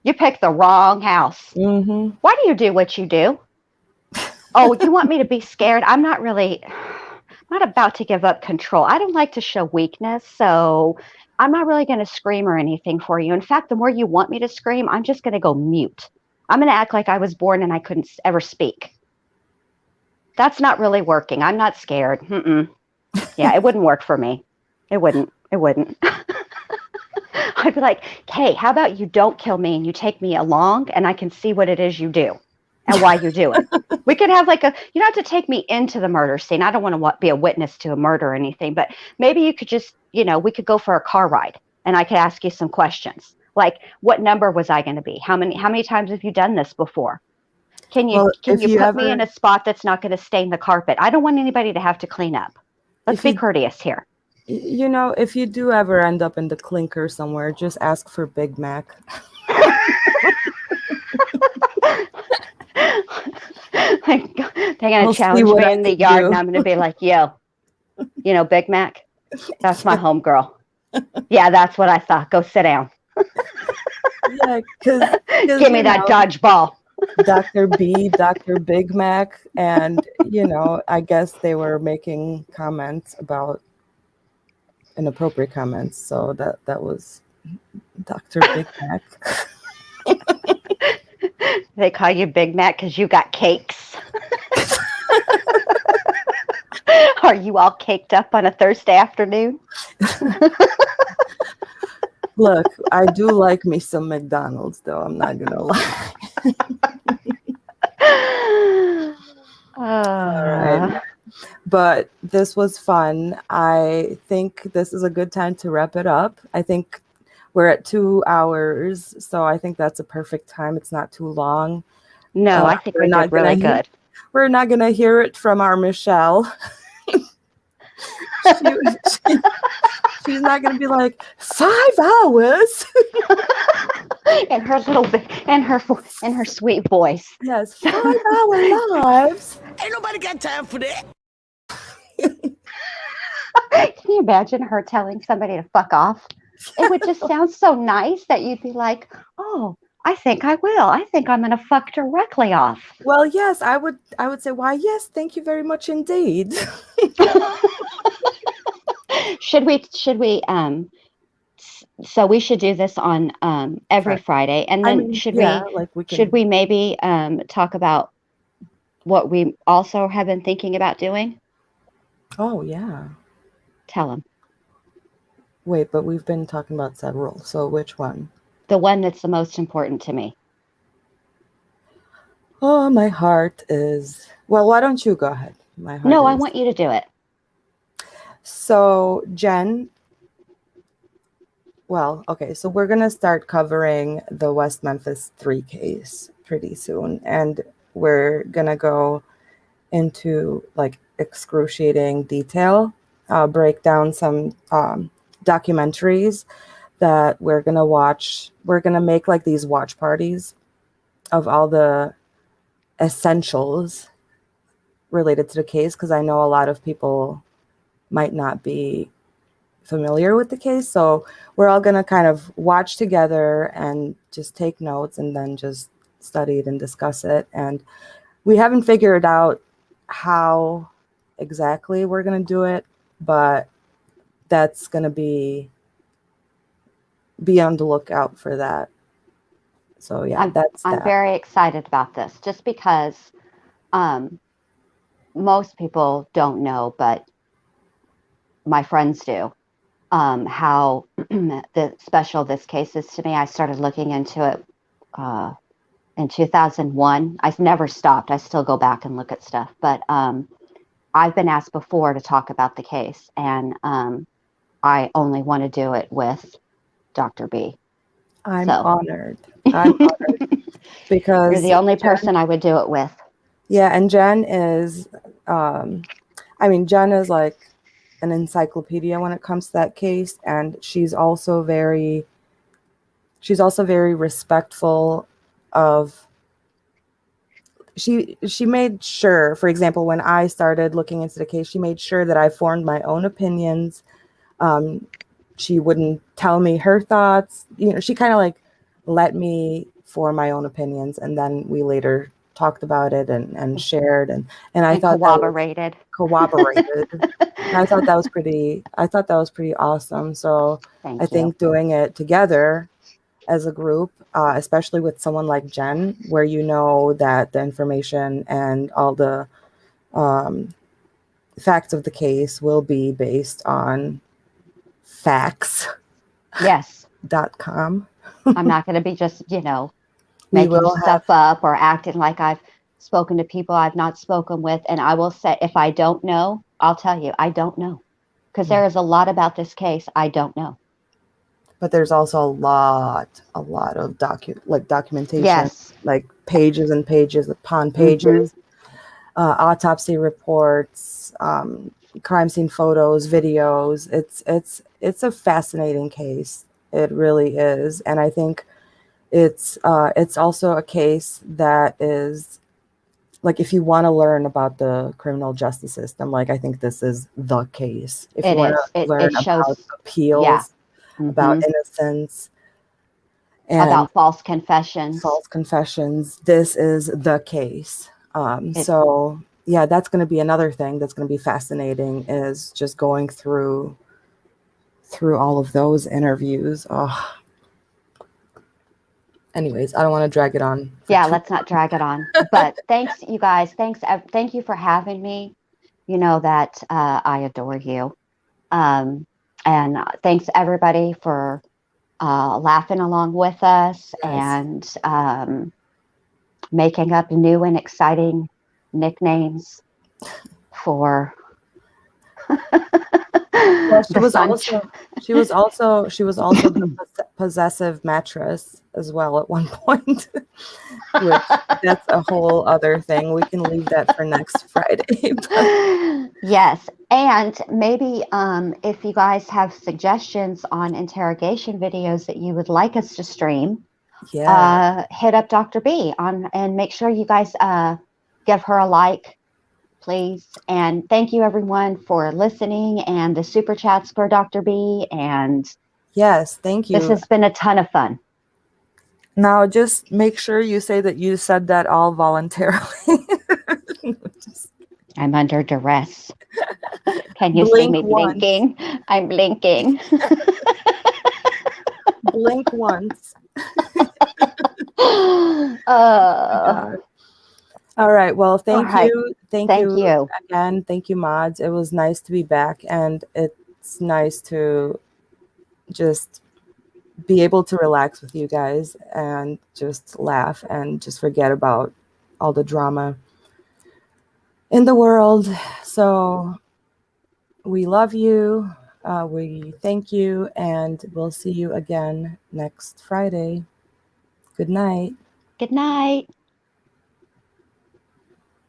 You picked the wrong house. Mm-hmm. Why do you do what you do? Oh, you want me to be scared? I'm not about to give up control. I don't like to show weakness, so I'm not really going to scream or anything for you. In fact, the more you want me to scream, I'm just going to go mute. I'm going to act like I was born and I couldn't ever speak. That's not really working. I'm not scared. Yeah, it wouldn't work for me. It wouldn't. I'd be like, hey, how about you don't kill me and you take me along and I can see what it is you do and why you do it. We could have you don't have to take me into the murder scene. I don't want to be a witness to a murder or anything, but maybe you could just, we could go for a car ride and I could ask you some questions. Like, what number was I going to be? How many times have you done this before? Can you put me in a spot that's not going to stain the carpet? I don't want anybody to have to clean up. Let's be courteous here. If you do ever end up in the clinker somewhere, just ask for Big Mac. They're going to challenge me in the yard, and I'm going to be like, yo, Big Mac, that's my homegirl. Yeah, that's what I thought. Go sit down. Yeah, because give me that dodgeball. Dr. B, Dr. Big Mac, and I guess they were making comments about inappropriate comments, so that was Dr. Big Mac. They call you Big Mac because you got cakes. Are you all caked up on a Thursday afternoon? Look, I do like me some McDonald's, though. I'm not gonna lie. All right. But this was fun. I think this is a good time to wrap it up. I think we're at 2 hours, so I think that's a perfect time. It's not too long. No, I think we're did really good. We're not going to hear it from our Michelle. She's not going to be like, 5 hours. And her little bit, and her sweet voice. Yes, 5 hour lives. Ain't nobody got time for that. Can you imagine her telling somebody to fuck off? It would just sound so nice that you'd be like, oh, I think I will. I think I'm going to fuck directly off. Well, yes, I would say, why, yes, thank you very much indeed. Should we so we should do this on every Friday, and then should we maybe talk about what we also have been thinking about doing? Oh yeah, tell them. Wait, but we've been talking about several, so which one? The one that's the most important to me. Oh, my heart is, well, why don't you go ahead? My heart No, I want you to do it. So Jenn, well, okay, so we're going to start covering the West Memphis 3 case pretty soon, and we're going to go into like excruciating detail, break down some documentaries that we're going to watch. We're going to make like these watch parties of all the essentials related to the case, because I know a lot of people might not be familiar with the case. So we're all going to kind of watch together and just take notes and then just study it and discuss it. And we haven't figured out how exactly we're going to do it, but that's going to be on the lookout for that. So yeah, I'm very excited about this, just because most people don't know, but my friends do, how special this case is to me. I started looking into it in 2001. I've never stopped. I still go back and look at stuff, but I've been asked before to talk about the case, and I only want to do it with Dr. B. I'm honored. I'm honored because you're the only person I would do it with. Yeah, and Jenn is, Jenn is like an encyclopedia when it comes to that case, and she's also very respectful of. She made sure, for example, when I started looking into the case, she made sure that I formed my own opinions. She wouldn't tell me her thoughts. She kind of like let me form my own opinions, and then we later talked about it and shared, and I And thought corroborated. corroborated. And I thought that was pretty awesome. So Thank I you. think doing it together as a group, especially with someone like Jenn, where you know that the information and all the facts of the case will be based on facts.com. Yes. I'm not going to be just, We making will stuff up or acting like I've spoken to people I've not spoken with. And I will say, if I don't know, I'll tell you, I don't know. Because there is a lot about this case I don't know. But there's also a lot of documentation, Yes. like pages and pages upon pages, autopsy reports, crime scene photos, videos. It's a fascinating case. It really is, and I think it's also a case that is like, if you want to learn about the criminal justice system, like, I think this is the case. If you want to learn about appeals, about innocence, and about false confessions, this is the case. So yeah, that's going to be another thing that's going to be fascinating, is just going through all of those interviews. Oh. Anyways, I don't want to drag it on. Let's not drag it on. But thanks, you guys. Thank you for having me. You know that I adore you. And thanks everybody for laughing along with us and making up new and exciting nicknames for Well, she was also the possessive mattress as well at one point, which that's a whole other thing. We can leave that for next Friday. Yes, and maybe if you guys have suggestions on interrogation videos that you would like us to stream, hit up Dr. B and make sure you guys give her a like, please. And thank you everyone for listening, and the super chats for Dr. B. And yes, thank you. This has been a ton of fun. Now just make sure you say that you said that all voluntarily. I'm under duress. Can you see me blinking? I'm blinking. Blink once. All right. Well, thank you. Thank you again. Thank you, mods. It was nice to be back, and it's nice to just be able to relax with you guys and just laugh and just forget about all the drama in the world. So we love you. We thank you, and we'll see you again next Friday. Good night. Good night.